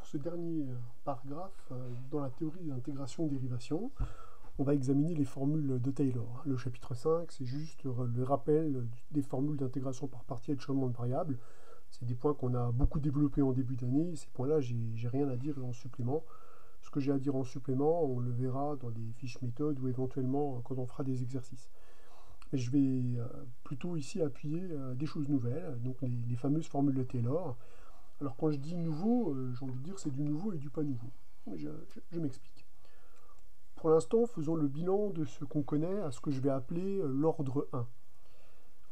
ce dernier paragraphe, dans la théorie d'intégration-dérivation, on va examiner les formules de Taylor. Le chapitre 5, c'est juste le rappel des formules d'intégration par partie et de changement de variable. C'est des points qu'on a beaucoup développés en début d'année. Ces points-là, j'ai rien à dire en supplément. Ce que j'ai à dire en supplément, on le verra dans des fiches méthodes ou éventuellement quand on fera des exercices. Mais je vais plutôt ici appuyer des choses nouvelles, donc les fameuses formules de Taylor. Alors quand je dis nouveau, j'ai envie de dire c'est du nouveau et du pas nouveau. Je m'explique. Pour l'instant, faisons le bilan de ce qu'on connaît à ce que je vais appeler l'ordre 1.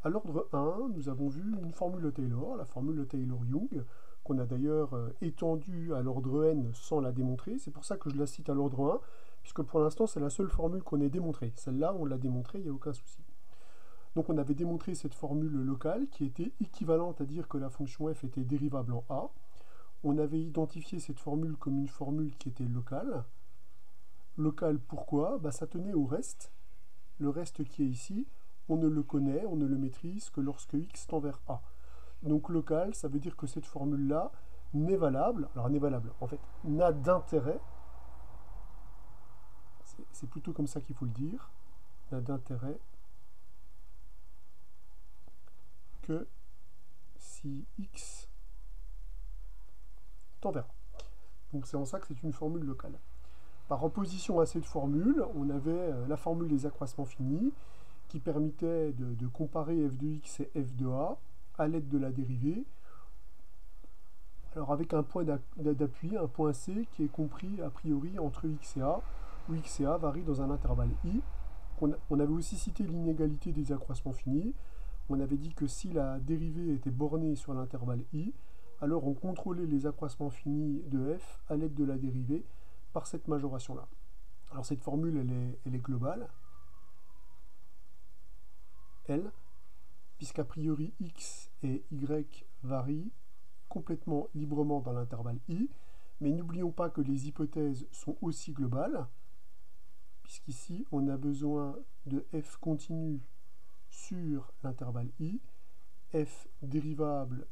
À l'ordre 1, nous avons vu une formule de Taylor, la formule de Taylor-Young, qu'on a d'ailleurs étendue à l'ordre n sans la démontrer. C'est pour ça que je la cite à l'ordre 1, puisque pour l'instant, c'est la seule formule qu'on ait démontrée. Celle-là, on l'a démontrée, il n'y a aucun souci. Donc on avait démontré cette formule locale qui était équivalente à dire que la fonction f était dérivable en a. On avait identifié cette formule comme une formule qui était locale. Locale pourquoi? Ça tenait au reste. Le reste qui est ici, on ne le connaît, on ne le maîtrise que lorsque x tend vers a. Donc local, ça veut dire que cette formule-là n'est valable, alors n'est valable, en fait, n'a d'intérêt, c'est plutôt comme ça qu'il faut le dire, n'a d'intérêt que si x tend vers a. Donc c'est en ça que c'est une formule locale. Par opposition à cette formule, on avait la formule des accroissements finis qui permettait de comparer f de x et f de a à l'aide de la dérivée. Alors avec un point d'appui, un point C qui est compris a priori entre x et a, où x et a varient dans un intervalle i. On avait aussi cité l'inégalité des accroissements finis. On avait dit que si la dérivée était bornée sur l'intervalle i, alors on contrôlait les accroissements finis de f à l'aide de la dérivée par cette majoration-là. Alors cette formule, elle est globale, L, puisqu'a priori x et y varient complètement librement dans l'intervalle i, mais n'oublions pas que les hypothèses sont aussi globales, puisqu'ici on a besoin de f continu sur l'intervalle i, f dérivable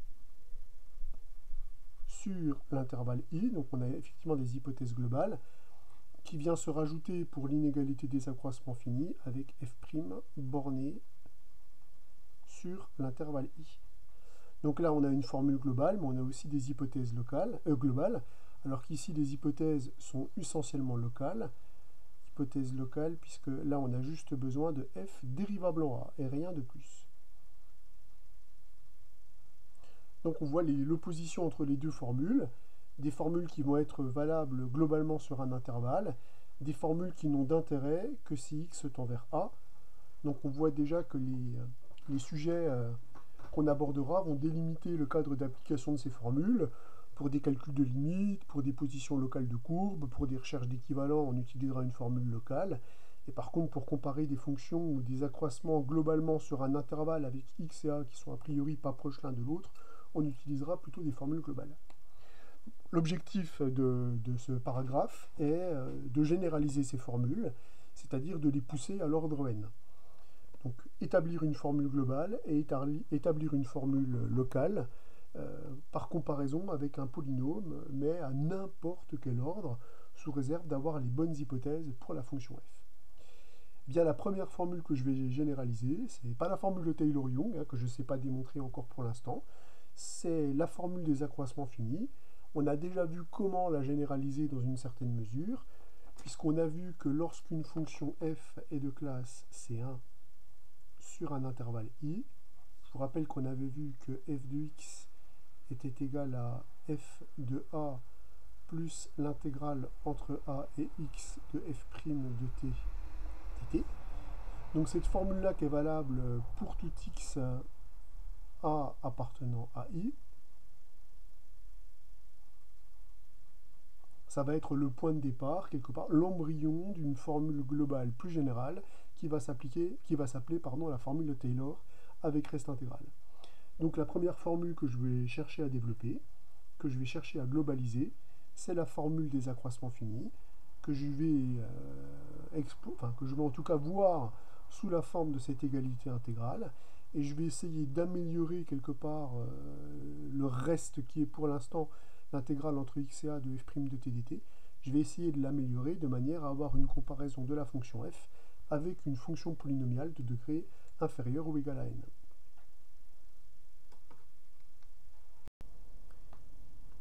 sur l'intervalle i, donc on a effectivement des hypothèses globales, qui vient se rajouter pour l'inégalité des accroissements finis avec f' borné sur l'intervalle i. Donc là, on a une formule globale, mais on a aussi des hypothèses globales, alors qu'ici, les hypothèses sont essentiellement locales. Hypothèse locale, puisque là, on a juste besoin de f dérivable en a, et rien de plus. Donc on voit l'opposition entre les deux formules, des formules qui vont être valables globalement sur un intervalle, des formules qui n'ont d'intérêt que si x tend vers a. Donc on voit déjà que les sujets qu'on abordera vont délimiter le cadre d'application de ces formules. Pour des calculs de limites, pour des positions locales de courbes, pour des recherches d'équivalents, on utilisera une formule locale. Et par contre, pour comparer des fonctions ou des accroissements globalement sur un intervalle avec x et a qui sont a priori pas proches l'un de l'autre, on utilisera plutôt des formules globales. L'objectif de ce paragraphe est de généraliser ces formules, c'est-à-dire de les pousser à l'ordre n. Donc établir une formule globale et établir une formule locale par comparaison avec un polynôme, mais à n'importe quel ordre, sous réserve d'avoir les bonnes hypothèses pour la fonction f. Bien, la première formule que je vais généraliser, c'est pas la formule de Taylor-Young, que je ne sais pas démontrer encore pour l'instant, c'est la formule des accroissements finis. On a déjà vu comment la généraliser dans une certaine mesure, puisqu'on a vu que lorsqu'une fonction f est de classe C1 sur un intervalle i, je vous rappelle qu'on avait vu que f de x était égal à f de a plus l'intégrale entre a et x de f' de t dt. Donc cette formule-là qui est valable pour tout x a appartenant à i, ça va être le point de départ, quelque part, l'embryon d'une formule globale plus générale qui va s'appeler la formule de Taylor avec reste intégrale. Donc la première formule que je vais chercher à développer, que je vais chercher à globaliser, c'est la formule des accroissements finis, que je vais en tout cas voir sous la forme de cette égalité intégrale, et je vais essayer d'améliorer quelque part le reste qui est pour l'instant l'intégrale entre x et a de f' de t dt, je vais essayer de l'améliorer de manière à avoir une comparaison de la fonction f avec une fonction polynomiale de degré inférieur ou égal à n.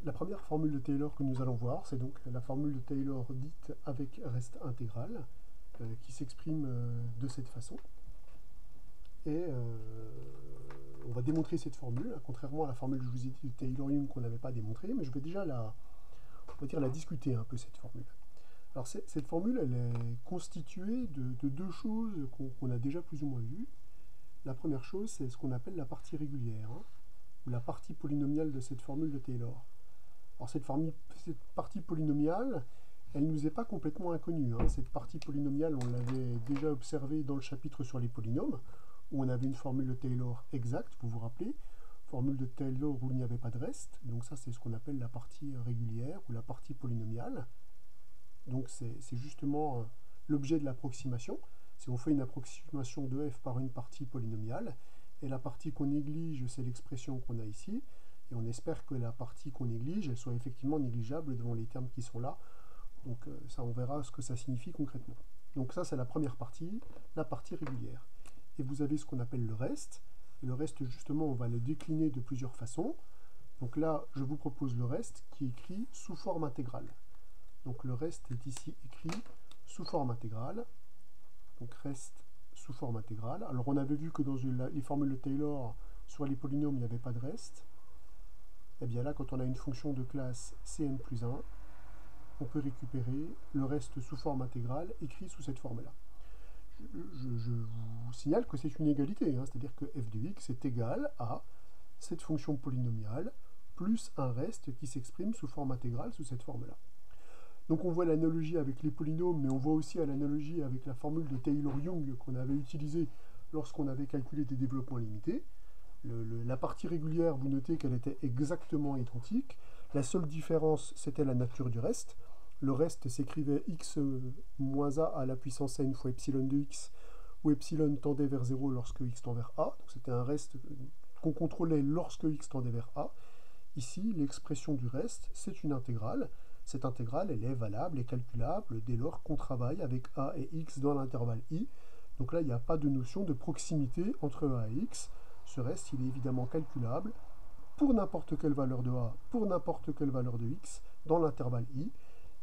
La première formule de Taylor que nous allons voir, c'est donc la formule de Taylor dite avec reste intégral, qui s'exprime de cette façon. Et on va démontrer cette formule, contrairement à la formule que je vous ai dit de Taylor-Young qu'on n'avait pas démontrée, mais je vais déjà la discuter un peu, cette formule. Alors cette formule, elle est constituée de deux choses qu'on a déjà plus ou moins vues. La première chose, c'est ce qu'on appelle la partie régulière, ou la partie polynomiale de cette formule de Taylor. Alors cette partie polynomiale, elle ne nous est pas complètement inconnue. Cette partie polynomiale, on l'avait déjà observée dans le chapitre sur les polynômes, où on avait une formule de Taylor exacte, vous vous rappelez, formule de Taylor où il n'y avait pas de reste. Donc ça, c'est ce qu'on appelle la partie régulière ou la partie polynomiale. Donc c'est justement l'objet de l'approximation. Si on fait une approximation de f par une partie polynomiale, et la partie qu'on néglige, c'est l'expression qu'on a ici, et on espère que la partie qu'on néglige, elle soit effectivement négligeable devant les termes qui sont là. Donc ça, on verra ce que ça signifie concrètement. Donc ça, c'est la première partie, la partie régulière. Et vous avez ce qu'on appelle le reste. Et le reste, justement, on va le décliner de plusieurs façons. Donc là, je vous propose le reste qui est écrit sous forme intégrale. Donc le reste est ici écrit sous forme intégrale. Donc reste sous forme intégrale. Alors on avait vu que dans les formules de Taylor, sur les polynômes, il n'y avait pas de reste. Et bien là, quand on a une fonction de classe Cn plus 1, on peut récupérer le reste sous forme intégrale écrit sous cette forme-là. Je vous signale que c'est une égalité, c'est-à-dire que f de x est égal à cette fonction polynomiale plus un reste qui s'exprime sous forme intégrale sous cette forme-là. Donc on voit l'analogie avec les polynômes, mais on voit aussi l'analogie avec la formule de Taylor-Young qu'on avait utilisée lorsqu'on avait calculé des développements limités. La partie régulière, vous notez qu'elle était exactement identique. La seule différence, c'était la nature du reste. Le reste s'écrivait x moins a à la puissance n fois epsilon de x, où epsilon tendait vers 0 lorsque x tend vers a. Donc c'était un reste qu'on contrôlait lorsque x tendait vers a. Ici, l'expression du reste, c'est une intégrale. Cette intégrale, elle est valable et calculable dès lors qu'on travaille avec a et x dans l'intervalle i. Donc là, il n'y a pas de notion de proximité entre a et x. Ce reste, il est évidemment calculable pour n'importe quelle valeur de a, pour n'importe quelle valeur de x dans l'intervalle i.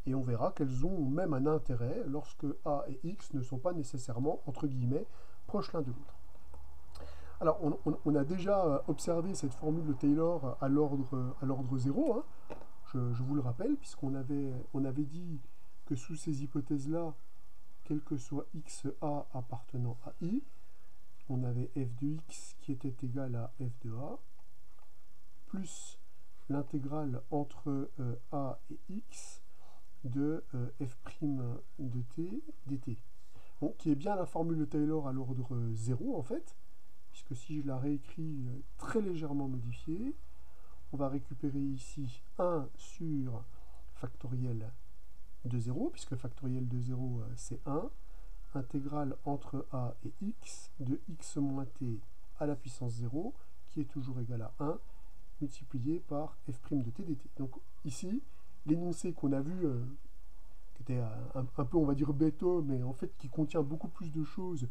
Et on verra qu'elles ont même un intérêt lorsque a et x ne sont pas nécessairement, entre guillemets, proches l'un de l'autre. Alors, on a déjà observé cette formule de Taylor à l'ordre 0, je vous le rappelle, puisqu'on avait dit que sous ces hypothèses-là, quel que soit xa appartenant à i, on avait f de x qui était égal à f de a, plus l'intégrale entre a et x de f' de t dt. Bon, qui est bien la formule de Taylor à l'ordre 0, en fait, puisque si je la réécris très légèrement modifiée, on va récupérer ici 1 sur factoriel de 0, puisque factoriel de 0, c'est 1, intégrale entre a et x de x moins t à la puissance 0, qui est toujours égal à 1, multiplié par f' de t dt. Donc ici, l'énoncé qu'on a vu, qui était un peu, on va dire, béton, mais en fait qui contient beaucoup plus de choses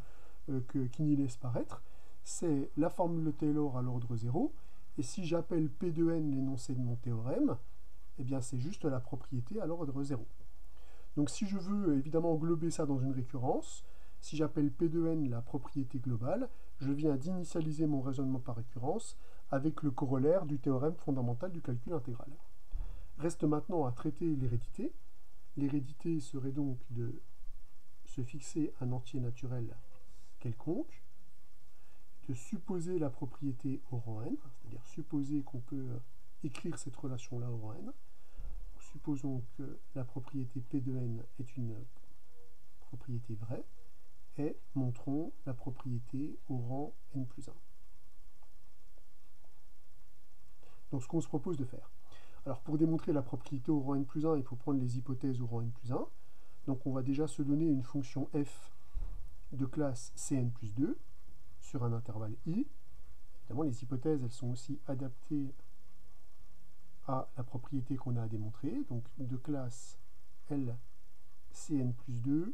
qu'il n'y laisse paraître, c'est la formule de Taylor à l'ordre 0, et si j'appelle P de n l'énoncé de mon théorème, eh bien c'est juste la propriété à l'ordre 0. Donc si je veux évidemment englober ça dans une récurrence, si j'appelle P de n la propriété globale, je viens d'initialiser mon raisonnement par récurrence avec le corollaire du théorème fondamental du calcul intégral. Reste maintenant à traiter l'hérédité. L'hérédité serait donc de se fixer un entier naturel quelconque, de supposer la propriété au rang n, c'est-à-dire supposer qu'on peut écrire cette relation-là au rang n. Supposons que la propriété P de n est une propriété vraie, et montrons la propriété au rang n plus 1. Donc ce qu'on se propose de faire. Alors pour démontrer la propriété au rang n plus 1, il faut prendre les hypothèses au rang n plus 1. Donc on va déjà se donner une fonction f de classe Cn plus 2 sur un intervalle i. Évidemment, les hypothèses, elles sont aussi adaptées à la propriété qu'on a à démontrer, donc de classe LCn plus 2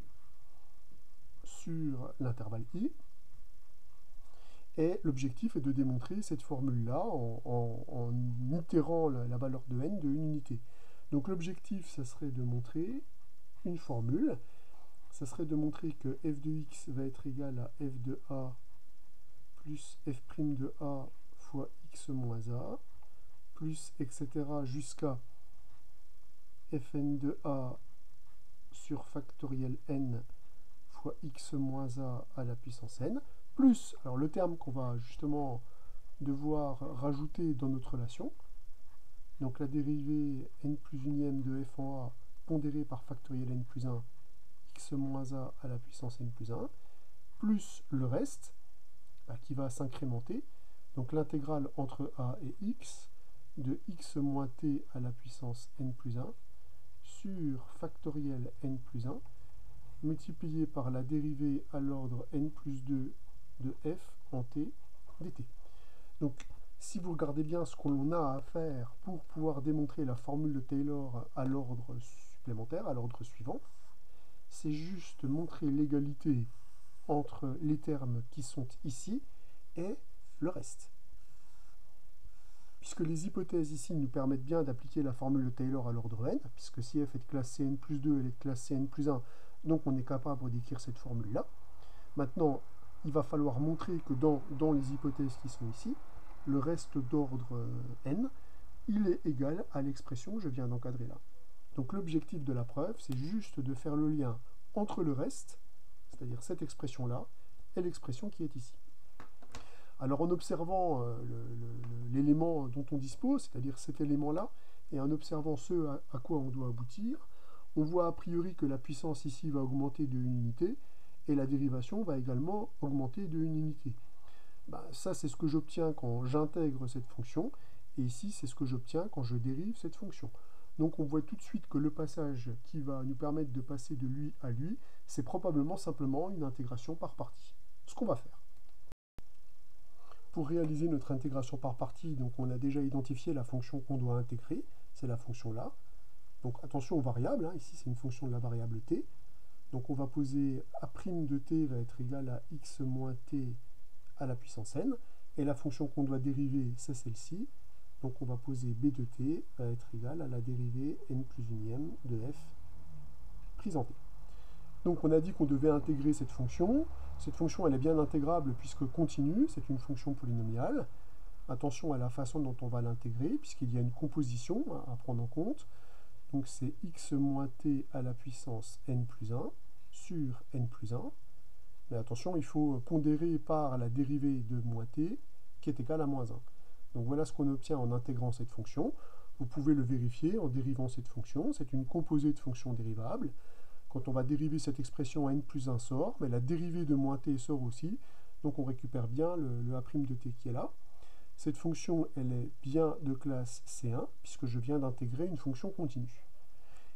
sur l'intervalle I. Et l'objectif est de démontrer cette formule-là en itérant la valeur de n de une unité. Donc l'objectif, ça serait de montrer une formule. Ça serait de montrer que f de x va être égal à f de a plus f' de a fois x moins a, plus etc. jusqu'à fn de a sur factoriel n fois x moins a à la puissance n, plus, alors le terme qu'on va justement devoir rajouter dans notre relation, donc la dérivée n plus unième de f en a pondérée par factoriel n plus 1, x moins a à la puissance n plus 1, plus le reste, qui va s'incrémenter, donc l'intégrale entre a et x, de x moins t à la puissance n plus 1, sur factoriel n plus 1, multiplié par la dérivée à l'ordre n plus 2 de f en t dt. Donc, si vous regardez bien ce qu'on a à faire pour pouvoir démontrer la formule de Taylor à l'ordre supplémentaire, à l'ordre suivant, c'est juste montrer l'égalité entre les termes qui sont ici et le reste. Puisque les hypothèses ici nous permettent bien d'appliquer la formule de Taylor à l'ordre n, puisque si f est de classe Cn plus 2, elle est de classe Cn plus 1, donc on est capable d'écrire cette formule-là. Maintenant, il va falloir montrer que dans les hypothèses qui sont ici, le reste d'ordre n, il est égal à l'expression que je viens d'encadrer là. Donc l'objectif de la preuve, c'est juste de faire le lien entre le reste, c'est-à-dire cette expression-là, et l'expression qui est ici. Alors en observant l'élément dont on dispose, c'est-à-dire cet élément-là, et en observant ce à quoi on doit aboutir, on voit a priori que la puissance ici va augmenter de 1 unité, et la dérivation va également augmenter de 1 unité. Ça, c'est ce que j'obtiens quand j'intègre cette fonction, et ici, c'est ce que j'obtiens quand je dérive cette fonction. Donc on voit tout de suite que le passage qui va nous permettre de passer de lui à lui, c'est probablement simplement une intégration par partie. Ce qu'on va faire. Pour réaliser notre intégration par partie, donc on a déjà identifié la fonction qu'on doit intégrer, c'est la fonction là. Donc attention aux variables, ici c'est une fonction de la variable t. Donc on va poser a' de t va être égal à x moins t à la puissance n, et la fonction qu'on doit dériver, c'est celle-ci. Donc on va poser b de t va être égal à la dérivée n plus unième de f prise en t. Donc on a dit qu'on devait intégrer cette fonction. Cette fonction, elle est bien intégrable puisque continue, c'est une fonction polynomiale. Attention à la façon dont on va l'intégrer, puisqu'il y a une composition à prendre en compte. Donc c'est x moins t à la puissance n plus 1 sur n plus 1. Mais attention, il faut pondérer par la dérivée de moins t, qui est égale à moins 1. Donc voilà ce qu'on obtient en intégrant cette fonction. Vous pouvez le vérifier en dérivant cette fonction. C'est une composée de fonctions dérivables. Quand on va dériver cette expression, n plus 1 sort, mais la dérivée de moins t sort aussi. Donc on récupère bien le a' de t qui est là. Cette fonction, elle est bien de classe C1, puisque je viens d'intégrer une fonction continue.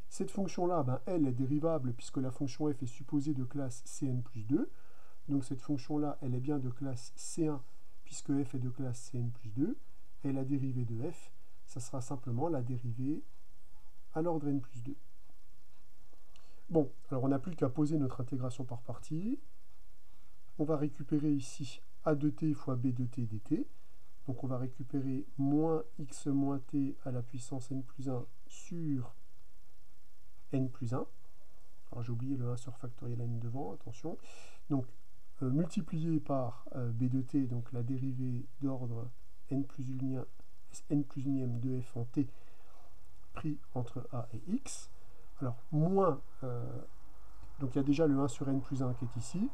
Cette fonction-là, elle est dérivable, puisque la fonction f est supposée de classe Cn plus 2. Donc cette fonction-là, elle est bien de classe C1, puisque f est de classe Cn plus 2. Et la dérivée de f, ça sera simplement la dérivée à l'ordre n plus 2. Bon, alors on n'a plus qu'à poser notre intégration par partie. On va récupérer ici a de t fois b de t dt. Donc on va récupérer moins x moins t à la puissance n plus 1 sur n plus 1. Alors j'ai oublié le 1 sur factoriel n devant, attention. Donc multiplié par b de t, donc la dérivée d'ordre n plus unième de f en t pris entre a et x. Alors moins, donc il y a déjà le 1 sur n plus 1 qui est ici,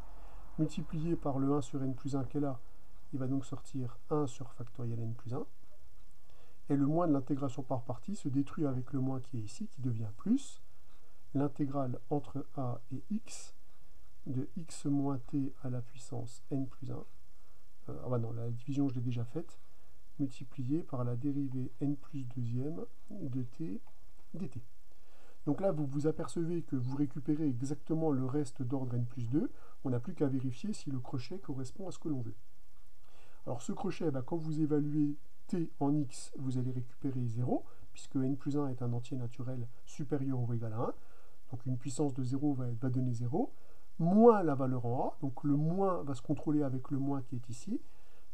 multiplié par le 1 sur n plus 1 qui est là, il va donc sortir 1 sur factoriel n plus 1. Et le moins de l'intégration par partie se détruit avec le moins qui est ici, qui devient plus. L'intégrale entre a et x de x moins t à la puissance n plus 1. Non, la division je l'ai déjà faite. Multiplié par la dérivée n plus deuxième de t dt. Donc là, vous vous apercevez que vous récupérez exactement le reste d'ordre n plus 2. On n'a plus qu'à vérifier si le crochet correspond à ce que l'on veut. Alors ce crochet, quand vous évaluez t en x, vous allez récupérer 0, puisque n plus 1 est un entier naturel supérieur ou égal à 1, donc une puissance de 0 va donner 0, moins la valeur en a, donc le moins va se contrôler avec le moins qui est ici,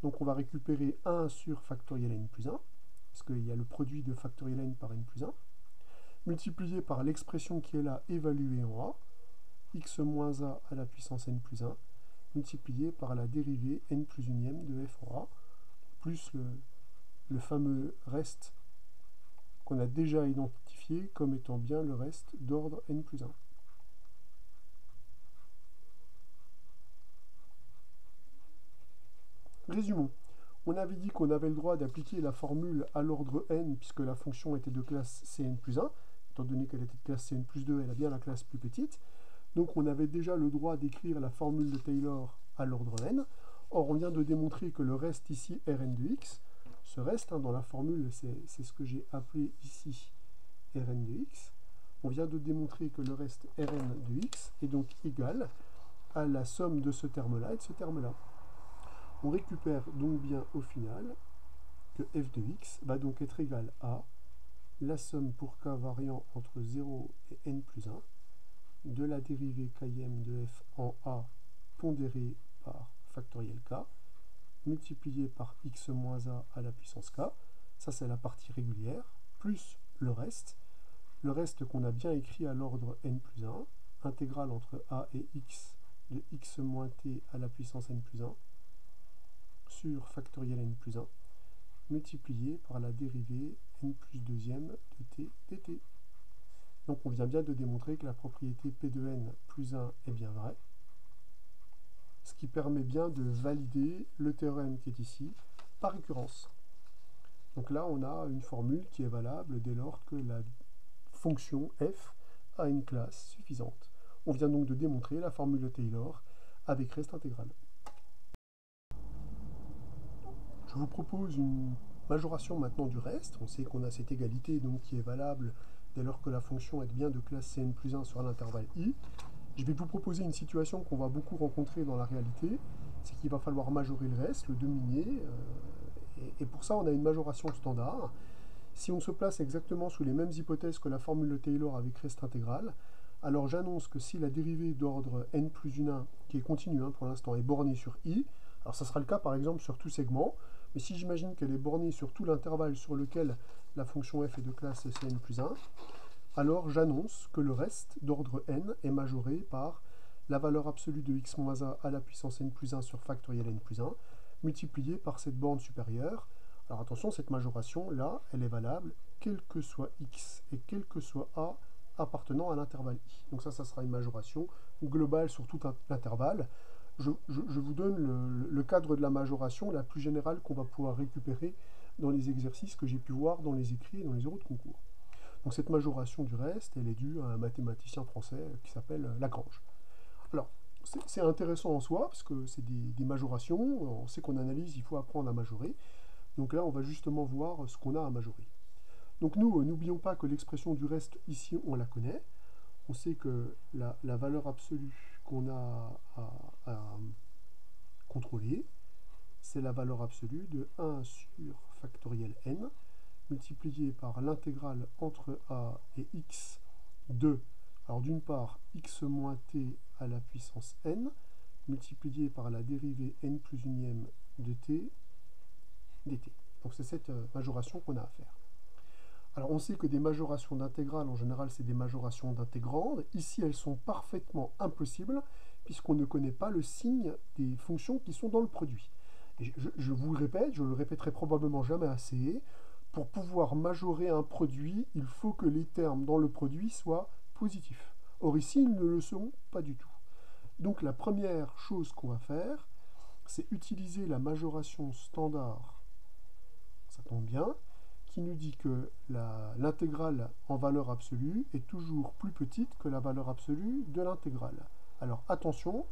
donc on va récupérer 1 sur factoriel n plus 1, parce qu'il y a le produit de factoriel n par n plus 1, multiplié par l'expression qui est là évaluée en a, x moins a à la puissance n plus 1, multiplié par la dérivée n plus unième de f en a, plus le fameux reste qu'on a déjà identifié comme étant bien le reste d'ordre n plus 1. Résumons. On avait dit qu'on avait le droit d'appliquer la formule à l'ordre n, puisque la fonction était de classe Cn plus 1. Étant donné qu'elle était de classe Cn plus 2, elle a bien la classe plus petite. Donc on avait déjà le droit d'écrire la formule de Taylor à l'ordre n. Or, on vient de démontrer que le reste ici, Rn de x, ce reste, dans la formule, c'est ce que j'ai appelé ici Rn de x. On vient de démontrer que le reste Rn de x est donc égal à la somme de ce terme-là et de ce terme-là. On récupère donc bien au final que f de x va donc être égal à la somme pour k variant entre 0 et n plus 1 de la dérivée km de f en a pondérée par factoriel k multiplié par x moins a à la puissance k, ça c'est la partie régulière, plus le reste qu'on a bien écrit à l'ordre n plus 1, intégrale entre a et x de x moins t à la puissance n plus 1, sur factoriel n plus 1, multiplié par la dérivée n plus deuxième de t dt. Donc on vient bien de démontrer que la propriété p de n plus 1 est bien vraie, ce qui permet bien de valider le théorème qui est ici par récurrence. Donc là on a une formule qui est valable dès lors que la fonction f a une classe suffisante. On vient donc de démontrer la formule de Taylor avec reste intégral. Je vous propose une majoration maintenant du reste. On sait qu'on a cette égalité donc, qui est valable dès lors que la fonction est bien de classe Cn plus 1 sur l'intervalle i. Je vais vous proposer une situation qu'on va beaucoup rencontrer dans la réalité, c'est qu'il va falloir majorer le reste, le dominer, et pour ça on a une majoration standard. Si on se place exactement sous les mêmes hypothèses que la formule de Taylor avec reste intégral, alors j'annonce que si la dérivée d'ordre n plus 1, qui est continue pour l'instant, est bornée sur i, alors ça sera le cas par exemple sur tout segment, mais si j'imagine qu'elle est bornée sur tout l'intervalle sur lequel la fonction f est de classe Cn plus 1, alors j'annonce que le reste d'ordre n est majoré par la valeur absolue de x moins a à la puissance n plus 1 sur factoriel n plus 1, multiplié par cette borne supérieure. Alors attention, cette majoration-là, elle est valable quel que soit x et quel que soit a appartenant à l'intervalle i. Donc ça sera une majoration globale sur tout l'intervalle. Je vous donne le cadre de la majoration la plus générale qu'on va pouvoir récupérer dans les exercices que j'ai pu voir dans les écrits et dans les euros de concours. Donc cette majoration du reste, elle est due à un mathématicien français qui s'appelle Lagrange. Alors, c'est intéressant en soi, parce que c'est des majorations, on sait qu'en analyse, il faut apprendre à majorer. Donc là, on va justement voir ce qu'on a à majorer. Donc nous, n'oublions pas que l'expression du reste, ici, on la connaît. On sait que la valeur absolue qu'on a à contrôler, c'est la valeur absolue de 1 sur factoriel n, multiplié par l'intégrale entre a et x de, alors d'une part, x moins t à la puissance n, multiplié par la dérivée n plus unième de t dt. Donc c'est cette majoration qu'on a à faire. Alors on sait que des majorations d'intégrales, en général, c'est des majorations d'intégrandes. Ici, elles sont parfaitement impossibles, puisqu'on ne connaît pas le signe des fonctions qui sont dans le produit. Et je vous le répète, je le répéterai probablement jamais assez, pour pouvoir majorer un produit, il faut que les termes dans le produit soient positifs. Or ici, ils ne le sont pas du tout. Donc la première chose qu'on va faire, c'est utiliser la majoration standard, ça tombe bien, qui nous dit que l'intégrale en valeur absolue est toujours plus petite que la valeur absolue de l'intégrale. Alors attention,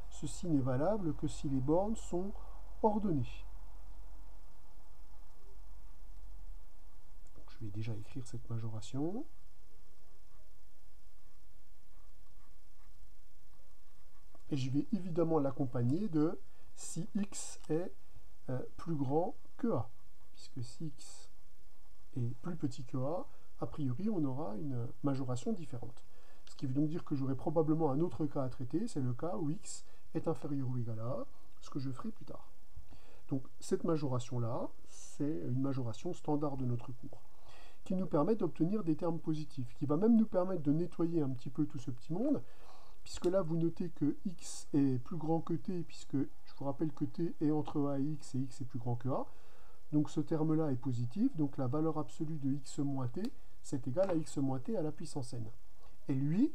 ceci n'est valable que si les bornes sont ordonnées. Donc, je vais déjà écrire cette majoration. Et je vais évidemment l'accompagner de si x est plus grand que a, puisque si x est plus petit que a, a priori on aura une majoration différente. Ce qui veut donc dire que j'aurai probablement un autre cas à traiter, c'est le cas où x est inférieur ou égal à a, ce que je ferai plus tard. Donc cette majoration-là, c'est une majoration standard de notre cours, qui nous permet d'obtenir des termes positifs, qui va même nous permettre de nettoyer un petit peu tout ce petit monde, puisque là vous notez que x est plus grand que t, puisque je vous rappelle que t est entre a et x est plus grand que a, donc ce terme-là est positif, donc la valeur absolue de x moins t, c'est égal à x moins t à la puissance n. Et lui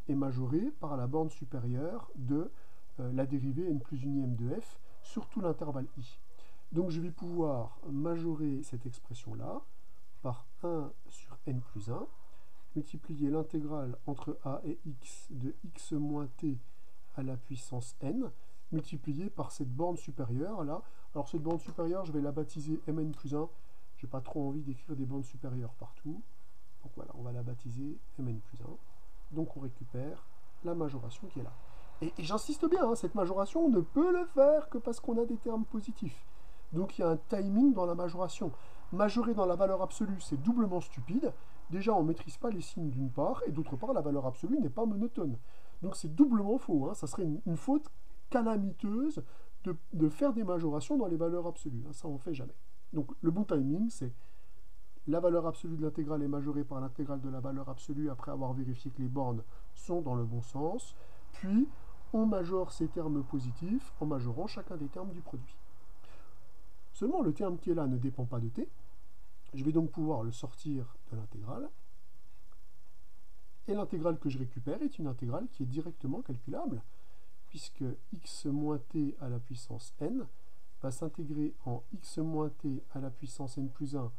est majoré par la borne supérieure de la dérivée n plus unième de f sur tout l'intervalle i. Donc je vais pouvoir majorer cette expression-là par 1 sur n plus 1, multiplier l'intégrale entre a et x de x moins t à la puissance n, multiplié par cette borne supérieure là. Alors cette borne supérieure, je vais la baptiser mn plus 1. Je n'ai pas trop envie d'écrire des bornes supérieures partout. Donc voilà, on va la baptiser mn plus 1. Donc on récupère la majoration qui est là. Et j'insiste bien, hein, cette majoration, on ne peut le faire que parce qu'on a des termes positifs. Donc il y a un timing dans la majoration. Majorer dans la valeur absolue, c'est doublement stupide. Déjà, on ne maîtrise pas les signes d'une part, et d'autre part, la valeur absolue n'est pas monotone. Donc c'est doublement faux. Hein. Ça serait une faute calamiteuse de faire des majorations dans les valeurs absolues. Hein. Ça, on ne fait jamais. Donc le bon timing, c'est la valeur absolue de l'intégrale est majorée par l'intégrale de la valeur absolue après avoir vérifié que les bornes sont dans le bon sens. Puis, on majore ces termes positifs en majorant chacun des termes du produit. Seulement, le terme qui est là ne dépend pas de t. Je vais donc pouvoir le sortir de l'intégrale. Et l'intégrale que je récupère est une intégrale qui est directement calculable, puisque x moins t à la puissance n va s'intégrer en x moins t à la puissance n plus 1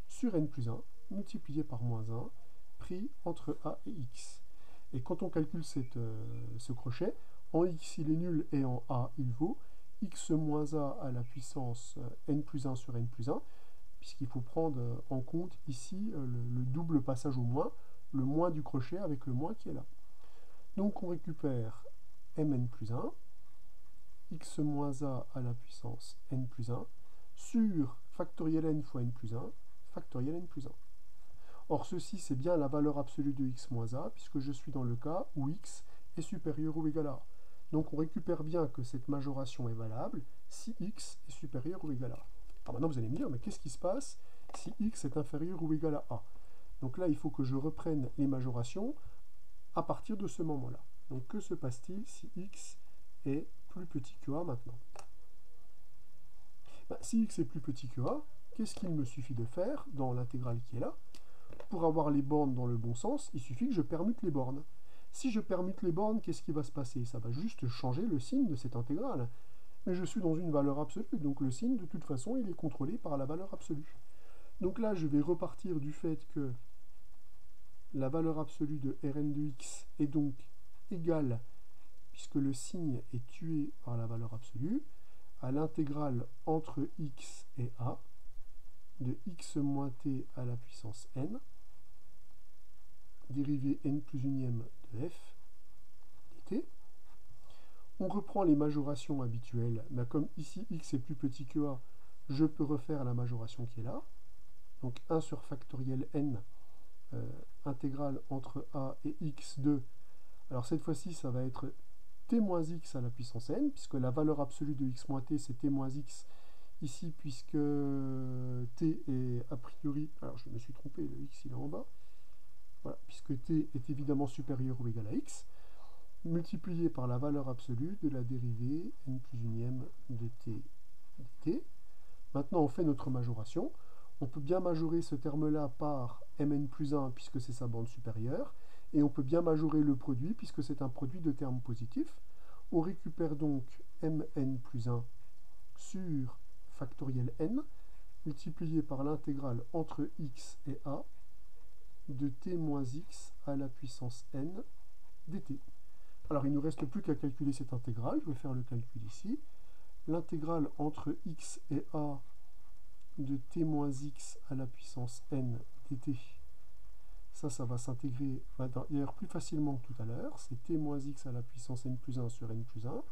sur n plus 1, multiplié par moins 1, pris entre a et x. Et quand on calcule ce crochet, en x il est nul et en a il vaut x moins a à la puissance n plus 1 sur n plus 1, puisqu'il faut prendre en compte ici le double passage au moins, le moins du crochet avec le moins qui est là. Donc on récupère mn plus 1, x moins a à la puissance n plus 1, sur factoriel n fois n plus 1, factoriel n plus 1. Or ceci c'est bien la valeur absolue de x moins a, puisque je suis dans le cas où x est supérieur ou égal à a. Donc on récupère bien que cette majoration est valable si x est supérieur ou égal à a. Alors maintenant vous allez me dire, mais qu'est-ce qui se passe si x est inférieur ou égal à a? Donc là il faut que je reprenne les majorations à partir de ce moment-là. Donc que se passe-t-il si x est plus petit que a maintenant? Si x est plus petit que a, qu'est-ce qu'il me suffit de faire dans l'intégrale qui est là? Pour avoir les bornes dans le bon sens, il suffit que je permute les bornes. Si je permute les bornes, qu'est-ce qui va se passer? Ça va juste changer le signe de cette intégrale. Mais je suis dans une valeur absolue, donc le signe, de toute façon, il est contrôlé par la valeur absolue. Donc là, je vais repartir du fait que la valeur absolue de Rn de x est donc égale, puisque le signe est tué par la valeur absolue, à l'intégrale entre x et a, de x moins t à la puissance n, dérivée n plus unième de f dt. On reprend les majorations habituelles, mais comme ici x est plus petit que a, je peux refaire la majoration qui est là. Donc 1 sur factoriel n, intégrale entre a et x2. Alors cette fois-ci, ça va être t moins x à la puissance n, puisque la valeur absolue de x moins t, c'est t moins x ici, puisque t est a priori... Alors je me suis trompé, le x il est en bas. Voilà, puisque t est évidemment supérieur ou égal à x, multiplié par la valeur absolue de la dérivée n plus unième de t dt. Maintenant, on fait notre majoration. On peut bien majorer ce terme-là par mn plus 1, puisque c'est sa bande supérieure, et on peut bien majorer le produit, puisque c'est un produit de termes positifs. On récupère donc mn plus 1 sur factoriel n, multiplié par l'intégrale entre x et a, de t moins x à la puissance n dt. Alors il ne nous reste plus qu'à calculer cette intégrale, je vais faire le calcul ici. L'intégrale entre x et a de t moins x à la puissance n dt, ça va s'intégrer d'ailleurs plus facilement que tout à l'heure, c'est t moins x à la puissance n plus 1 sur n plus 1.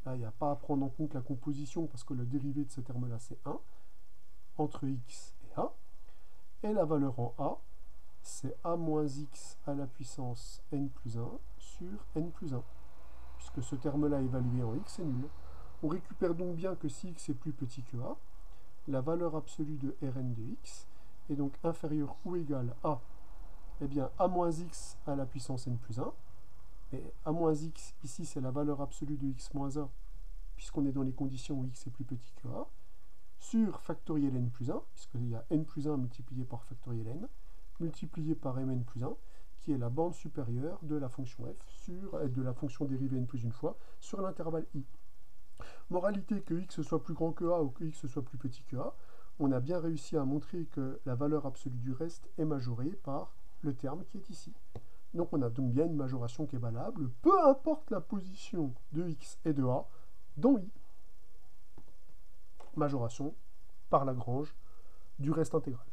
Là, il n'y a pas à prendre en compte la composition parce que le dérivé de ce terme-là, c'est 1, entre x et a. Et la valeur en a, c'est a moins x à la puissance n plus 1 sur n plus 1. Puisque ce terme-là évalué en x est nul. On récupère donc bien que si x est plus petit que a, la valeur absolue de Rn de x est donc inférieure ou égale à, eh bien, a moins x à la puissance n plus 1. Et a moins x, ici, c'est la valeur absolue de x moins a, puisqu'on est dans les conditions où x est plus petit que a, sur factoriel n plus 1, puisqu'il y a n plus 1 multiplié par factoriel n, multiplié par mn plus 1, qui est la bande supérieure de la fonction f de la fonction dérivée n plus une fois sur l'intervalle i. Moralité, que x soit plus grand que a ou que x soit plus petit que a, on a bien réussi à montrer que la valeur absolue du reste est majorée par le terme qui est ici. Donc on a donc bien une majoration qui est valable, peu importe la position de x et de a dans i. Majoration par Lagrange du reste intégral.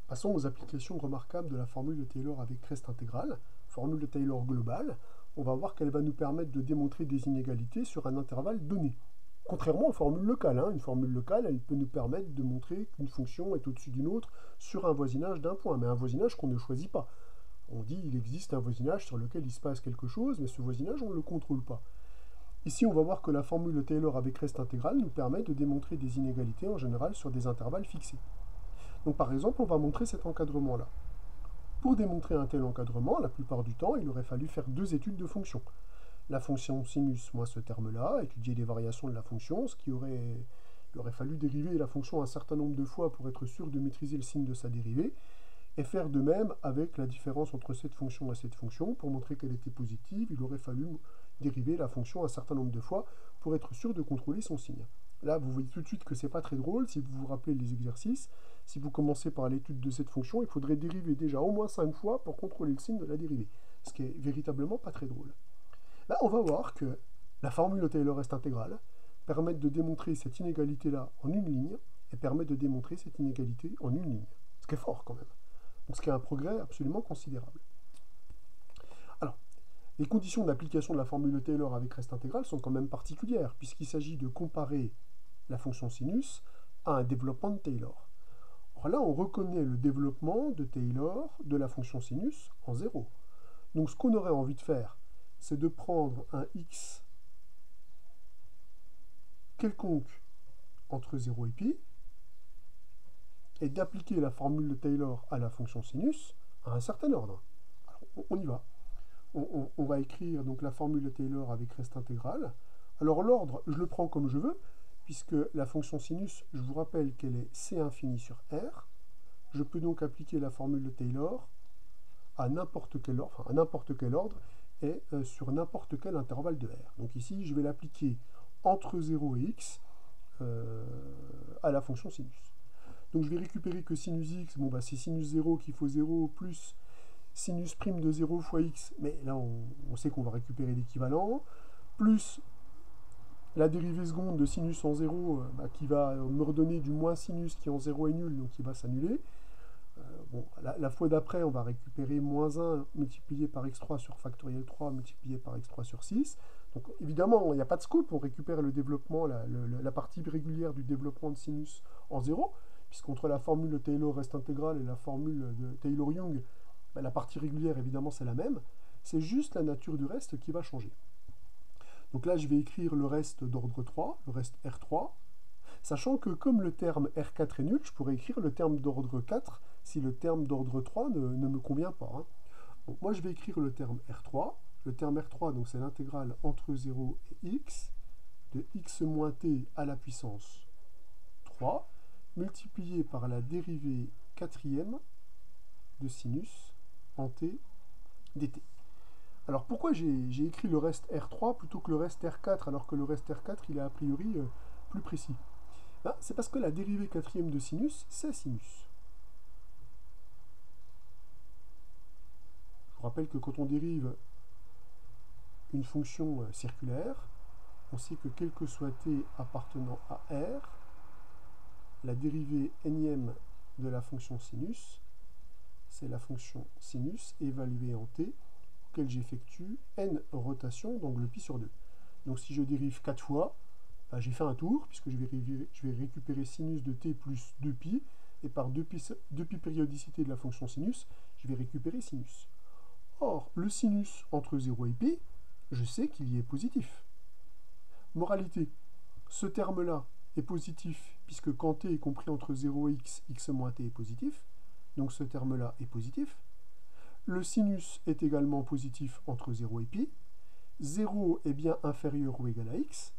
Passons aux applications remarquables de la formule de Taylor avec reste intégral, formule de Taylor globale. On va voir qu'elle va nous permettre de démontrer des inégalités sur un intervalle donné. Contrairement aux formules locales, une formule locale, elle peut nous permettre de montrer qu'une fonction est au-dessus d'une autre sur un voisinage d'un point, mais un voisinage qu'on ne choisit pas. On dit qu'il existe un voisinage sur lequel il se passe quelque chose, mais ce voisinage, on ne le contrôle pas. Ici, on va voir que la formule de Taylor avec reste intégral nous permet de démontrer des inégalités en général sur des intervalles fixés. Donc par exemple, on va montrer cet encadrement-là. Pour démontrer un tel encadrement, la plupart du temps, il aurait fallu faire deux études de fonction. La fonction sinus moins ce terme-là, étudier les variations de la fonction, il aurait fallu dériver la fonction un certain nombre de fois pour être sûr de maîtriser le signe de sa dérivée, et faire de même avec la différence entre cette fonction et cette fonction. Pour montrer qu'elle était positive, il aurait fallu dériver la fonction un certain nombre de fois pour être sûr de contrôler son signe. Là, vous voyez tout de suite que c'est pas très drôle. Si vous vous rappelez les exercices, si vous commencez par l'étude de cette fonction, il faudrait dériver déjà au moins 5 fois pour contrôler le signe de la dérivée, ce qui est véritablement pas très drôle. Là, on va voir que la formule de Taylor reste intégrale permet de démontrer cette inégalité-là en une ligne et permet de démontrer cette inégalité en une ligne, ce qui est fort quand même. Donc, ce qui est un progrès absolument considérable. Alors, les conditions d'application de la formule de Taylor avec reste intégral sont quand même particulières, puisqu'il s'agit de comparer la fonction sinus à un développement de Taylor. Alors là, on reconnaît le développement de Taylor de la fonction sinus en 0. Donc ce qu'on aurait envie de faire, c'est de prendre un x quelconque entre 0 et pi, et d'appliquer la formule de Taylor à la fonction sinus à un certain ordre. Alors, on y va. On va écrire donc la formule de Taylor avec reste intégral. Alors l'ordre, je le prends comme je veux, puisque la fonction sinus, je vous rappelle qu'elle est c infini sur r. Je peux donc appliquer la formule de Taylor à n'importe quel ordre, et sur n'importe quel intervalle de r. Donc ici, je vais l'appliquer entre 0 et x à la fonction sinus. Donc je vais récupérer que sinus x, bon bah c'est sinus 0 qu'il faut 0 plus sinus prime de 0 fois x, mais là on sait qu'on va récupérer l'équivalent, plus la dérivée seconde de sinus en 0 qui va me redonner du moins sinus qui en 0 est nul, donc qui va s'annuler. Bon, la fois d'après, on va récupérer moins 1 multiplié par x3 sur factoriel 3 multiplié par x3 sur 6. Donc évidemment, il n'y a pas de scoop, on récupère le développement, la partie régulière du développement de sinus en 0, puisqu'entre la formule de Taylor reste intégrale et la formule de Taylor-Young, la partie régulière, évidemment, c'est la même. C'est juste la nature du reste qui va changer. Donc là, je vais écrire le reste d'ordre 3, le reste R3, sachant que comme le terme R4 est nul, je pourrais écrire le terme d'ordre 4 si le terme d'ordre 3 ne me convient pas. Donc moi, je vais écrire le terme R3. Le terme R3, donc c'est l'intégrale entre 0 et x, de x moins t à la puissance 3, multiplié par la dérivée quatrième de sinus en t dt. Alors pourquoi j'ai écrit le reste R3 plutôt que le reste R4, alors que le reste R4 il est a priori plus précis? C'est parce que la dérivée quatrième de sinus, c'est sinus. Je vous rappelle que quand on dérive une fonction circulaire, on sait que quel que soit t appartenant à R, la dérivée énième de la fonction sinus, c'est la fonction sinus évaluée en t, auquel j'effectue n rotations d'angle pi sur 2. Donc si je dérive 4 fois, Bah, j'ai fait un tour, puisque je vais récupérer sinus de t plus 2pi, et par 2pi périodicité de la fonction sinus, je vais récupérer sinus. Or, le sinus entre 0 et pi, je sais qu'il y est positif. Moralité, ce terme-là est positif, puisque quand t est compris entre 0 et x, x moins t est positif, donc ce terme-là est positif. Le sinus est également positif entre 0 et pi. 0 est bien inférieur ou égal à x.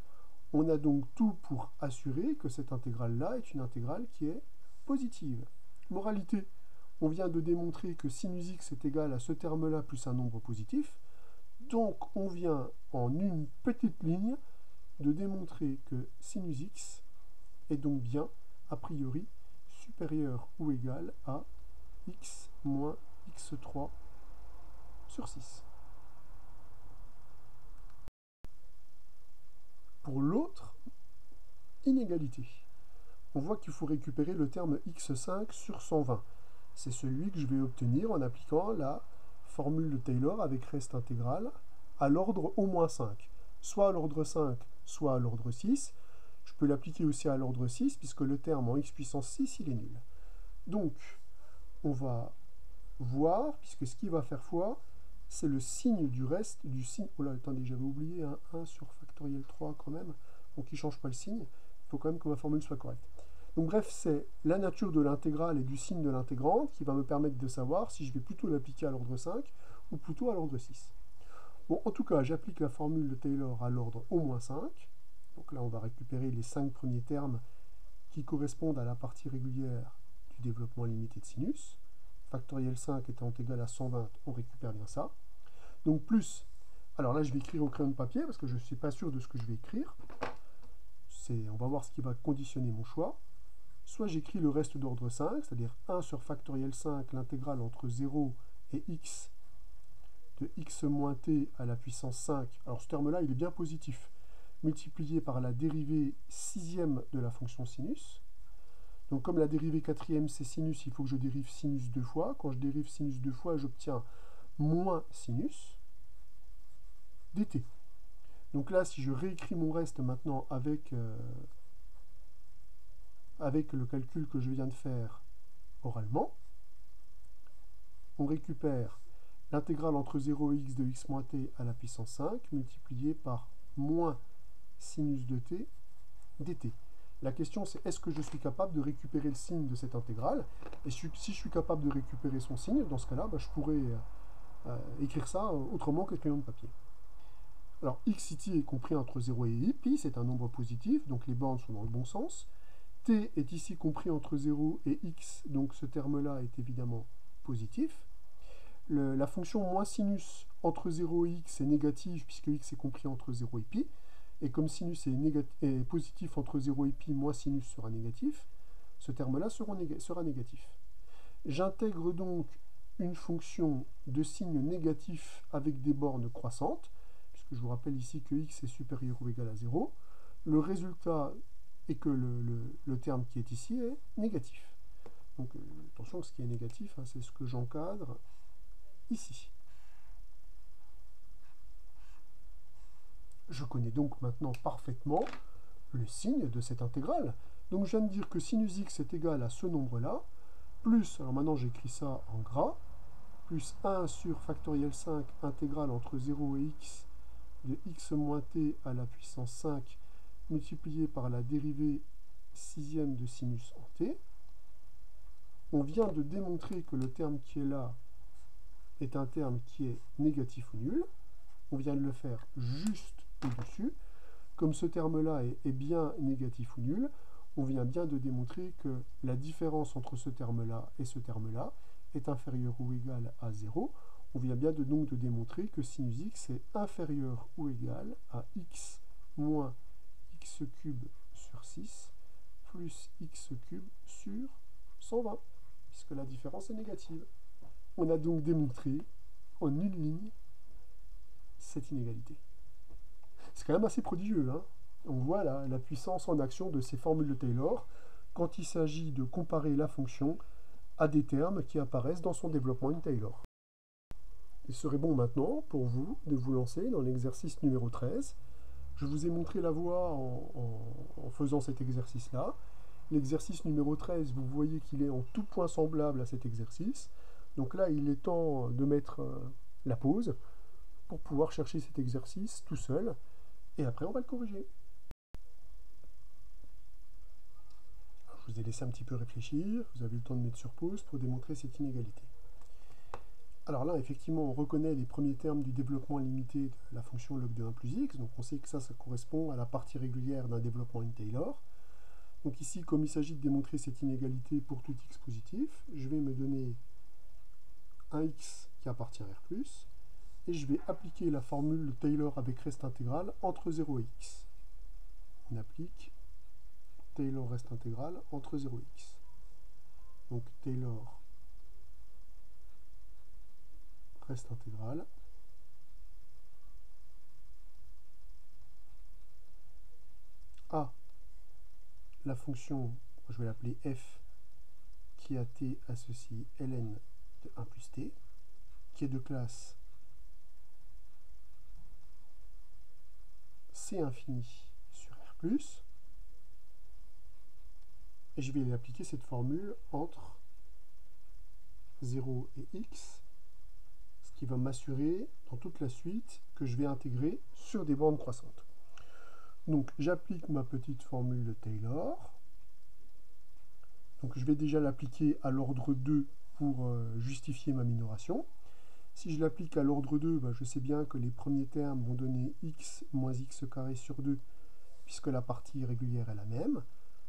On a donc tout pour assurer que cette intégrale-là est une intégrale qui est positive. Moralité, on vient de démontrer que sinus x est égal à ce terme-là plus un nombre positif. Donc on vient en une petite ligne de démontrer que sinus x est donc bien, a priori, supérieur ou égal à x moins x3 sur 6. Pour l'autre inégalité, on voit qu'il faut récupérer le terme x5 sur 120. C'est celui que je vais obtenir en appliquant la formule de Taylor avec reste intégral à l'ordre au moins 5. Soit à l'ordre 5, soit à l'ordre 6. Je peux l'appliquer aussi à l'ordre 6, puisque le terme en x puissance 6, il est nul. Donc, on va voir, puisque ce qui va faire foi, c'est le signe du reste du signe. Oh là, attendez, j'avais oublié un 1 sur factoriel 3 quand même, donc il ne change pas le signe. Il faut quand même que ma formule soit correcte. Donc bref, c'est la nature de l'intégrale et du signe de l'intégrante qui va me permettre de savoir si je vais plutôt l'appliquer à l'ordre 5 ou plutôt à l'ordre 6. Bon, en tout cas, j'applique la formule de Taylor à l'ordre au moins 5. Donc là, on va récupérer les 5 premiers termes qui correspondent à la partie régulière du développement limité de sinus. Factoriel 5 étant égal à 120, on récupère bien ça. Donc plus, alors là je vais écrire au crayon de papier parce que je ne suis pas sûr de ce que je vais écrire. On va voir ce qui va conditionner mon choix. Soit j'écris le reste d'ordre 5, c'est-à-dire 1 sur factoriel 5, l'intégrale entre 0 et x de x moins t à la puissance 5. Alors ce terme-là, il est bien positif, multiplié par la dérivée sixième de la fonction sinus. Donc comme la dérivée quatrième c'est sinus, il faut que je dérive sinus deux fois. Quand je dérive sinus deux fois, j'obtiens moins sinus dt. Donc là, si je réécris mon reste maintenant avec le calcul que je viens de faire oralement, on récupère l'intégrale entre 0 et x de x moins t à la puissance 5 multiplié par moins sinus de t dt. La question c'est est-ce que je suis capable de récupérer le signe de cette intégrale? Et si je suis capable de récupérer son signe, dans ce cas-là, je pourrais écrire ça autrement qu'avec crayon de papier. Alors x ici est compris entre 0 et i, pi c'est un nombre positif, donc les bornes sont dans le bon sens. T est ici compris entre 0 et x, donc ce terme-là est évidemment positif. La fonction moins sinus entre 0 et x est négative puisque x est compris entre 0 et pi. Et comme sinus est positif entre 0 et pi, moins sinus sera négatif, ce terme-là sera négatif. J'intègre donc une fonction de signe négatif avec des bornes croissantes, puisque je vous rappelle ici que x est supérieur ou égal à 0. Le résultat est que le terme qui est ici est négatif. Donc attention, ce qui est négatif, c'est ce que j'encadre ici. Je connais donc maintenant parfaitement le signe de cette intégrale. Donc je viens de dire que sinus x est égal à ce nombre-là, plus, alors maintenant j'écris ça en gras, plus 1 sur factoriel 5 intégrale entre 0 et x de x moins t à la puissance 5 multiplié par la dérivée sixième de sinus en t. On vient de démontrer que le terme qui est là est un terme qui est négatif ou nul. On vient de le faire juste au-dessus. Comme ce terme-là est bien négatif ou nul, on vient bien de démontrer que la différence entre ce terme-là et ce terme-là est inférieure ou égale à 0. On vient bien donc de démontrer que sinus x est inférieur ou égal à x moins x cube sur 6 plus x cube sur 120, puisque la différence est négative. On a donc démontré en une ligne cette inégalité. C'est quand même assez prodigieux, hein. On voit la puissance en action de ces formules de Taylor quand il s'agit de comparer la fonction à des termes qui apparaissent dans son développement in Taylor. Il serait bon maintenant pour vous de vous lancer dans l'exercice numéro 13 Je vous ai montré la voie en faisant cet exercice-là. L'exercice numéro 13, vous voyez qu'il est en tout point semblable à cet exercice. Donc là, il est temps de mettre la pause pour pouvoir chercher cet exercice tout seul. Et après, on va le corriger. Alors, je vous ai laissé un petit peu réfléchir. Vous avez eu le temps de mettre sur pause pour démontrer cette inégalité. Alors là, effectivement, on reconnaît les premiers termes du développement limité de la fonction log de 1 plus x. Donc on sait que ça correspond à la partie régulière d'un développement in Taylor. Donc ici, comme il s'agit de démontrer cette inégalité pour tout x positif, je vais me donner un x qui appartient à R+, et je vais appliquer la formule de Taylor avec reste intégrale entre 0 et x. On applique Taylor reste intégrale entre 0 et x. Donc Taylor reste intégrale à la fonction, je vais l'appeler f, qui a t associé ln de 1 plus t, qui est de classe c infini sur R+, et je vais appliquer cette formule entre 0 et x, ce qui va m'assurer dans toute la suite que je vais intégrer sur des bornes croissantes. Donc j'applique ma petite formule de Taylor. Donc je vais déjà l'appliquer à l'ordre 2 pour justifier ma minoration. Si je l'applique à l'ordre 2, je sais bien que les premiers termes vont donner x moins x carré sur 2, puisque la partie régulière est la même.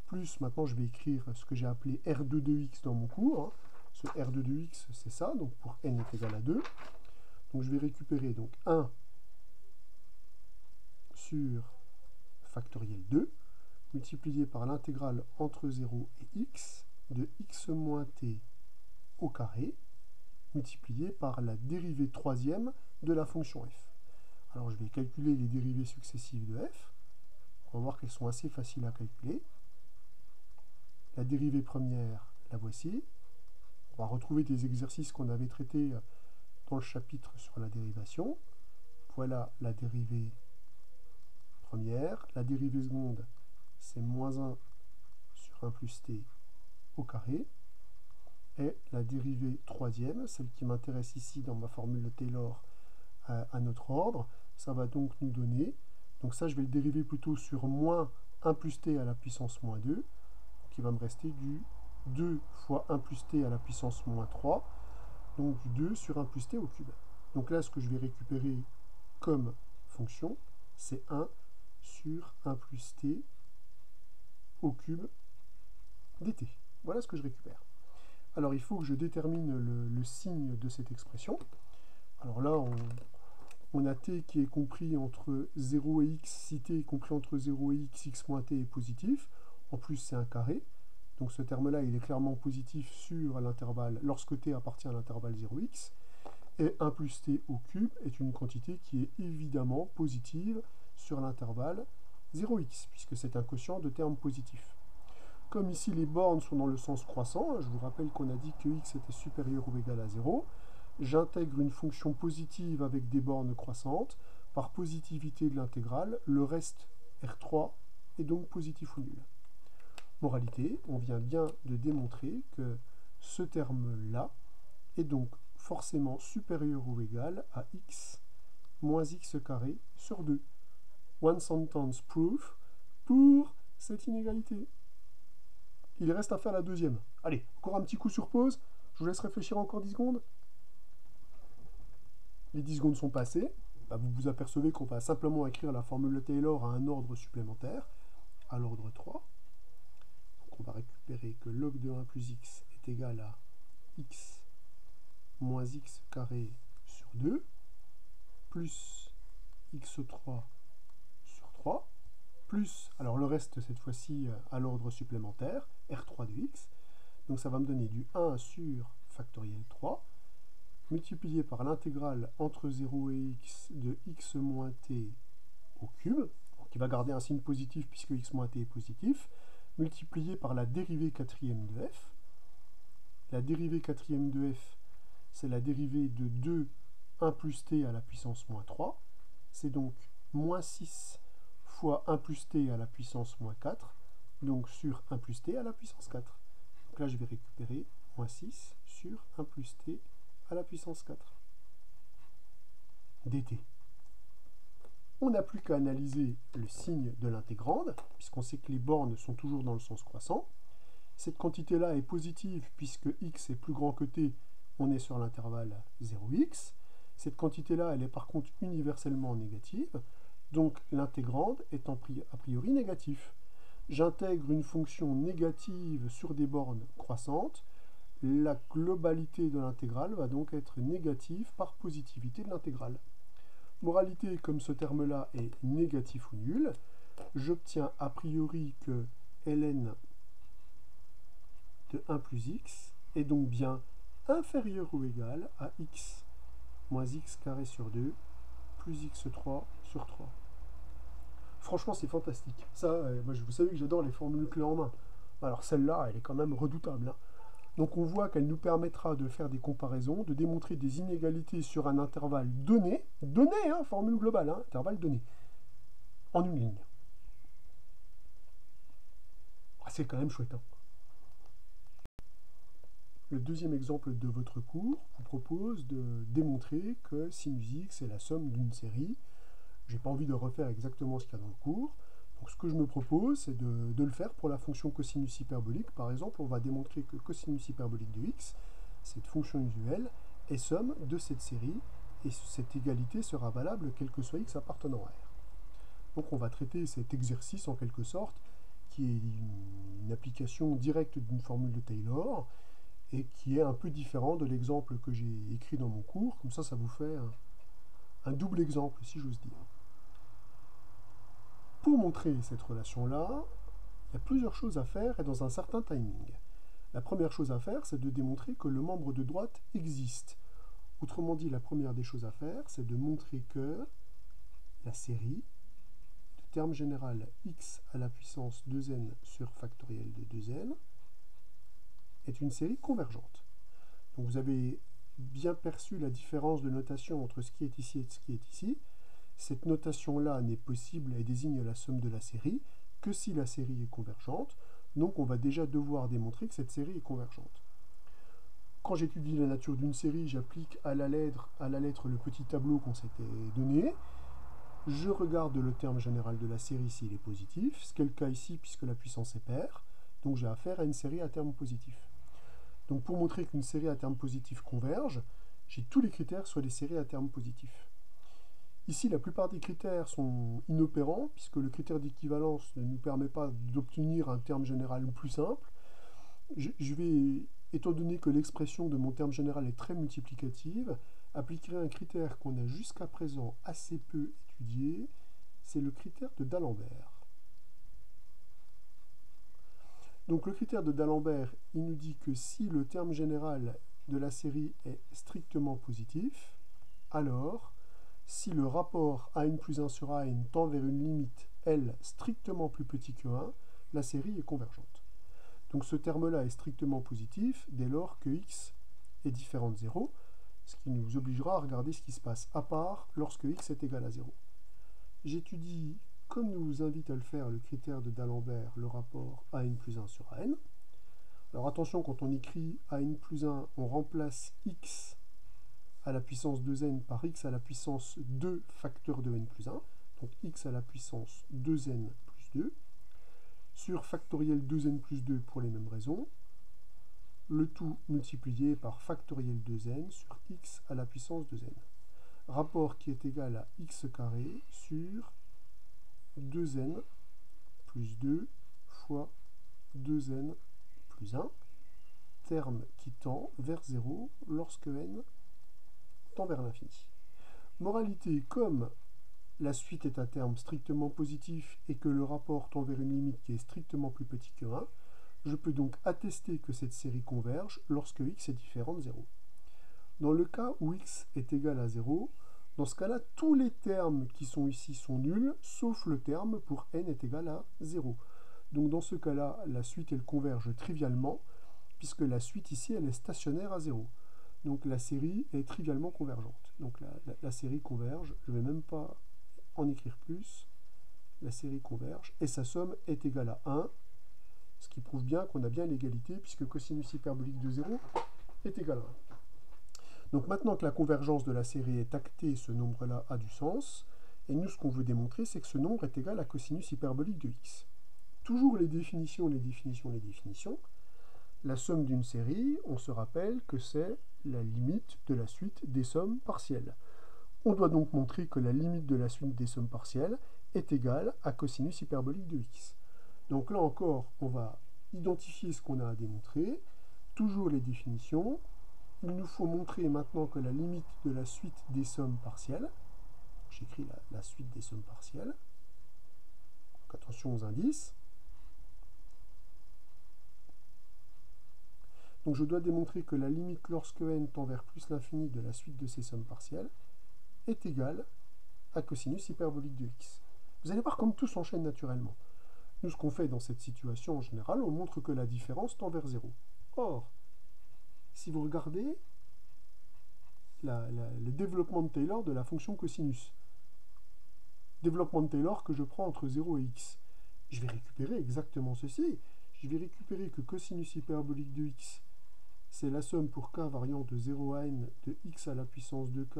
Plus, maintenant je vais écrire ce que j'ai appelé R2 de x dans mon cours. Ce R2 de x, c'est ça, donc pour n est égal à 2. Donc je vais récupérer donc 1 sur factoriel 2, multiplié par l'intégrale entre 0 et x de x moins t au carré, multiplié par la dérivée troisième de la fonction f. Alors je vais calculer les dérivées successives de f. On va voir qu'elles sont assez faciles à calculer. La dérivée première, la voici. On va retrouver des exercices qu'on avait traités dans le chapitre sur la dérivation. Voilà la dérivée première. La dérivée seconde, c'est moins 1 sur 1 plus t au carré. Et la dérivée troisième, celle qui m'intéresse ici dans ma formule de Taylor à notre ordre, ça va donc nous donner, donc ça je vais le dériver plutôt sur moins 1 plus t à la puissance moins 2, donc il va me rester du 2 fois 1 plus t à la puissance moins 3, donc du 2 sur 1 plus t au cube. Donc là ce que je vais récupérer comme fonction, c'est 1 sur 1 plus t au cube dt. Voilà ce que je récupère. Alors il faut que je détermine le signe de cette expression. Alors là, on a t qui est compris entre 0 et x. Si t est compris entre 0 et x, x moins t est positif. En plus, c'est un carré. Donc ce terme-là, il est clairement positif sur l'intervalle lorsque t appartient à l'intervalle 0x. Et 1 plus t au cube est une quantité qui est évidemment positive sur l'intervalle 0x, puisque c'est un quotient de termes positifs. Comme ici les bornes sont dans le sens croissant, je vous rappelle qu'on a dit que x était supérieur ou égal à 0, j'intègre une fonction positive avec des bornes croissantes. Par positivité de l'intégrale, le reste R3 est donc positif ou nul. Moralité, on vient bien de démontrer que ce terme-là est donc forcément supérieur ou égal à x moins x carré sur 2. One sentence proof pour cette inégalité. Il reste à faire la deuxième. Allez, encore un petit coup sur pause. Je vous laisse réfléchir encore 10 secondes. Les 10 secondes sont passées. Vous vous apercevez qu'on va simplement écrire la formule de Taylor à un ordre supplémentaire, à l'ordre 3. Donc on va récupérer que log de 1 plus x est égal à x moins x carré sur 2, plus x3 sur 3, plus, alors le reste cette fois-ci à l'ordre supplémentaire, R3 de x. Donc ça va me donner du 1 sur factoriel 3, multiplié par l'intégrale entre 0 et x de x moins t au cube, qui va garder un signe positif puisque x moins t est positif, multiplié par la dérivée quatrième de f. La dérivée quatrième de f, c'est la dérivée de 2, 1 plus t à la puissance moins 3. C'est donc moins 6 fois 1 plus t à la puissance moins 4, donc sur 1 plus t à la puissance 4. Donc là, je vais récupérer moins 6 sur 1 plus t à la puissance 4 dt. On n'a plus qu'à analyser le signe de l'intégrande, puisqu'on sait que les bornes sont toujours dans le sens croissant. Cette quantité-là est positive, puisque x est plus grand que t, on est sur l'intervalle 0x. Cette quantité-là, elle est par contre universellement négative, donc l'intégrande est a priori négatif. J'intègre une fonction négative sur des bornes croissantes, la globalité de l'intégrale va donc être négative par positivité de l'intégrale. Moralité, comme ce terme-là est négatif ou nul, j'obtiens a priori que ln de 1 plus x est donc bien inférieur ou égal à x moins x carré sur 2 plus x3 sur 3. Franchement, c'est fantastique. Ça, moi, vous savez que j'adore les formules clés en main. Alors celle-là, elle est quand même redoutable, hein. Donc on voit qu'elle nous permettra de faire des comparaisons, de démontrer des inégalités sur un intervalle donné, hein, formule globale, hein, intervalle donné, en une ligne. Ah, c'est quand même chouette, hein. Le deuxième exemple de votre cours vous propose de démontrer que sinus x est la somme d'une série. Je n'ai pas envie de refaire exactement ce qu'il y a dans le cours. Donc ce que je me propose, c'est de le faire pour la fonction cosinus hyperbolique. Par exemple, on va démontrer que cosinus hyperbolique de x, cette fonction usuelle, est somme de cette série, et cette égalité sera valable quel que soit x appartenant à R. Donc on va traiter cet exercice en quelque sorte, qui est une application directe d'une formule de Taylor, et qui est un peu différent de l'exemple que j'ai écrit dans mon cours. Comme ça vous fait un double exemple, si j'ose dire. Pour montrer cette relation-là, il y a plusieurs choses à faire et dans un certain timing. La première chose à faire, c'est de démontrer que le membre de droite existe. Autrement dit, la première des choses à faire, c'est de montrer que la série de terme général x à la puissance 2n sur factoriel de 2n est une série convergente. Donc vous avez bien perçu la différence de notation entre ce qui est ici et ce qui est ici. Cette notation-là n'est possible et désigne la somme de la série que si la série est convergente. Donc on va déjà devoir démontrer que cette série est convergente. Quand j'étudie la nature d'une série, j'applique à la lettre le petit tableau qu'on s'était donné. Je regarde le terme général de la série s'il est positif, ce qui est le cas ici puisque la puissance est paire. Donc j'ai affaire à une série à terme positif. Donc pour montrer qu'une série à terme positif converge, j'ai tous les critères sur les séries à terme positif. Ici, la plupart des critères sont inopérants, puisque le critère d'équivalence ne nous permet pas d'obtenir un terme général plus simple. Je vais, étant donné que l'expression de mon terme général est très multiplicative, appliquer un critère qu'on a jusqu'à présent assez peu étudié, c'est le critère de D'Alembert. Donc le critère de D'Alembert, il nous dit que si le terme général de la série est strictement positif, alors si le rapport A n plus 1 sur A n tend vers une limite L strictement plus petit que 1, la série est convergente. Donc ce terme-là est strictement positif dès lors que x est différent de 0, ce qui nous obligera à regarder ce qui se passe à part lorsque x est égal à 0. J'étudie, comme nous invite à le faire le critère de D'Alembert, le rapport A n plus 1 sur A n. Alors attention, quand on écrit A n plus 1, on remplace x à la puissance 2n par x à la puissance 2 facteur de n plus 1, donc x à la puissance 2n plus 2, sur factoriel 2n plus 2 pour les mêmes raisons, le tout multiplié par factoriel 2n sur x à la puissance 2n. Rapport qui est égal à x carré sur 2n plus 2 fois 2n plus 1, terme qui tend vers 0 lorsque n tend vers l'infini. Moralité, comme la suite est à terme strictement positif et que le rapport tend vers une limite qui est strictement plus petit que 1, je peux donc attester que cette série converge lorsque x est différent de 0. Dans le cas où x est égal à 0, dans ce cas-là, tous les termes qui sont ici sont nuls, sauf le terme pour n est égal à 0. Donc dans ce cas-là, la suite elle converge trivialement, puisque la suite ici elle est stationnaire à 0. Donc la série est trivialement convergente. Donc la série converge, je ne vais même pas en écrire plus. la série converge, et sa somme est égale à 1, ce qui prouve bien qu'on a bien l'égalité, puisque cosinus hyperbolique de 0 est égal à 1. Donc maintenant que la convergence de la série est actée, ce nombre-là a du sens, et nous, ce qu'on veut démontrer, c'est que ce nombre est égal à cosinus hyperbolique de x. Toujours les définitions, les définitions, les définitions. La somme d'une série, on se rappelle que c'est la limite de la suite des sommes partielles. On doit donc montrer que la limite de la suite des sommes partielles est égale à cosinus hyperbolique de x. Donc là encore, on va identifier ce qu'on a à démontrer. Toujours les définitions. Il nous faut montrer maintenant que la limite de la suite des sommes partielles, j'écris la suite des sommes partielles, donc attention aux indices. Donc je dois démontrer que la limite lorsque n tend vers plus l'infini de la suite de ces sommes partielles est égale à cosinus hyperbolique de x. Vous allez voir comme tout s'enchaîne naturellement. Nous, ce qu'on fait dans cette situation en général, on montre que la différence tend vers 0. Or, si vous regardez le développement de Taylor de la fonction cosinus, développement de Taylor que je prends entre 0 et x, je vais récupérer exactement ceci. Je vais récupérer que cosinus hyperbolique de x, c'est la somme pour k variant de 0 à n de x à la puissance de k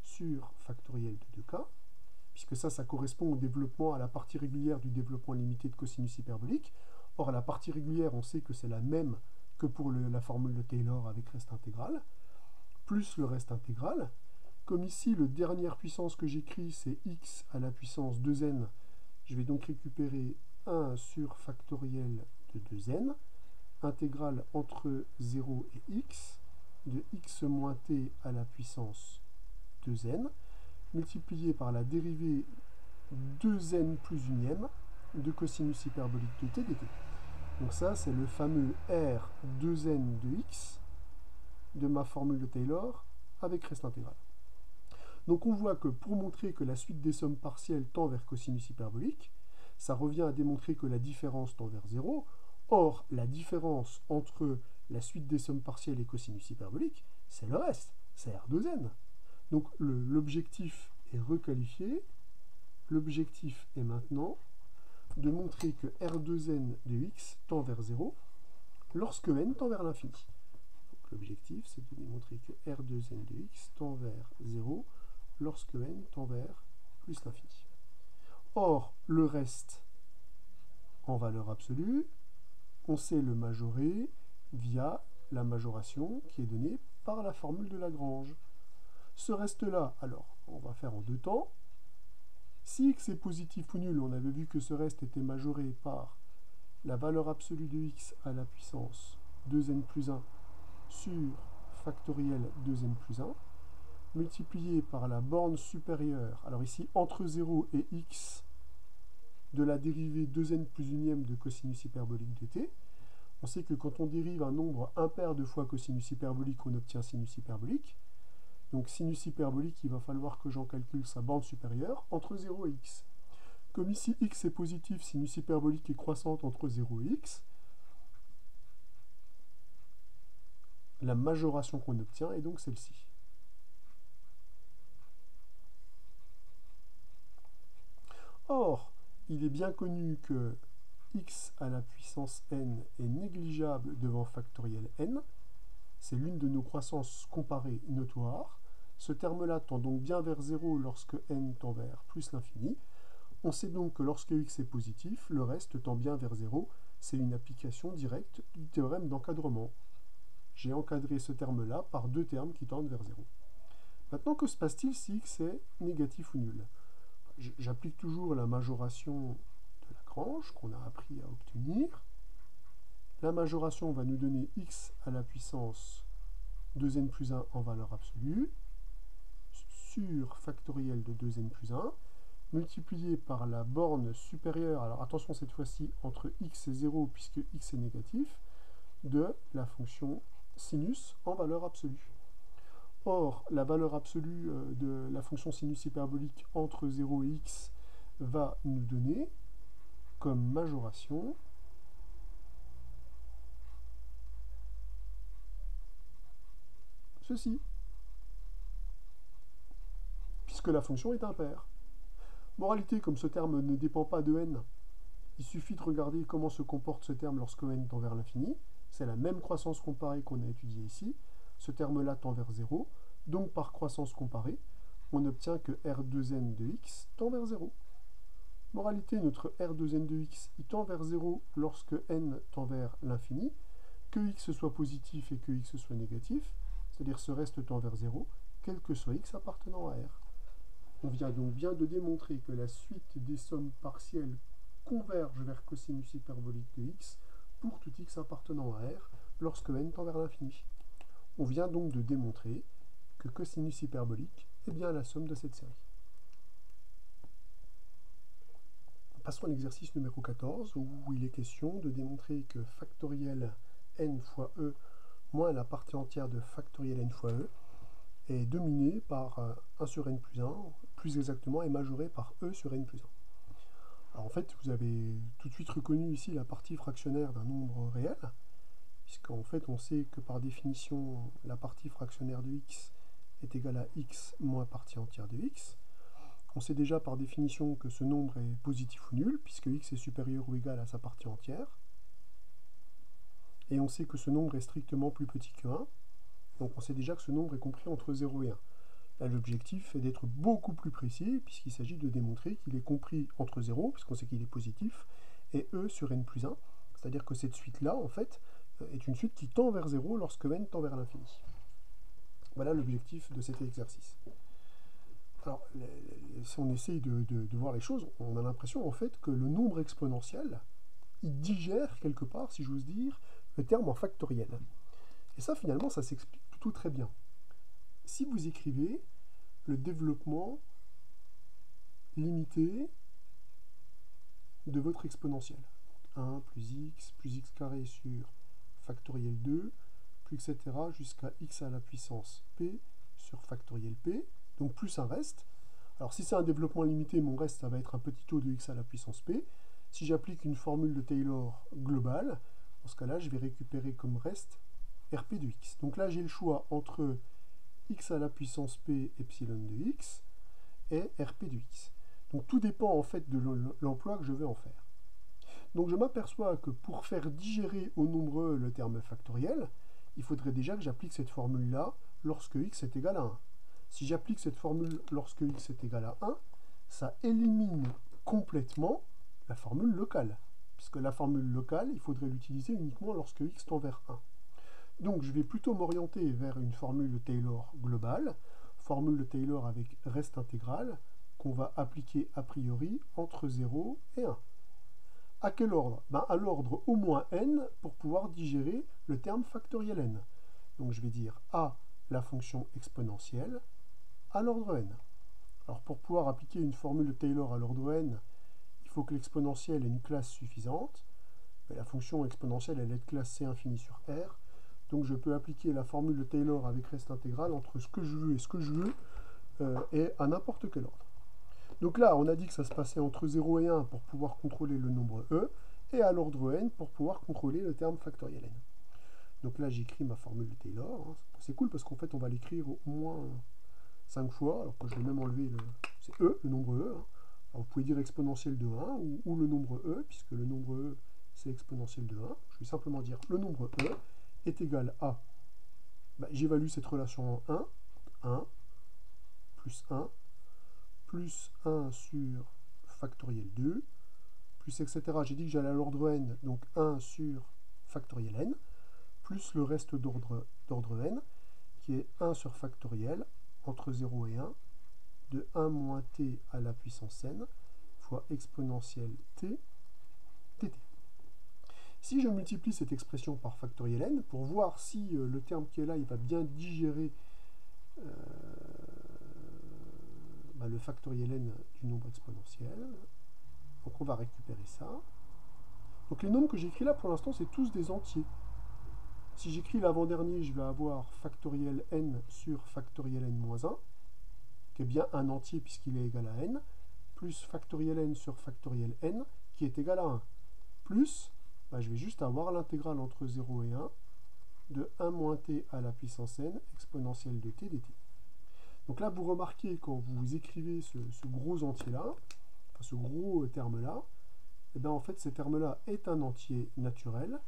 sur factoriel de 2k, puisque ça correspond au développement, à la partie régulière du développement limité de cosinus hyperbolique. Or, la partie régulière, on sait que c'est la même que pour la formule de Taylor avec reste intégral, plus le reste intégral. Comme ici, la dernière puissance que j'écris, c'est x à la puissance 2n, je vais donc récupérer 1 sur factoriel de 2n, intégrale entre 0 et x, de x moins t à la puissance 2n, multiplié par la dérivée 2n plus unième de cosinus hyperbolique de t dt. Donc ça, c'est le fameux r 2n de x de ma formule de Taylor avec reste intégral. Donc on voit que pour montrer que la suite des sommes partielles tend vers cosinus hyperbolique, ça revient à démontrer que la différence tend vers 0. Or, la différence entre la suite des sommes partielles et cosinus hyperbolique, c'est le reste, c'est R2n. Donc l'objectif est requalifié. L'objectif est maintenant de montrer que R2n de x tend vers 0 lorsque n tend vers l'infini. L'objectif, c'est de démontrer que R2n de x tend vers 0 lorsque n tend vers plus l'infini. Or, le reste en valeur absolue, on sait le majorer via la majoration qui est donnée par la formule de Lagrange. Ce reste-là, alors, on va faire en deux temps. Si x est positif ou nul, on avait vu que ce reste était majoré par la valeur absolue de x à la puissance 2n plus 1 sur factoriel 2n plus 1, multiplié par la borne supérieure, alors ici entre 0 et x, de la dérivée 2n plus unième de cosinus hyperbolique de t. On sait que quand on dérive un nombre impair de fois cosinus hyperbolique, on obtient sinus hyperbolique. Donc sinus hyperbolique, il va falloir que j'en calcule sa borne supérieure entre 0 et x. Comme ici x est positif, sinus hyperbolique est croissante entre 0 et x, la majoration qu'on obtient est donc celle-ci. Or, il est bien connu que x à la puissance n est négligeable devant factoriel n. C'est l'une de nos croissances comparées notoires. Ce terme-là tend donc bien vers 0 lorsque n tend vers plus l'infini. On sait donc que lorsque x est positif, le reste tend bien vers 0. C'est une application directe du théorème d'encadrement. J'ai encadré ce terme-là par deux termes qui tendent vers 0. Maintenant, que se passe-t-il si x est négatif ou nul? J'applique toujours la majoration de Lagrange qu'on a appris à obtenir. La majoration va nous donner x à la puissance 2n plus 1 en valeur absolue sur factoriel de 2n plus 1 multiplié par la borne supérieure, alors attention cette fois-ci entre x et 0 puisque x est négatif, de la fonction sinus en valeur absolue. Or, la valeur absolue de la fonction sinus hyperbolique entre 0 et x va nous donner comme majoration ceci, puisque la fonction est impaire. Moralité, comme ce terme ne dépend pas de n, il suffit de regarder comment se comporte ce terme lorsque n tend vers l'infini. C'est la même croissance comparée qu'on a étudiée ici. Ce terme-là tend vers 0. Donc par croissance comparée, on obtient que R2n de x tend vers 0. Moralité, notre R2n de x il tend vers 0 lorsque n tend vers l'infini, que x soit positif et que x soit négatif, c'est-à-dire ce reste tend vers 0, quel que soit x appartenant à R. On vient donc bien de démontrer que la suite des sommes partielles converge vers cosinus hyperbolique de x pour tout x appartenant à R lorsque n tend vers l'infini. On vient donc de démontrer que cosinus hyperbolique est bien la somme de cette série. Passons à l'exercice numéro 14, où il est question de démontrer que factoriel n fois e moins la partie entière de factoriel n fois e est dominé par 1 sur n plus 1, plus exactement est majoré par e sur n plus 1. Alors en fait, vous avez tout de suite reconnu ici la partie fractionnaire d'un nombre réel, puisqu'en fait on sait que par définition la partie fractionnaire de x est égale à x moins partie entière de x. On sait déjà par définition que ce nombre est positif ou nul, puisque x est supérieur ou égal à sa partie entière. Et on sait que ce nombre est strictement plus petit que 1. Donc on sait déjà que ce nombre est compris entre 0 et 1. Là, l'objectif est d'être beaucoup plus précis, puisqu'il s'agit de démontrer qu'il est compris entre 0, puisqu'on sait qu'il est positif, et e sur n plus 1. C'est-à-dire que cette suite-là, en fait, est une suite qui tend vers 0 lorsque n tend vers l'infini. Voilà l'objectif de cet exercice. Alors, si on essaye de voir les choses, on a l'impression en fait que le nombre exponentiel, il digère quelque part, si j'ose dire, le terme en factoriel. Et ça, finalement, ça s'explique plutôt très bien. Si vous écrivez le développement limité de votre exponentiel, 1 plus x carré sur factoriel 2, plus etc. jusqu'à x à la puissance p sur factoriel p, donc plus un reste. Alors si c'est un développement limité, mon reste, ça va être un petit taux de x à la puissance p. Si j'applique une formule de Taylor globale, dans ce cas-là, je vais récupérer comme reste rp de x. Donc là, j'ai le choix entre x à la puissance p epsilon de x et rp de x. Donc tout dépend en fait de l'emploi que je vais en faire. Donc je m'aperçois que pour faire digérer au nombreux le terme factoriel, il faudrait déjà que j'applique cette formule-là lorsque x est égal à 1. Si j'applique cette formule lorsque x est égal à 1, ça élimine complètement la formule locale. Puisque la formule locale, il faudrait l'utiliser uniquement lorsque x tend vers 1. Donc je vais plutôt m'orienter vers une formule de Taylor globale, formule de Taylor avec reste intégral, qu'on va appliquer a priori entre 0 et 1. À quel ordre? À l'ordre au moins n pour pouvoir digérer le terme factoriel n. Donc je vais dire a la fonction exponentielle à l'ordre n. Alors pour pouvoir appliquer une formule de Taylor à l'ordre n, il faut que l'exponentielle ait une classe suffisante. Mais la fonction exponentielle, elle est de classe c infini sur r. Donc je peux appliquer la formule de Taylor avec reste intégral entre ce que je veux et ce que je veux, et à n'importe quel ordre. Donc là, on a dit que ça se passait entre 0 et 1 pour pouvoir contrôler le nombre e, et à l'ordre n pour pouvoir contrôler le terme factoriel n. Donc là, j'écris ma formule de Taylor. Hein. C'est cool parce qu'en fait, on va l'écrire au moins 5 fois. Alors que je vais même enlever c'est e, le nombre e. Hein. Alors, vous pouvez dire exponentielle de 1 ou le nombre e, puisque le nombre e, c'est exponentielle de 1. Je vais simplement dire le nombre e est égal à... j'évalue cette relation en 1 plus 1 plus 1 sur factoriel 2, plus etc. J'ai dit que j'allais à l'ordre n, donc 1 sur factoriel n, plus le reste d'ordre n, qui est 1 sur factoriel, entre 0 et 1, de 1 moins t à la puissance n, fois exponentielle t, dt. Si je multiplie cette expression par factoriel n, pour voir si le terme qui est là, il va bien digérer le factoriel n du nombre exponentiel. Donc on va récupérer ça. Donc les nombres que j'écris là, pour l'instant, c'est tous des entiers. Si j'écris l'avant-dernier, je vais avoir factoriel n sur factoriel n moins 1, qui est bien un entier puisqu'il est égal à n, plus factoriel n sur factoriel n, qui est égal à 1. Plus, je vais juste avoir l'intégrale entre 0 et 1 de 1 moins t à la puissance n exponentielle de t dt. Donc là, vous remarquez, quand vous écrivez ce gros entier-là, enfin ce gros terme-là, et bien en fait ce terme-là est un entier naturel,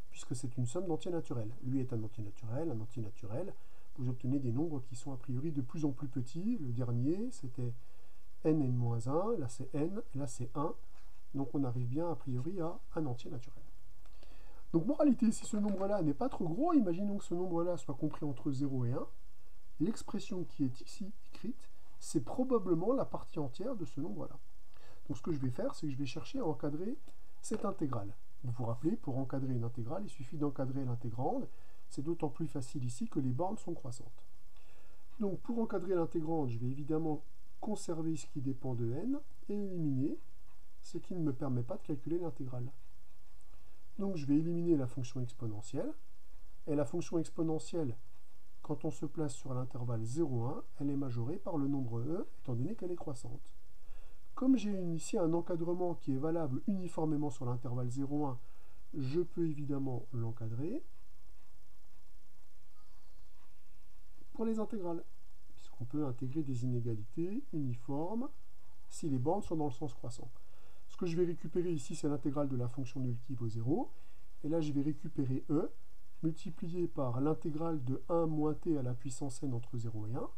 puisque c'est une somme d'entiers naturels. Lui est un entier naturel, un entier naturel. Vous obtenez des nombres qui sont a priori de plus en plus petits. Le dernier, c'était n-1, là c'est n, et là c'est 1. Donc on arrive bien a priori à un entier naturel. Donc moralité, si ce nombre-là n'est pas trop gros, imaginons que ce nombre-là soit compris entre 0 et 1, l'expression qui est ici écrite, c'est probablement la partie entière de ce nombre-là. Donc ce que je vais faire, c'est que je vais chercher à encadrer cette intégrale. Vous vous rappelez, pour encadrer une intégrale, il suffit d'encadrer l'intégrande. C'est d'autant plus facile ici que les bornes sont croissantes. Donc pour encadrer l'intégrande, je vais évidemment conserver ce qui dépend de n et éliminer ce qui ne me permet pas de calculer l'intégrale. Donc je vais éliminer la fonction exponentielle. Et la fonction exponentielle, quand on se place sur l'intervalle 0,1, elle est majorée par le nombre e, étant donné qu'elle est croissante. Comme j'ai ici un encadrement qui est valable uniformément sur l'intervalle 0,1, je peux évidemment l'encadrer pour les intégrales, puisqu'on peut intégrer des inégalités uniformes si les bornes sont dans le sens croissant. Ce que je vais récupérer ici, c'est l'intégrale de la fonction nulle qui vaut 0, et là je vais récupérer e, multiplié par l'intégrale de 1 moins t à la puissance n entre 0 et 1. Donc,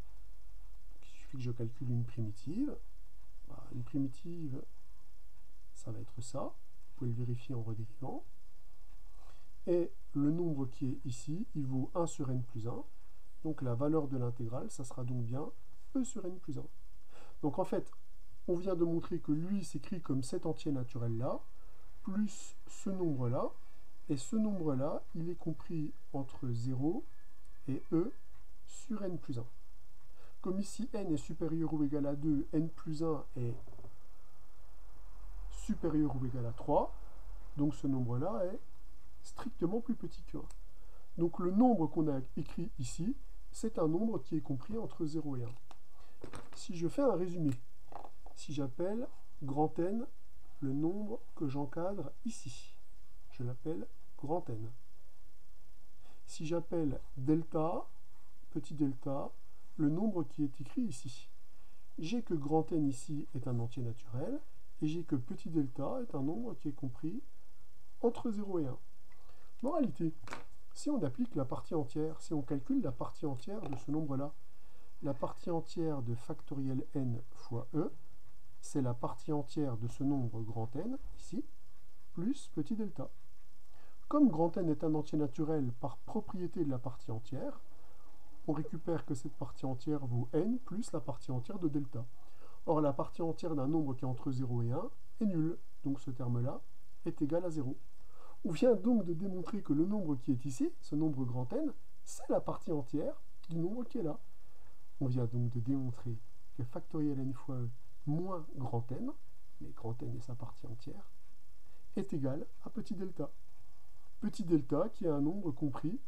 il suffit que je calcule une primitive. Une primitive, ça va être ça. Vous pouvez le vérifier en redérivant. Et le nombre qui est ici, il vaut 1 sur n plus 1. Donc la valeur de l'intégrale, ça sera donc bien e sur n plus 1. Donc en fait, on vient de montrer que lui s'écrit comme cet entier naturel-là, plus ce nombre-là. Et ce nombre-là, il est compris entre 0 et e sur n plus 1. Comme ici n est supérieur ou égal à 2, n plus 1 est supérieur ou égal à 3, donc ce nombre-là est strictement plus petit que 1. Donc le nombre qu'on a écrit ici, c'est un nombre qui est compris entre 0 et 1. Si je fais un résumé, si j'appelle grand N le nombre que j'encadre ici, je l'appelle grand N. Si j'appelle delta, petit delta, le nombre qui est écrit ici, j'ai que grand N ici est un entier naturel, et j'ai que petit delta est un nombre qui est compris entre 0 et 1. Moralité, si on applique la partie entière, si on calcule la partie entière de ce nombre-là, la partie entière de factoriel n fois e, c'est la partie entière de ce nombre grand N, ici, plus petit delta. Comme grand N est un entier naturel par propriété de la partie entière, on récupère que cette partie entière vaut n plus la partie entière de delta. Or, la partie entière d'un nombre qui est entre 0 et 1 est nulle, donc ce terme-là est égal à 0. On vient donc de démontrer que le nombre qui est ici, ce nombre grand N, c'est la partie entière du nombre qui est là. On vient donc de démontrer que factoriel n fois e moins grand N, mais grand N est sa partie entière, est égal à petit delta. Petit delta qui est un nombre compris,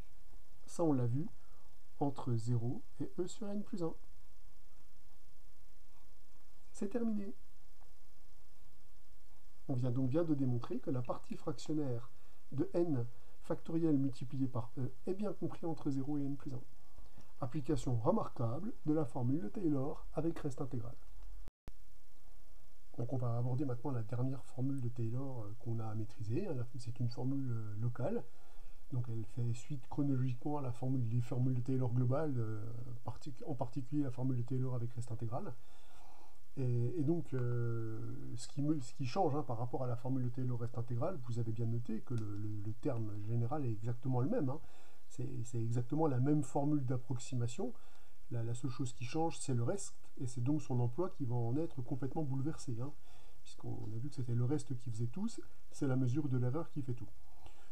ça on l'a vu, entre 0 et e sur n plus 1. C'est terminé. On vient donc bien de démontrer que la partie fractionnaire de n factoriel multiplié par e est bien compris entre 0 et n plus 1. Application remarquable de la formule de Taylor avec reste intégral. Donc on va aborder maintenant la dernière formule de Taylor qu'on a à maîtriser. C'est une formule locale. Donc elle fait suite chronologiquement à les formules de Taylor globales, en particulier la formule de Taylor avec reste intégral. Et donc, ce qui change par rapport à la formule de Taylor reste intégrale, vous avez bien noté que le terme général est exactement le même. C'est exactement la même formule d'approximation. La seule chose qui change, c'est le reste, et c'est donc son emploi qui va en être complètement bouleversé. Puisqu'on a vu que c'était le reste qui faisait tout, c'est la mesure de l'erreur qui fait tout.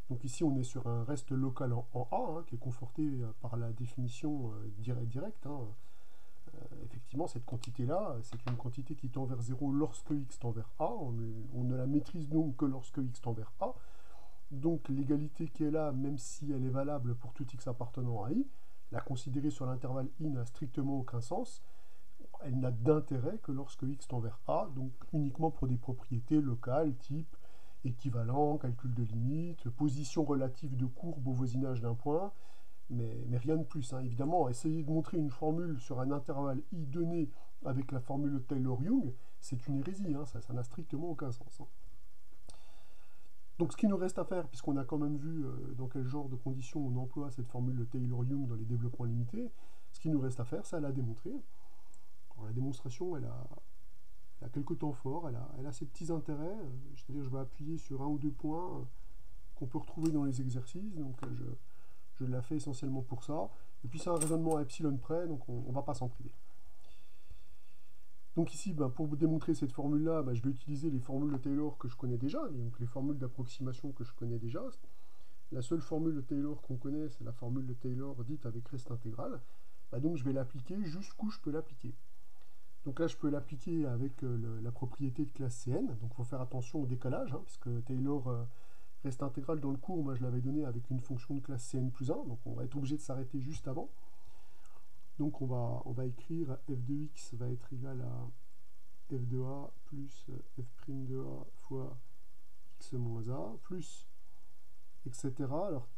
Donc ici, on est sur un reste local en A, qui est conforté par la définition directe. Effectivement, cette quantité-là, c'est une quantité qui tend vers 0 lorsque x tend vers A. On ne la maîtrise donc que lorsque x tend vers A. Donc l'égalité qui est là, même si elle est valable pour tout x appartenant à I, la considérer sur l'intervalle I n'a strictement aucun sens. Elle n'a d'intérêt que lorsque x tend vers A, donc uniquement pour des propriétés locales, type équivalent, calcul de limite, position relative de courbe au voisinage d'un point, mais rien de plus. Évidemment, essayer de montrer une formule sur un intervalle I donné avec la formule de Taylor-Young, c'est une hérésie, hein, ça n'a strictement aucun sens. Hein. Donc ce qui nous reste à faire, puisqu'on a quand même vu dans quel genre de conditions on emploie cette formule de Taylor-Young dans les développements limités, ce qui nous reste à faire, c'est à la démontrer. Alors, la démonstration, elle a quelques temps forts, elle a ses petits intérêts, c'est-à-dire je vais appuyer sur un ou deux points qu'on peut retrouver dans les exercices, donc je la fais essentiellement pour ça. Et puis c'est un raisonnement à epsilon près, donc on ne va pas s'en priver. Donc ici, pour vous démontrer cette formule-là, je vais utiliser les formules de Taylor que je connais déjà, donc les formules d'approximation que je connais déjà. La seule formule de Taylor qu'on connaît, c'est la formule de Taylor dite avec reste intégrale. Donc je vais l'appliquer jusqu'où je peux l'appliquer. Donc là, je peux l'appliquer avec la propriété de classe Cn, donc il faut faire attention au décalage, hein, puisque Taylor reste intégrale dans le cours, moi je l'avais donné avec une fonction de classe Cn plus 1, donc on va être obligé de s'arrêter juste avant. Donc on va écrire f de x va être égal à f de a plus f' de a fois x moins a, plus etc. Alors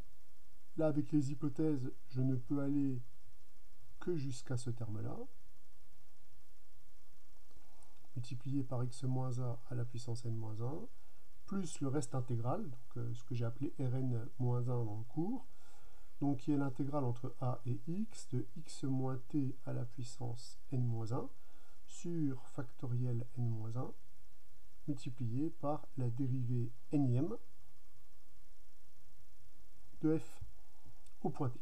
là, avec les hypothèses, je ne peux aller que jusqu'à ce terme-là, multiplié par x moins a à la puissance n moins 1, plus le reste intégral, donc ce que j'ai appelé Rn moins 1 dans le cours, donc qui est l'intégrale entre a et x de x moins t à la puissance n moins 1 sur factoriel n moins 1 multiplié par la dérivée nième de f au point t.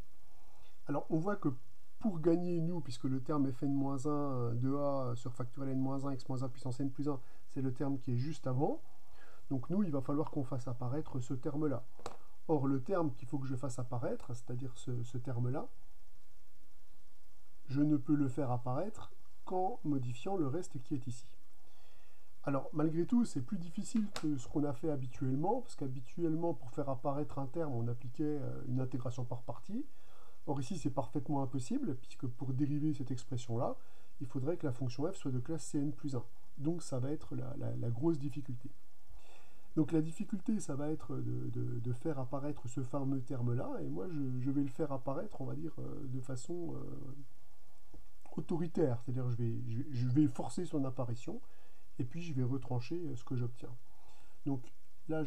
Alors on voit que pour gagner nous, puisque le terme fn-1 de a sur factoriel n-1 x moins a puissance n plus 1, c'est le terme qui est juste avant, donc nous il va falloir qu'on fasse apparaître ce terme-là. Or le terme qu'il faut que je fasse apparaître, c'est-à-dire ce terme-là, je ne peux le faire apparaître qu'en modifiant le reste qui est ici. Alors malgré tout, c'est plus difficile que ce qu'on a fait habituellement, parce qu'habituellement pour faire apparaître un terme, on appliquait une intégration par partie. Or ici c'est parfaitement impossible, puisque pour dériver cette expression-là, il faudrait que la fonction f soit de classe Cn plus 1. Donc ça va être la grosse difficulté. Donc la difficulté, ça va être de faire apparaître ce fameux terme-là, et moi je vais le faire apparaître, on va dire, de façon autoritaire, c'est-à-dire je vais forcer son apparition, et puis je vais retrancher ce que j'obtiens. Donc là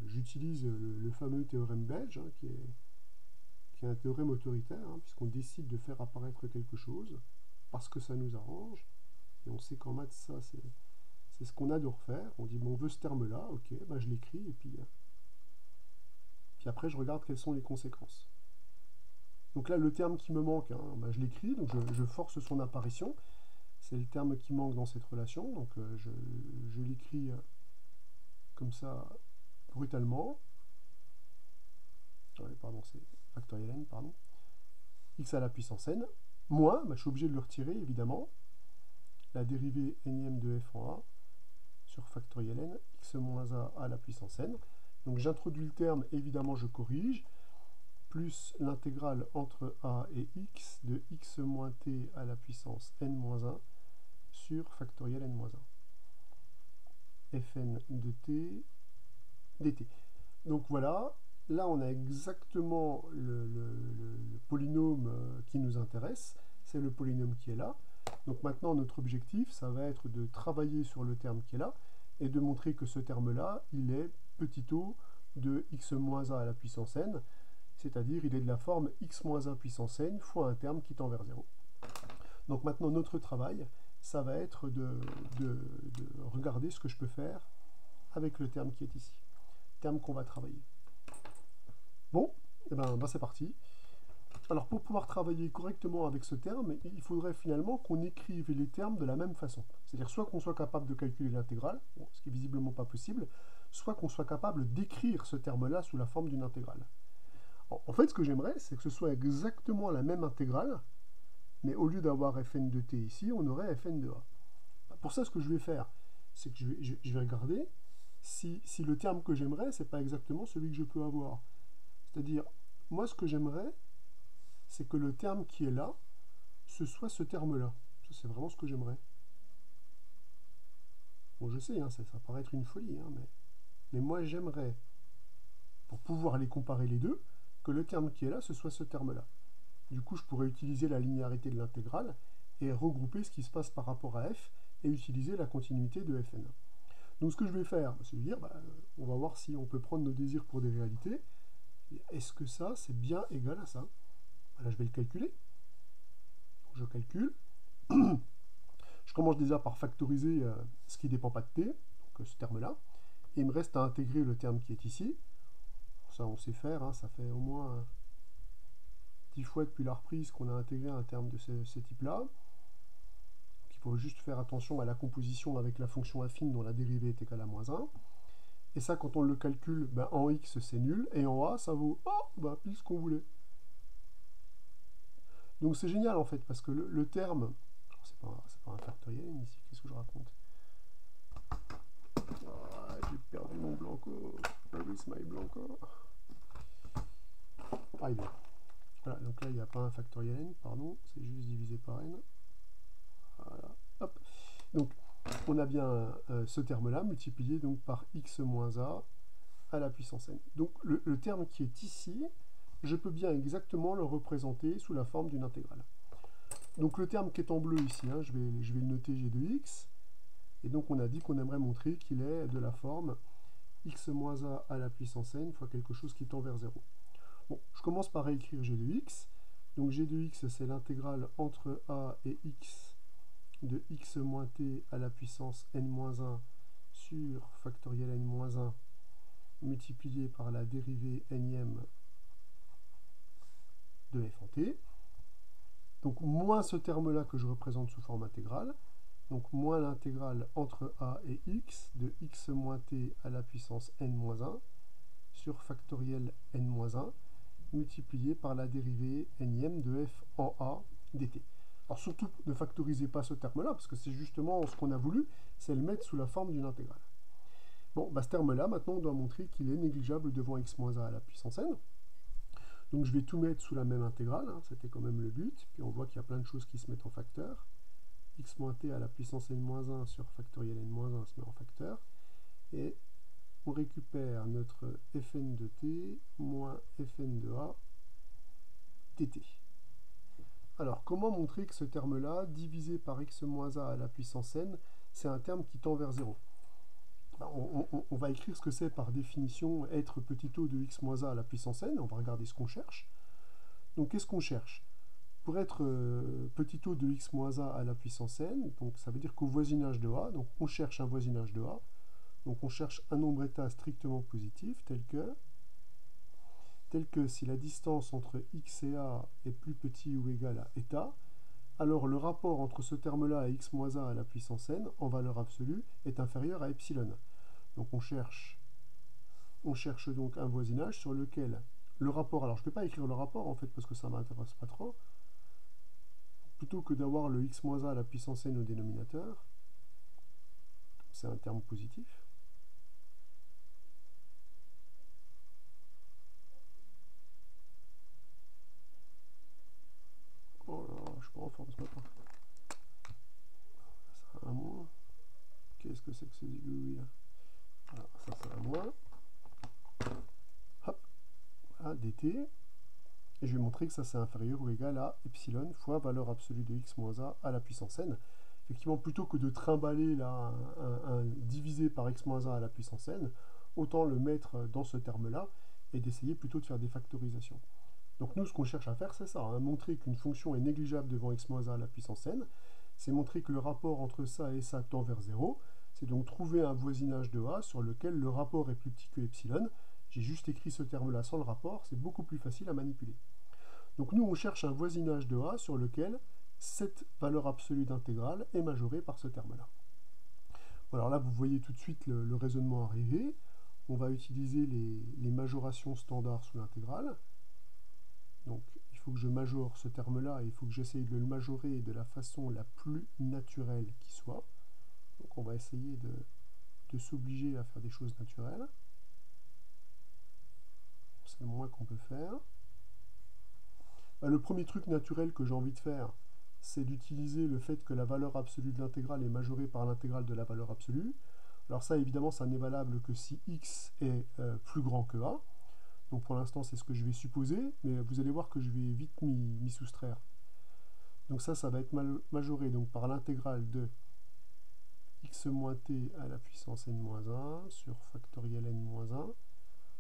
j'utilise le fameux théorème belge, hein, qui est un théorème autoritaire, hein, puisqu'on décide de faire apparaître quelque chose, parce que ça nous arrange, et on sait qu'en maths, ça c'est ce qu'on a de refaire. On dit, bon, on veut ce terme-là, ok, je l'écris, et puis après je regarde quelles sont les conséquences. Donc là, le terme qui me manque, hein, je l'écris, donc je force son apparition. C'est le terme qui manque dans cette relation, donc je l'écris comme ça, brutalement. Ouais, pardon, c'est factoriel n, pardon. X à la puissance n, moins, je suis obligé de le retirer, évidemment, la dérivée nième de f en a, sur factoriel n, x moins a à la puissance n. Donc j'introduis le terme, évidemment je corrige, plus l'intégrale entre a et x de x moins t à la puissance n moins 1 sur factoriel n moins 1. Fn de t dt. Donc voilà, là on a exactement le polynôme qui nous intéresse, c'est le polynôme qui est là. Donc maintenant notre objectif, ça va être de travailler sur le terme qui est là, et de montrer que ce terme-là, il est petit o de x moins a à la puissance n, c'est-à-dire il est de la forme x moins 1 puissance n fois un terme qui tend vers 0. Donc maintenant notre travail, ça va être de regarder ce que je peux faire avec le terme qui est ici, terme qu'on va travailler. Bon, et c'est parti. Alors pour pouvoir travailler correctement avec ce terme, il faudrait finalement qu'on écrive les termes de la même façon. C'est-à-dire soit qu'on soit capable de calculer l'intégrale, bon, ce qui est visiblement pas possible, soit qu'on soit capable d'écrire ce terme-là sous la forme d'une intégrale. En fait, ce que j'aimerais, c'est que ce soit exactement la même intégrale, mais au lieu d'avoir fn de t ici, on aurait fn de a. Pour ça, ce que je vais faire, c'est que je vais regarder si le terme que j'aimerais, c'est pas exactement celui que je peux avoir. C'est-à-dire, moi, ce que j'aimerais, c'est que le terme qui est là, ce soit ce terme-là. C'est vraiment ce que j'aimerais. Bon, je sais, hein, ça paraît être une folie, hein, mais moi, j'aimerais, pour pouvoir les comparer les deux, que le terme qui est là, ce soit ce terme-là. Du coup, je pourrais utiliser la linéarité de l'intégrale et regrouper ce qui se passe par rapport à f, et utiliser la continuité de Fn. Donc ce que je vais faire, c'est de dire, on va voir si on peut prendre nos désirs pour des réalités. Est-ce que ça, c'est bien égal à ça? Là, je vais le calculer. Donc, je calcule. Je commence déjà par factoriser ce qui ne dépend pas de t, donc ce terme-là. Et il me reste à intégrer le terme qui est ici. Ça, on sait faire, hein, ça fait au moins 10 fois depuis la reprise qu'on a intégré un terme de ce type-là. Il faut juste faire attention à la composition avec la fonction affine dont la dérivée est égale à moins 1. Et ça, quand on le calcule, en x, c'est nul, et en a, ça vaut pile ce qu'on voulait. Donc c'est génial, en fait, parce que le terme... C'est pas un factoriel ici, qu'est-ce que je raconte? J'ai perdu mon blanco. Where is my blanco? Il est là. Voilà, donc là, il n'y a pas un factoriel n, pardon, c'est juste divisé par n. Voilà, hop. Donc, on a bien ce terme-là multiplié donc par x moins a à la puissance n. Donc, le terme qui est ici, je peux bien exactement le représenter sous la forme d'une intégrale. Donc, le terme qui est en bleu ici, hein, je vais le noter g de x. Et donc, on a dit qu'on aimerait montrer qu'il est de la forme x moins a à la puissance n fois quelque chose qui tend vers 0. Bon, je commence par réécrire g de x. Donc, g de x, c'est l'intégrale entre a et x de x moins t à la puissance n-1 sur factoriel n-1 multiplié par la dérivée nième de f en t. Donc moins ce terme-là que je représente sous forme intégrale, donc moins l'intégrale entre a et x de x moins t à la puissance n-1 sur factoriel n-1 multiplié par la dérivée nième de f en a dt. Alors surtout, ne factorisez pas ce terme-là, parce que c'est justement ce qu'on a voulu, c'est le mettre sous la forme d'une intégrale. Bon, ce terme-là, maintenant, on doit montrer qu'il est négligeable devant x moins a à la puissance n. Donc je vais tout mettre sous la même intégrale, hein, c'était quand même le but, puis on voit qu'il y a plein de choses qui se mettent en facteur. X moins t à la puissance n-1 sur factoriel n-1 se met en facteur, et on récupère notre fn de t moins fn de a dt. Alors, comment montrer que ce terme-là, divisé par x moins a à la puissance n, c'est un terme qui tend vers 0? On va écrire ce que c'est par définition être petit o de x moins a à la puissance n. On va regarder ce qu'on cherche. Donc, qu'est-ce qu'on cherche? Pour être petit o de x moins a à la puissance n, donc ça veut dire qu'au voisinage de a, donc on cherche un voisinage de a, donc on cherche un nombre état strictement positif, tel que si la distance entre x et a est plus petit ou égal à eta, alors le rapport entre ce terme-là et x moins a à la puissance n, en valeur absolue, est inférieur à epsilon. Donc on cherche donc un voisinage sur lequel le rapport, alors je ne vais pas écrire le rapport en fait parce que ça ne m'intéresse pas trop, plutôt que d'avoir le x moins a à la puissance n au dénominateur, c'est un terme positif. Oh là, je suis pas en forme ce matin. Ça sera un moins. Qu'est-ce que c'est que ce zigouille là? Voilà, ça c'est un moins. Hop, voilà, dt. Et je vais montrer que ça c'est inférieur ou égal à epsilon fois valeur absolue de x moins a à la puissance n. Effectivement, plutôt que de trimballer là un divisé par x moins a à la puissance n, autant le mettre dans ce terme-là et d'essayer plutôt de faire des factorisations. Donc nous, ce qu'on cherche à faire, c'est ça, hein, montrer qu'une fonction est négligeable devant x moins a à la puissance n, c'est montrer que le rapport entre ça et ça tend vers 0, c'est donc trouver un voisinage de a sur lequel le rapport est plus petit que epsilon. J'ai juste écrit ce terme-là sans le rapport, c'est beaucoup plus facile à manipuler. Donc nous, on cherche un voisinage de a sur lequel cette valeur absolue d'intégrale est majorée par ce terme-là. Alors là, vous voyez tout de suite le raisonnement arriver. On va utiliser les majorations standards sous l'intégrale. Donc, il faut que je majore ce terme-là et il faut que j'essaye de le majorer de la façon la plus naturelle qui soit. Donc, on va essayer de s'obliger à faire des choses naturelles. C'est le moins qu'on peut faire. Le premier truc naturel que j'ai envie de faire, c'est d'utiliser le fait que la valeur absolue de l'intégrale est majorée par l'intégrale de la valeur absolue. Alors ça, évidemment, ça n'est valable que si x est plus grand que a. Donc pour l'instant, c'est ce que je vais supposer, mais vous allez voir que je vais vite m'y soustraire. Donc ça va être majoré donc, par l'intégrale de x moins t à la puissance n-1 sur factoriel n-1.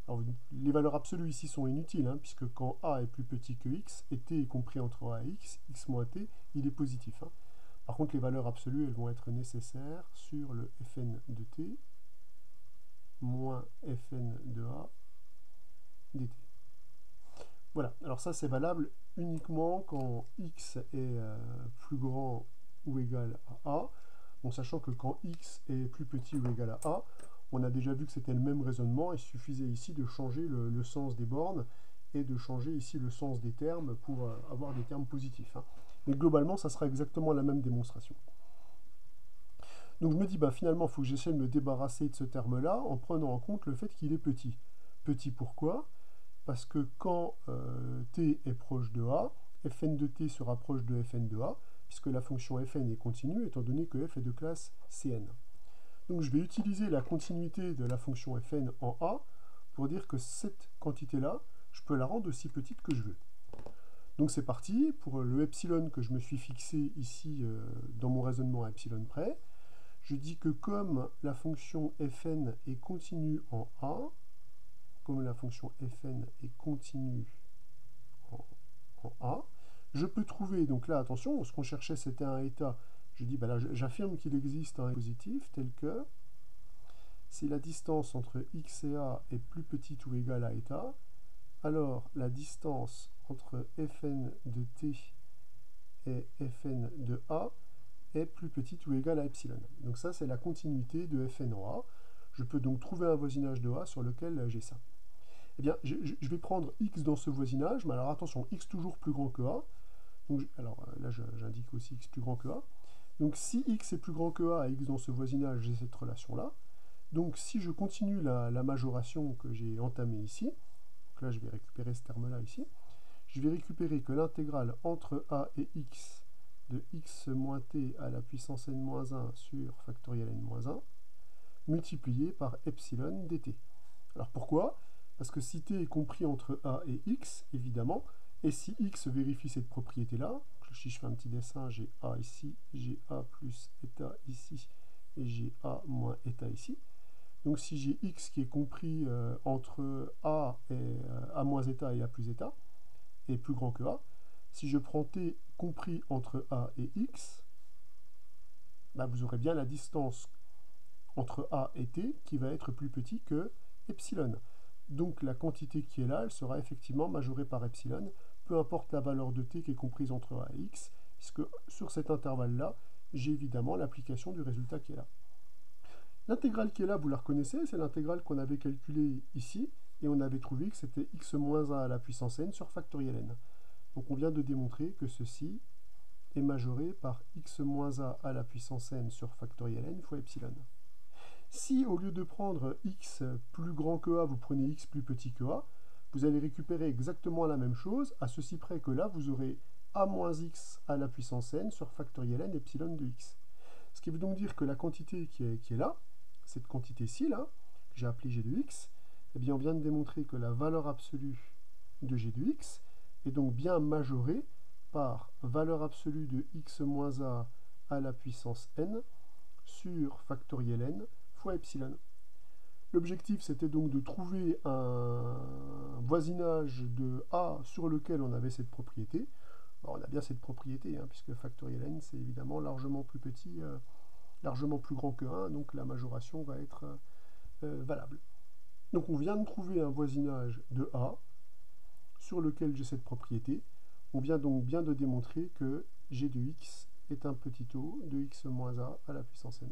Alors, les valeurs absolues ici sont inutiles, hein, puisque quand a est plus petit que x, et t est compris entre a et x moins t, il est positif. Hein. Par contre, les valeurs absolues, elles vont être nécessaires sur le fn de t moins fn de a dt. Voilà, alors ça c'est valable uniquement quand x est plus grand ou égal à a, bon, sachant que quand x est plus petit ou égal à a, on a déjà vu que c'était le même raisonnement, il suffisait ici de changer le sens des bornes et de changer ici le sens des termes pour avoir des termes positifs. Hein. Mais globalement, ça sera exactement la même démonstration. Donc je me dis, bah, finalement, il faut que j'essaie de me débarrasser de ce terme-là en prenant en compte le fait qu'il est petit. Petit pourquoi? Parce que quand t est proche de a, fn de t sera proche de fn de a, puisque la fonction fn est continue, étant donné que f est de classe Cn. Donc je vais utiliser la continuité de la fonction fn en a pour dire que cette quantité-là, je peux la rendre aussi petite que je veux. Donc c'est parti, pour le epsilon que je me suis fixé ici dans mon raisonnement à epsilon près, je dis que comme la fonction fn est continue en a, comme la fonction fn est continue en a, je peux trouver, donc là attention, ce qu'on cherchait c'était un état, je dis, bah là j'affirme qu'il existe un positif tel que si la distance entre x et a est plus petite ou égale à état, alors la distance entre fn de t et fn de a est plus petite ou égale à epsilon. Donc ça c'est la continuité de fn en a. Je peux donc trouver un voisinage de a sur lequel j'ai ça. Eh bien, je vais prendre x dans ce voisinage, mais alors attention, x toujours plus grand que a. Donc, alors là, j'indique aussi x plus grand que a. Donc si x est plus grand que a et x dans ce voisinage, j'ai cette relation-là. Donc si je continue la majoration que j'ai entamée ici, donc là je vais récupérer ce terme-là ici, je vais récupérer que l'intégrale entre a et x de x moins t à la puissance n-1 sur factoriel n-1 multiplié par epsilon dt. Alors pourquoi? Parce que si t est compris entre a et x, évidemment, et si x vérifie cette propriété-là, si je fais un petit dessin, j'ai a ici, j'ai a plus eta ici, et j'ai a moins eta ici. Donc si j'ai x qui est compris entre a et a moins eta et a plus eta, et plus grand que a, si je prends t compris entre a et x, bah vous aurez bien la distance entre a et t qui va être plus petit que epsilon. Donc la quantité qui est là, elle sera effectivement majorée par epsilon, peu importe la valeur de t qui est comprise entre a et x, puisque sur cet intervalle-là, j'ai évidemment l'application du résultat qui est là. L'intégrale qui est là, vous la reconnaissez, c'est l'intégrale qu'on avait calculée ici, et on avait trouvé que c'était x moins 1 à la puissance n sur factoriel n. Donc on vient de démontrer que ceci est majoré par x moins 1 à la puissance n sur factoriel n fois epsilon. Si au lieu de prendre x plus grand que a, vous prenez x plus petit que a, vous allez récupérer exactement la même chose, à ceci près que là, vous aurez a moins x à la puissance n sur factoriel n epsilon de x. Ce qui veut donc dire que la quantité qui est là, cette quantité-ci, là, que j'ai appelée g de x, eh bien on vient de démontrer que la valeur absolue de g de x est donc bien majorée par valeur absolue de x moins a à la puissance n sur factoriel n fois epsilon. L'objectif, c'était donc de trouver un voisinage de a sur lequel on avait cette propriété. Alors, on a bien cette propriété, hein, puisque factoriel n, c'est évidemment largement plus petit, largement plus grand que 1, donc la majoration va être valable. Donc on vient de trouver un voisinage de a sur lequel j'ai cette propriété. On vient donc bien de démontrer que g de x est un petit o de x moins a à la puissance n.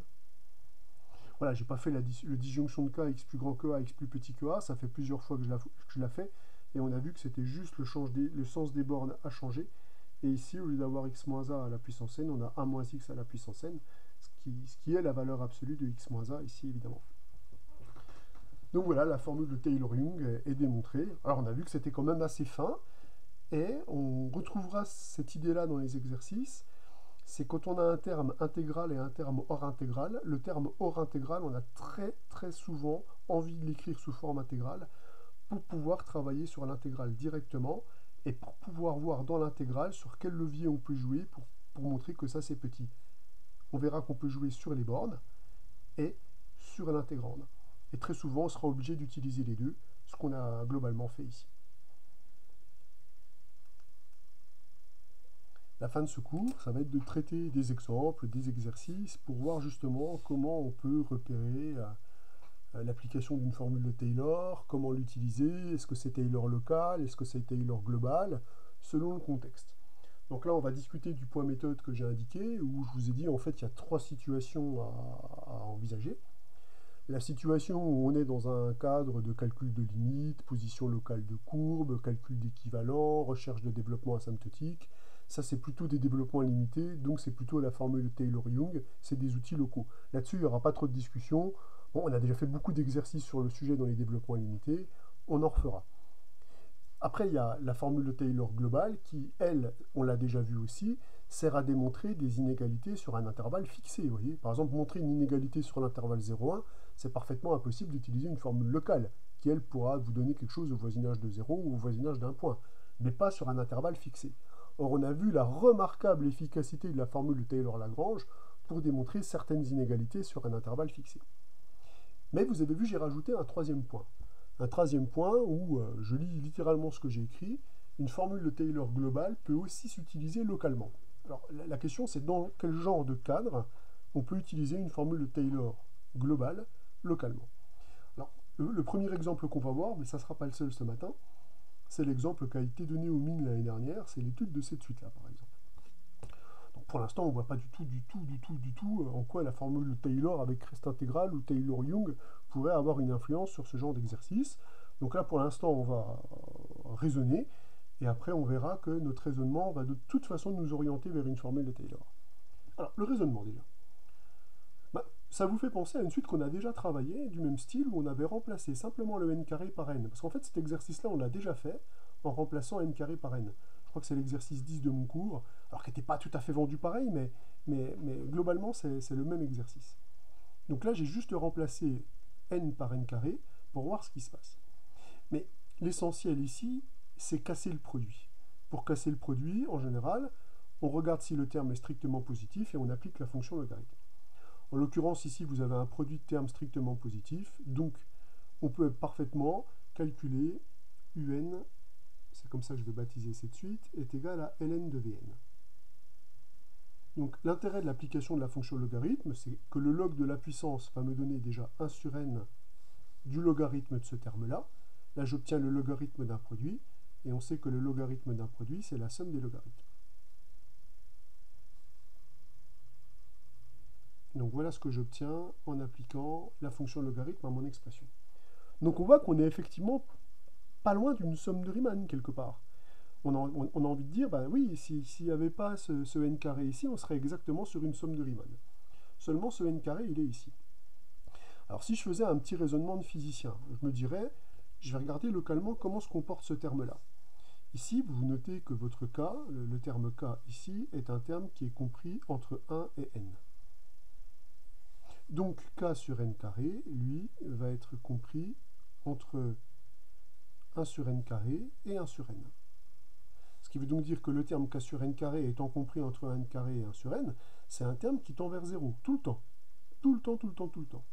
Voilà, j'ai pas fait le disjonction de k, x plus grand que a, x plus petit que a, ça fait plusieurs fois que je la fais, et on a vu que c'était juste le sens des bornes à changer, et ici, au lieu d'avoir x moins a à la puissance n, on a a moins x à la puissance n, ce qui est la valeur absolue de x moins a ici, évidemment. Donc voilà, la formule de Taylor-Young est démontrée. Alors on a vu que c'était quand même assez fin, et on retrouvera cette idée-là dans les exercices. C'est quand on a un terme intégral et un terme hors intégral. Le terme hors intégral, on a très souvent envie de l'écrire sous forme intégrale pour pouvoir travailler sur l'intégrale directement et pour pouvoir voir dans l'intégrale sur quel levier on peut jouer pour montrer que ça c'est petit. On verra qu'on peut jouer sur les bornes, et sur l'intégrande. Et très souvent, on sera obligé d'utiliser les deux, ce qu'on a globalement fait ici. La fin de ce cours, ça va être de traiter des exemples, des exercices, pour voir justement comment on peut repérer l'application d'une formule de Taylor, comment l'utiliser, est-ce que c'est Taylor local, est-ce que c'est Taylor global, selon le contexte. Donc là, on va discuter du point méthode que j'ai indiqué, où je vous ai dit, en fait, il y a trois situations à envisager. La situation où on est dans un cadre de calcul de limites, position locale de courbe, calcul d'équivalent, recherche de développement asymptotique, ça c'est plutôt des développements limités, donc c'est plutôt la formule Taylor-Young, c'est des outils locaux. Là-dessus, il n'y aura pas trop de discussion. Bon, on a déjà fait beaucoup d'exercices sur le sujet dans les développements limités, on en refera. Après, il y a la formule de Taylor globale qui, elle, on l'a déjà vu aussi, sert à démontrer des inégalités sur un intervalle fixé. Vous voyez, par exemple, montrer une inégalité sur l'intervalle 0,1, c'est parfaitement impossible d'utiliser une formule locale, qui, elle, pourra vous donner quelque chose au voisinage de 0 ou au voisinage d'un point, mais pas sur un intervalle fixé. Or, on a vu la remarquable efficacité de la formule de Taylor-Lagrange pour démontrer certaines inégalités sur un intervalle fixé. Mais vous avez vu, j'ai rajouté un troisième point. Un troisième point où je lis littéralement ce que j'ai écrit. Une formule de Taylor globale peut aussi s'utiliser localement. Alors la question c'est dans quel genre de cadre on peut utiliser une formule de Taylor globale localement. Alors le premier exemple qu'on va voir, mais ça ne sera pas le seul ce matin, c'est l'exemple qui a été donné au MIN l'année dernière, c'est l'étude de cette suite-là par exemple. Donc pour l'instant on ne voit pas du tout en quoi la formule Taylor avec reste intégrale ou Taylor-Young pourrait avoir une influence sur ce genre d'exercice. Donc là pour l'instant on va raisonner, et après on verra que notre raisonnement va de toute façon nous orienter vers une formule de Taylor. Alors le raisonnement déjà. Ça vous fait penser à une suite qu'on a déjà travaillée, du même style, où on avait remplacé simplement le n carré par n. Parce qu'en fait, cet exercice-là, on l'a déjà fait en remplaçant n carré par n. Je crois que c'est l'exercice 10 de mon cours, alors qui n'était pas tout à fait vendu pareil, mais globalement, c'est le même exercice. Donc là, j'ai juste remplacé n par n carré pour voir ce qui se passe. Mais l'essentiel ici, c'est casser le produit. Pour casser le produit, en général, on regarde si le terme est strictement positif et on applique la fonction logarithme. En l'occurrence, ici, vous avez un produit de termes strictement positif, donc on peut parfaitement calculer un, c'est comme ça que je vais baptiser cette suite, est égal à ln de Vn. Donc l'intérêt de l'application de la fonction logarithme, c'est que le log de la puissance va me donner déjà 1 sur n du logarithme de ce terme-là. Là, j'obtiens le logarithme d'un produit, et on sait que le logarithme d'un produit, c'est la somme des logarithmes. Donc voilà ce que j'obtiens en appliquant la fonction logarithme à mon expression. Donc on voit qu'on est effectivement pas loin d'une somme de Riemann quelque part. On a envie de dire, bah oui, s'il n'y avait pas ce n carré ici, on serait exactement sur une somme de Riemann. Seulement ce n carré, il est ici. Alors si je faisais un petit raisonnement de physicien, je me dirais, je vais regarder localement comment se comporte ce terme-là. Ici, vous notez que votre k, le terme k ici, est un terme qui est compris entre 1 et n. Donc k sur n carré, lui, va être compris entre 1 sur n carré et 1 sur n. Ce qui veut donc dire que le terme k sur n carré étant compris entre 1 carré et 1 sur n, c'est un terme qui tend vers 0, tout le temps. Tout le temps, tout le temps, tout le temps.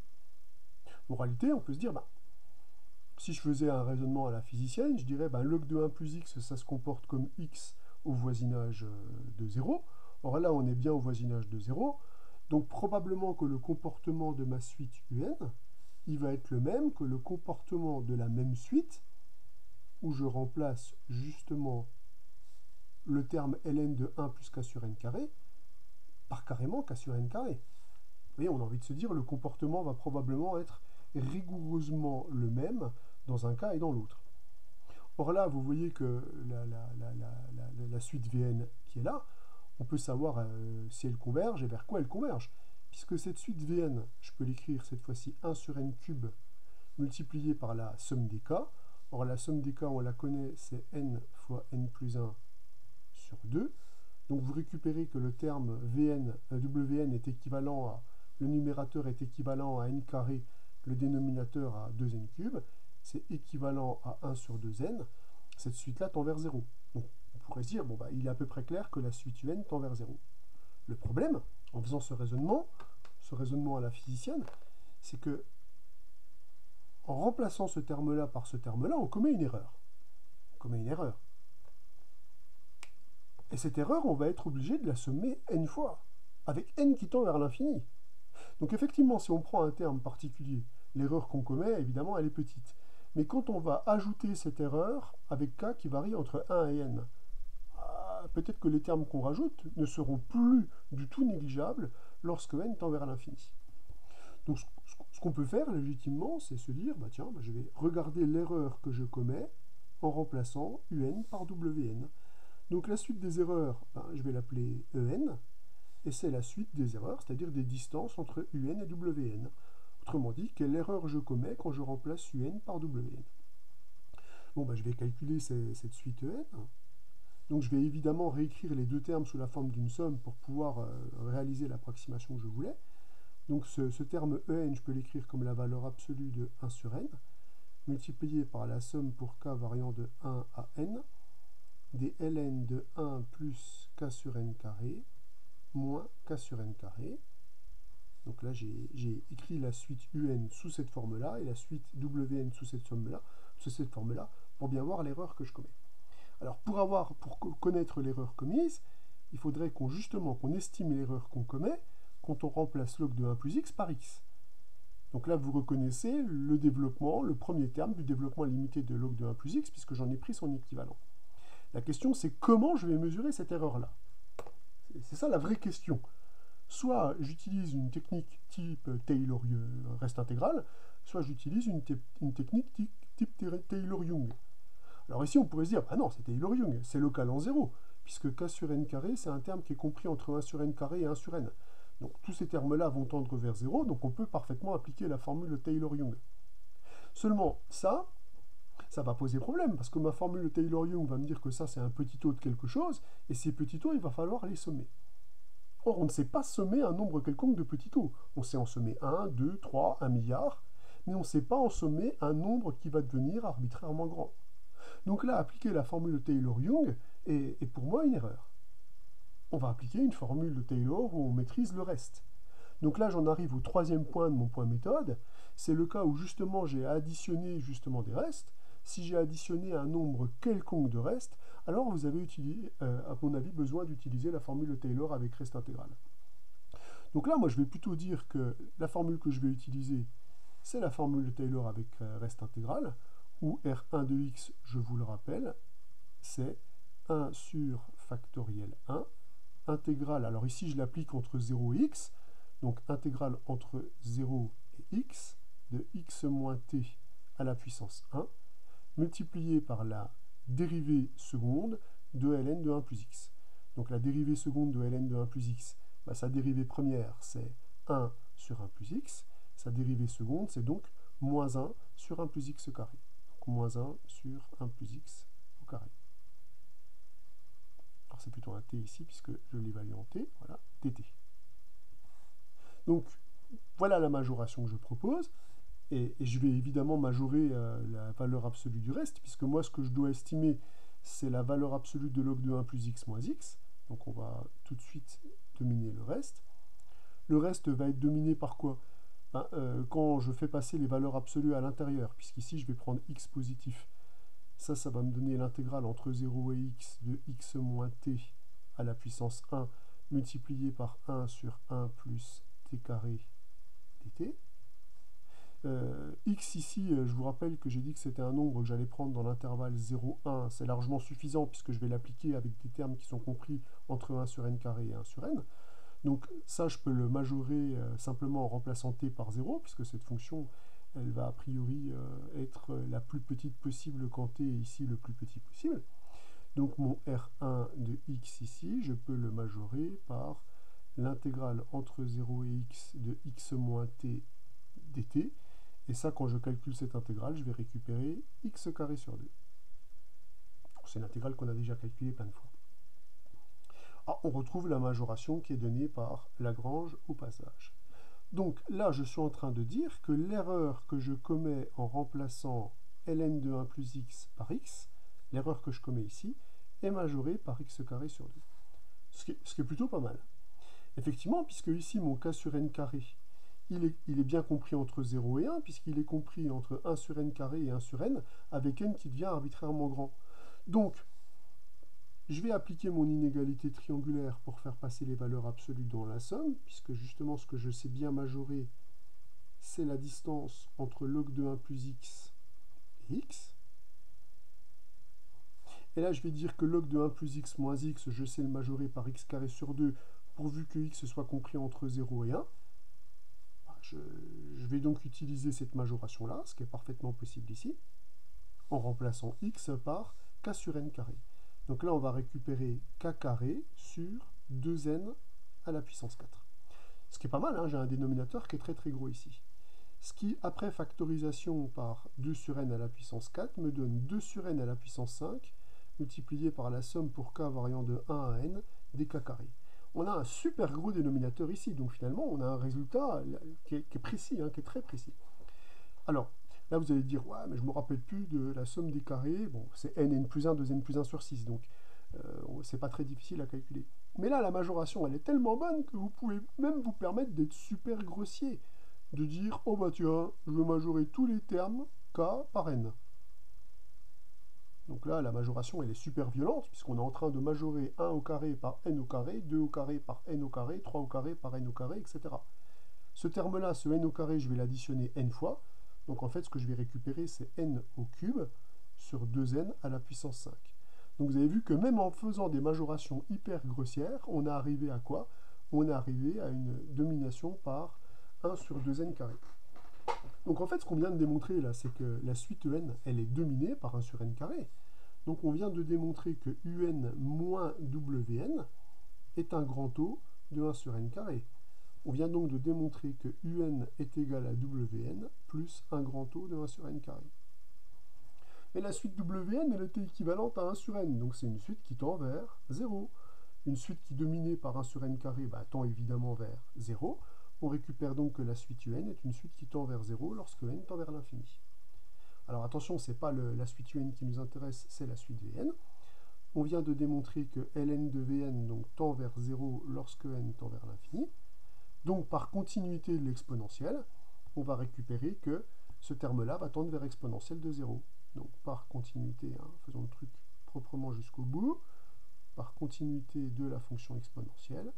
Moralité, on peut se dire, si je faisais un raisonnement à la physicienne, je dirais, log de 1 plus x, ça se comporte comme x au voisinage de 0. Or là, on est bien au voisinage de 0. Donc probablement que le comportement de ma suite un, il va être le même que le comportement de la même suite, où je remplace justement le terme ln de 1 plus k sur n carré par carrément k sur n carré. Vous voyez, on a envie de se dire, le comportement va probablement être rigoureusement le même dans un cas et dans l'autre. Or là, vous voyez que la suite Vn qui est là, on peut savoir si elle converge et vers quoi elle converge. Puisque cette suite Vn, je peux l'écrire cette fois-ci 1 sur n cube multiplié par la somme des k. Or la somme des k, on la connaît, c'est n fois n plus 1 sur 2. Donc vous récupérez que le terme Vn, Wn est équivalent à, le numérateur est équivalent à n carré, le dénominateur à 2n cube. C'est équivalent à 1 sur 2n. Cette suite-là tend vers 0. Donc on pourrait se dire, il est à peu près clair que la suite un tend vers 0. Le problème, en faisant ce raisonnement à la physicienne, c'est que en remplaçant ce terme-là par ce terme-là, on commet une erreur. On commet une erreur. Et cette erreur, on va être obligé de la sommer n fois, avec n qui tend vers l'infini. Donc effectivement, si on prend un terme particulier, l'erreur qu'on commet, évidemment, elle est petite. Mais quand on va ajouter cette erreur avec k qui varie entre 1 et n, peut-être que les termes qu'on rajoute ne seront plus du tout négligeables lorsque n tend vers l'infini. Donc ce qu'on peut faire légitimement, c'est se dire, bah tiens, je vais regarder l'erreur que je commets en remplaçant un par wn. Donc la suite des erreurs, je vais l'appeler en, et c'est la suite des erreurs, c'est-à-dire des distances entre un et wn. Autrement dit, quelle erreur je commets quand je remplace un par wn. Bon, je vais calculer cette suite en. Donc je vais évidemment réécrire les deux termes sous la forme d'une somme pour pouvoir réaliser l'approximation que je voulais. Donc ce terme en, je peux l'écrire comme la valeur absolue de 1 sur n, multiplié par la somme pour k variant de 1 à n, des ln de 1 plus k sur n carré, moins k sur n carré. Donc là, j'ai écrit la suite un sous cette forme-là et la suite wn sous cette forme-là, pour bien voir l'erreur que je commets. Alors, pour connaître l'erreur commise, il faudrait qu'on estime l'erreur qu'on commet quand on remplace log de 1 plus x par x. Donc là, vous reconnaissez le développement, le premier terme du développement limité de log de 1 plus x, puisque j'en ai pris son équivalent. La question, c'est comment je vais mesurer cette erreur-là. C'est ça la vraie question. Soit j'utilise une technique type Taylor reste intégral, soit j'utilise une technique type Taylor-Young. Alors ici, on pourrait se dire, non, c'est Taylor-Young, c'est local en 0, puisque k sur n carré, c'est un terme qui est compris entre 1 sur n carré et 1 sur n. Donc tous ces termes-là vont tendre vers 0, donc on peut parfaitement appliquer la formule de Taylor-Young. Seulement, ça va poser problème, parce que ma formule de Taylor-Young va me dire que ça, c'est un petit taux de quelque chose, et ces petits taux, il va falloir les sommer. Or, on ne sait pas sommer un nombre quelconque de petits taux. On sait en sommer 1, 2, 3, 1 milliard, mais on ne sait pas en sommer un nombre qui va devenir arbitrairement grand. Donc là, appliquer la formule de Taylor-Young est pour moi une erreur. On va appliquer une formule de Taylor où on maîtrise le reste. Donc là, j'en arrive au troisième point de mon point méthode. C'est le cas où justement j'ai additionné des restes. Si j'ai additionné un nombre quelconque de restes, alors vous avez à mon avis, besoin d'utiliser la formule de Taylor avec reste intégral. Donc là, moi, je vais plutôt dire que la formule que je vais utiliser, c'est la formule de Taylor avec reste intégral, où R1 de x, je vous le rappelle, c'est 1 sur factoriel 1, intégrale, alors ici je l'applique entre 0 et x, donc intégrale entre 0 et x, de x moins t à la puissance 1, multiplié par la dérivée seconde de ln de 1 plus x. Donc la dérivée seconde de ln de 1 plus x, sa dérivée première, c'est 1 sur 1 plus x. Sa dérivée seconde, c'est donc moins 1 sur 1 plus x carré. Donc moins 1 sur 1 plus x au carré. Alors c'est plutôt un t ici, puisque je l'évalue en t, voilà, dt. Donc voilà la majoration que je propose. Et je vais évidemment majorer la valeur absolue du reste, puisque moi, ce que je dois estimer, c'est la valeur absolue de log de 1 plus x moins x. Donc on va tout de suite dominer le reste. Le reste va être dominé par quoi? Quand je fais passer les valeurs absolues à l'intérieur, puisqu'ici, je vais prendre x positif. Ça va me donner l'intégrale entre 0 et x de x moins t à la puissance 1, multiplié par 1 sur 1 plus t carré dt. X ici, je vous rappelle que j'ai dit que c'était un nombre que j'allais prendre dans l'intervalle 0,1. C'est largement suffisant puisque je vais l'appliquer avec des termes qui sont compris entre 1 sur n carré et 1 sur n. Donc ça, je peux le majorer simplement en remplaçant t par 0, puisque cette fonction, elle va a priori être la plus petite possible quand t est ici le plus petit possible. Donc mon R1 de x ici, je peux le majorer par l'intégrale entre 0 et x de x moins t dt. Et ça, quand je calcule cette intégrale, je vais récupérer x carré sur 2. C'est l'intégrale qu'on a déjà calculée plein de fois. Ah, on retrouve la majoration qui est donnée par Lagrange au passage. Donc là, je suis en train de dire que l'erreur que je commets en remplaçant ln de 1 plus x par x, l'erreur que je commets ici, est majorée par x carré sur 2. Ce qui est plutôt pas mal. Effectivement, puisque ici, mon k sur n carré, il est bien compris entre 0 et 1, puisqu'il est compris entre 1 sur n carré et 1 sur n, avec n qui devient arbitrairement grand. Donc, je vais appliquer mon inégalité triangulaire pour faire passer les valeurs absolues dans la somme, puisque justement ce que je sais bien majorer, c'est la distance entre log de 1 plus x et x. Et là, je vais dire que log de 1 plus x moins x, je sais le majorer par x carré sur 2, pourvu que x soit compris entre 0 et 1. Je vais donc utiliser cette majoration-là, ce qui est parfaitement possible ici, en remplaçant x par k sur n carré. Donc là, on va récupérer k carré sur 2n à la puissance 4. Ce qui est pas mal, hein, j'ai un dénominateur qui est très très gros ici. Ce qui, après factorisation par 2 sur n à la puissance 4, me donne 2 sur n à la puissance 5, multiplié par la somme pour k variant de 1 à n des k carrés. On a un super gros dénominateur ici, donc finalement on a un résultat qui est précis, hein, qui est très précis. Alors, là vous allez dire, ouais, mais je ne me rappelle plus de la somme des carrés, bon, c'est n plus 1, 2n plus 1 sur 6, donc c'est pas très difficile à calculer. Mais là, la majoration, elle est tellement bonne que vous pouvez même vous permettre d'être super grossier, de dire, oh bah tiens, je vais majorer tous les termes k par n. Donc là, la majoration, elle est super violente, puisqu'on est en train de majorer 1 au carré par n au carré, 2 au carré par n au carré, 3 au carré par n au carré, etc. Ce terme-là, ce n au carré, je vais l'additionner n fois. Donc en fait, ce que je vais récupérer, c'est n au cube sur 2n à la puissance 5. Donc vous avez vu que même en faisant des majorations hyper grossières, on est arrivé à quoi? On est arrivé à une domination par 1 sur 2n carré. Donc en fait, ce qu'on vient de démontrer là, c'est que la suite en, elle est dominée par 1 sur n carré. Donc on vient de démontrer que un moins wn est un grand O de 1 sur n carré. On vient donc de démontrer que un est égal à wn plus un grand O de 1 sur n carré. Mais la suite wn, elle était équivalente à 1 sur n, donc c'est une suite qui tend vers 0. Une suite qui est dominée par 1 sur n carré tend évidemment vers 0. On récupère donc que la suite un est une suite qui tend vers 0 lorsque n tend vers l'infini. Alors attention, ce n'est pas la suite un qui nous intéresse, c'est la suite Vn. On vient de démontrer que ln de Vn donc, tend vers 0 lorsque n tend vers l'infini. Donc par continuité de l'exponentielle, on va récupérer que ce terme-là va tendre vers exponentielle de 0. Donc par continuité, hein, faisons le truc proprement jusqu'au bout, par continuité de la fonction exponentielle,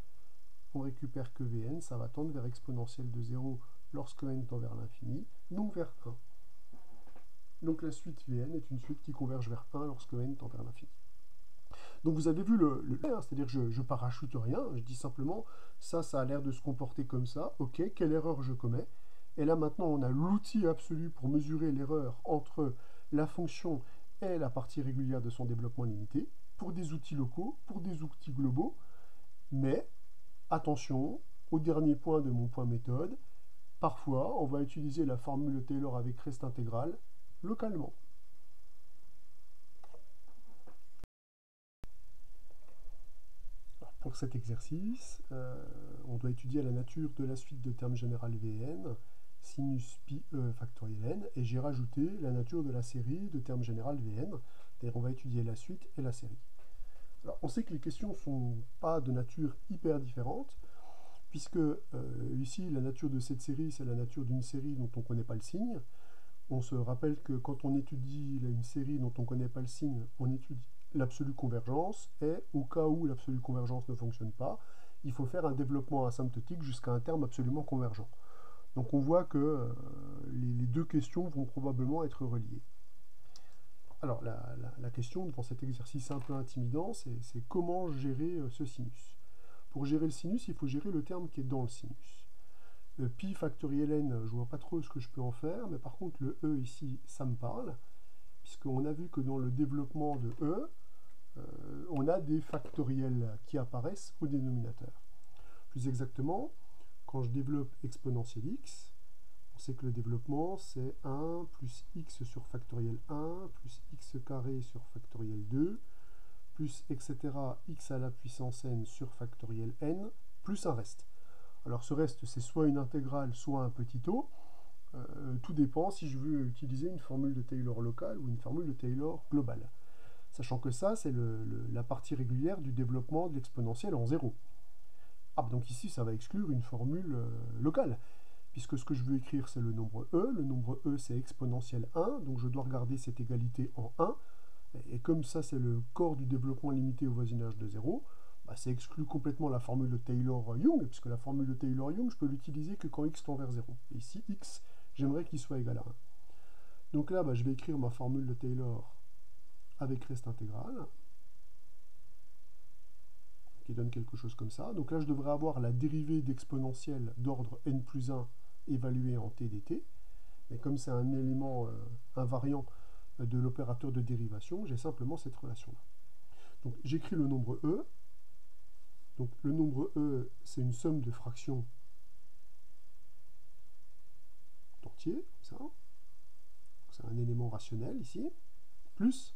on récupère que Vn, ça va tendre vers exponentielle de 0 lorsque n tend vers l'infini, donc vers 1. Donc la suite Vn est une suite qui converge vers 1 lorsque n tend vers l'infini. Donc vous avez vu le c'est-à-dire que je parachute rien, je dis simplement, ça a l'air de se comporter comme ça, ok, quelle erreur je commets? Et là maintenant on a l'outil absolu pour mesurer l'erreur entre la fonction et la partie régulière de son développement limité, pour des outils locaux, pour des outils globaux, mais attention, au dernier point de mon point méthode, parfois on va utiliser la formule de Taylor avec reste intégrale localement. Pour cet exercice, on doit étudier la nature de la suite de termes général Vn, sinus pi e factoriel n, et j'ai rajouté la nature de la série de termes général Vn, c'est-à-dire on va étudier la suite et la série. Alors on sait que les questions ne sont pas de nature hyper différente, puisque ici la nature de cette série, c'est la nature d'une série dont on ne connaît pas le signe. On se rappelle que quand on étudie une série dont on ne connaît pas le signe, on étudie l'absolue convergence, et au cas où l'absolue convergence ne fonctionne pas, il faut faire un développement asymptotique jusqu'à un terme absolument convergent. Donc on voit que les deux questions vont probablement être reliées. Alors la question dans cet exercice un peu intimidant, c'est comment gérer ce sinus. Pour gérer le sinus, il faut gérer le terme qui est dans le sinus. Le pi factoriel n, je ne vois pas trop ce que je peux en faire, mais par contre le e ici, ça me parle, puisqu'on a vu que dans le développement de e, on a des factoriels qui apparaissent au dénominateur. Plus exactement, quand je développe exponentielle x, on sait que le développement c'est 1 plus x sur factoriel 1 plus x carré sur factoriel 2 plus etc. x à la puissance n sur factoriel n plus un reste. Alors ce reste c'est soit une intégrale soit un petit o, tout dépend si je veux utiliser une formule de Taylor locale ou une formule de Taylor globale. Sachant que ça, c'est la partie régulière du développement de l'exponentielle en 0. Ah, donc ici, ça va exclure une formule locale. puisque ce que je veux écrire, c'est le nombre e. Le nombre e, c'est exponentielle 1, donc je dois regarder cette égalité en 1. Et comme ça, c'est le corps du développement limité au voisinage de 0, bah, ça exclut complètement la formule de Taylor-Young, puisque la formule de Taylor-Young, je peux l'utiliser que quand x tend vers 0. Et ici, x, j'aimerais qu'il soit égal à 1. Donc là, bah, je vais écrire ma formule de Taylor avec reste intégrale, qui donne quelque chose comme ça. Donc là, je devrais avoir la dérivée d'exponentielle d'ordre n plus 1 évaluée en t dt. Mais comme c'est un élément invariant de l'opérateur de dérivation, j'ai simplement cette relation-là. Donc j'écris le nombre e. Donc le nombre e, c'est une somme de fractions d'entiers, comme ça. C'est un élément rationnel ici, plus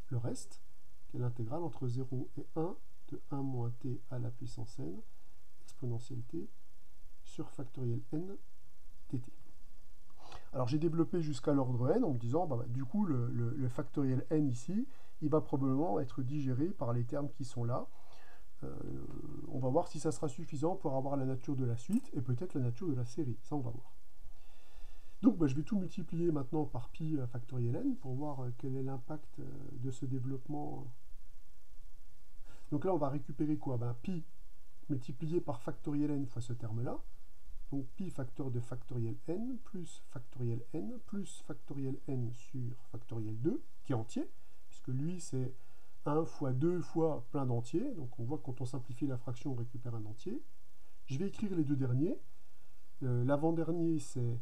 le reste, qui est l'intégrale entre 0 et 1 de 1 moins t à la puissance n, exponentielle t, sur factoriel n dt. Alors j'ai développé jusqu'à l'ordre n en me disant, bah, du coup, le factoriel n ici, il va probablement être digéré par les termes qui sont là. On va voir si ça sera suffisant pour avoir la nature de la suite et peut-être la nature de la série. Ça, on va voir. Donc, bah, je vais tout multiplier maintenant par pi factoriel n pour voir quel est l'impact de ce développement. Donc là, on va récupérer quoi? Ben, pi multiplié par factoriel n fois ce terme-là. Donc pi facteur de factoriel n plus factoriel n sur factoriel 2, qui est entier, puisque lui, c'est 1 fois 2 fois plein d'entiers. Donc on voit que quand on simplifie la fraction, on récupère un entier. Je vais écrire les deux derniers. L'avant-dernier, c'est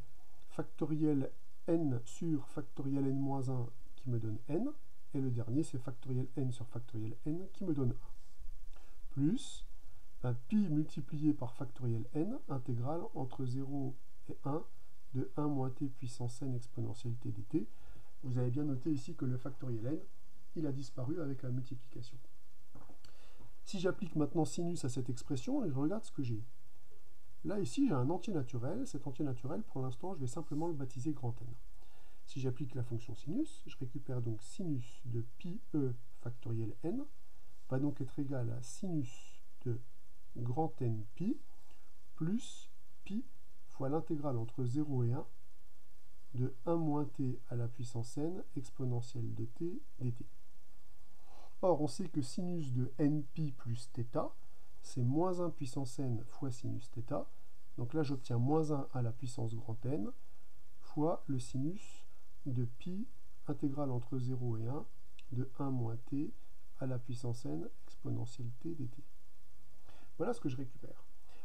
factoriel n sur factoriel n-1 qui me donne n. Et le dernier, c'est factoriel n sur factoriel n qui me donne 1. Plus un pi multiplié par factoriel n, intégrale entre 0 et 1 de 1 moins t puissance n exponentielle t dt. Vous avez bien noté ici que le factoriel n, il a disparu avec la multiplication. Si j'applique maintenant sinus à cette expression, et je regarde ce que j'ai. Là, ici, j'ai un entier naturel. Cet entier naturel, pour l'instant, je vais simplement le baptiser grand N. Si j'applique la fonction sinus, je récupère donc sinus de pi e factoriel n, va donc être égal à sinus de grand N pi, plus pi fois l'intégrale entre 0 et 1 de 1 moins t à la puissance n exponentielle de t dt. Or, on sait que sinus de npi plus θ, c'est moins 1 puissance n fois sinus θ. Donc là, j'obtiens moins 1 à la puissance grand N fois le sinus de pi intégrale entre 0 et 1 de 1 moins t à la puissance n exponentielle t dt. Voilà ce que je récupère.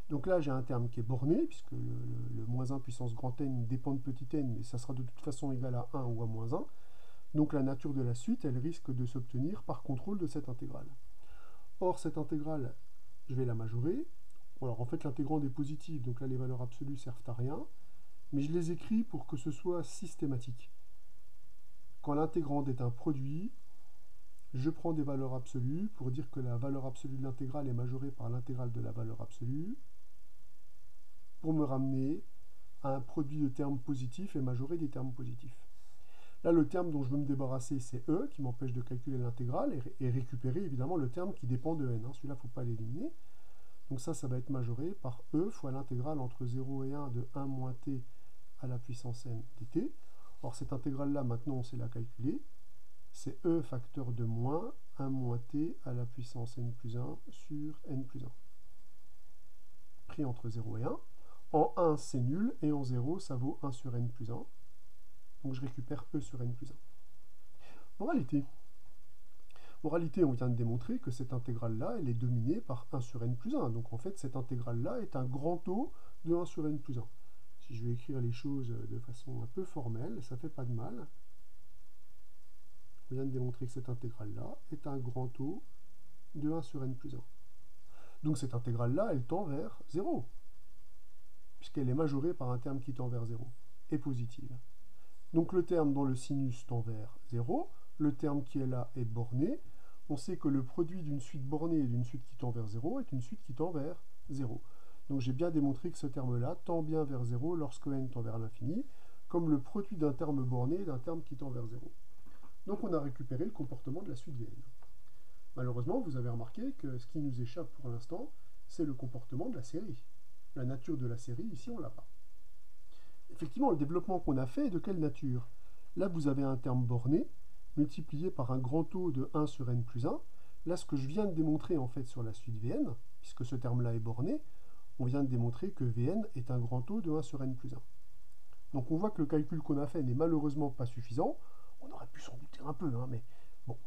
Donc là, j'ai un terme qui est borné, puisque le moins 1 puissance grand N dépend de petit n, mais ça sera de toute façon égal à 1 ou à moins 1. Donc la nature de la suite, elle risque de s'obtenir par contrôle de cette intégrale. Or, cette intégrale, je vais la majorer. Alors en fait, l'intégrande est positive, donc là, les valeurs absolues servent à rien. Mais je les écris pour que ce soit systématique. Quand l'intégrande est un produit, je prends des valeurs absolues pour dire que la valeur absolue de l'intégrale est majorée par l'intégrale de la valeur absolue, pour me ramener à un produit de termes positifs et majorer des termes positifs. Là, le terme dont je veux me débarrasser, c'est E, qui m'empêche de calculer l'intégrale, et récupérer évidemment le terme qui dépend de N. Celui-là, il ne faut pas l'éliminer. Donc ça va être majoré par E fois l'intégrale entre 0 et 1 de 1 moins t à la puissance n dt. Or, cette intégrale-là, maintenant, on sait la calculer. C'est E facteur de moins 1 moins t à la puissance n plus 1 sur n plus 1. Pris entre 0 et 1. En 1, c'est nul, et en 0, ça vaut 1 sur n plus 1. Donc je récupère E sur n plus 1. Moralité, on vient de démontrer que cette intégrale-là, elle est dominée par 1 sur n plus 1. Donc en fait, cette intégrale-là est un grand O de 1 sur n plus 1. Si je vais écrire les choses de façon un peu formelle, ça ne fait pas de mal. On vient de démontrer que cette intégrale-là est un grand O de 1 sur n plus 1. Donc cette intégrale-là, elle tend vers 0, puisqu'elle est majorée par un terme qui tend vers 0, et positive. Donc le terme dont le sinus tend vers 0, le terme qui est là est borné. On sait que le produit d'une suite bornée et d'une suite qui tend vers 0 est une suite qui tend vers 0. Donc j'ai bien démontré que ce terme-là tend bien vers 0 lorsque n tend vers l'infini, comme le produit d'un terme borné et d'un terme qui tend vers 0. Donc on a récupéré le comportement de la suite Vn. Malheureusement, vous avez remarqué que ce qui nous échappe pour l'instant, c'est le comportement de la série. La nature de la série, ici, on ne l'a pas. effectivement, le développement qu'on a fait est de quelle nature? Là, vous avez un terme borné, multiplié par un grand O de 1 sur n plus 1. Là, ce que je viens de démontrer en fait sur la suite Vn, puisque ce terme-là est borné, on vient de démontrer que Vn est un grand O de 1 sur n plus 1. Donc on voit que le calcul qu'on a fait n'est malheureusement pas suffisant. On aurait pu s'en douter un peu, hein, mais bon,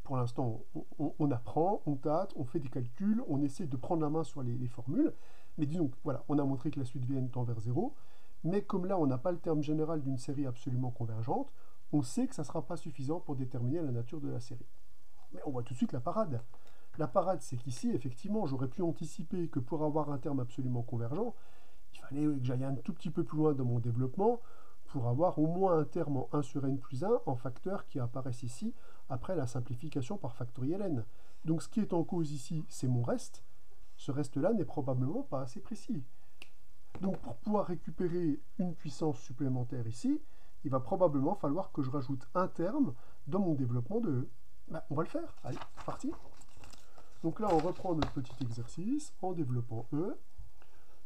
pour l'instant, on apprend, on tâte, on fait des calculs, on essaie de prendre la main sur les formules. Mais disons, voilà, on a montré que la suite Vn tend vers 0, mais comme là, on n'a pas le terme général d'une série absolument convergente, on sait que ça ne sera pas suffisant pour déterminer la nature de la série. Mais on voit tout de suite la parade. La parade, c'est qu'ici, effectivement, j'aurais pu anticiper que pour avoir un terme absolument convergent, il fallait que j'aille un tout petit peu plus loin dans mon développement pour avoir au moins un terme en 1 sur n plus 1 en facteurs qui apparaissent ici après la simplification par factoriel n. Donc ce qui est en cause ici, c'est mon reste. Ce reste-là n'est probablement pas assez précis. Donc pour pouvoir récupérer une puissance supplémentaire ici, il va probablement falloir que je rajoute un terme dans mon développement de E. Ben, on va le faire. Allez, c'est parti. Donc là, on reprend notre petit exercice en développant E.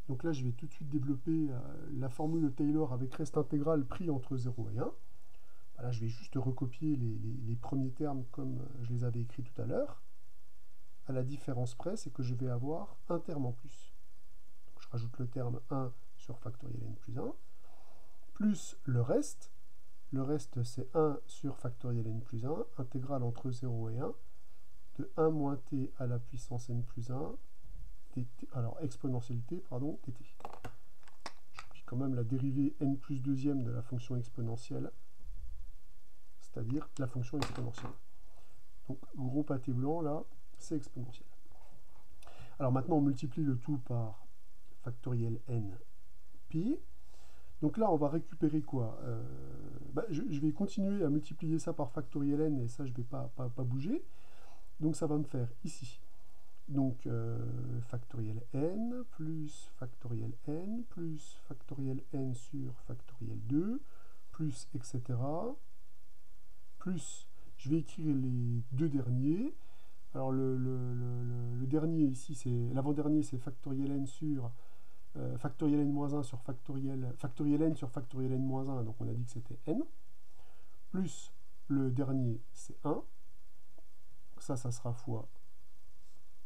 Donc là, je vais tout de suite développer la formule de Taylor avec reste intégral pris entre 0 et 1. Là, je vais juste recopier les premiers termes comme je les avais écrits tout à l'heure. À la différence près, c'est que je vais avoir un terme en plus. Donc, je rajoute le terme 1 sur factoriel n plus 1, plus le reste. Le reste, c'est 1 sur factoriel n plus 1, intégrale entre 0 et 1, de 1 moins t à la puissance n plus 1, dt, alors exponentielle t, pardon, dt. J'oublie quand même la dérivée n plus deuxième de la fonction exponentielle, c'est-à-dire la fonction exponentielle. Donc, gros pâté blanc, là, c'est exponentiel. Alors maintenant, on multiplie le tout par factoriel n pi. Donc là, on va récupérer quoi? Je vais continuer à multiplier ça par factoriel n, et ça, je ne vais pas bouger. Donc ça va me faire ici. Donc factoriel n plus factoriel n plus factoriel n sur factoriel 2, plus etc. Plus, je vais écrire les deux derniers. Alors le dernier ici, c'est l'avant-dernier, c'est factoriel n sur factoriel n-1 sur factoriel n sur factoriel n-1, donc on a dit que c'était n, plus le dernier, c'est 1, ça sera fois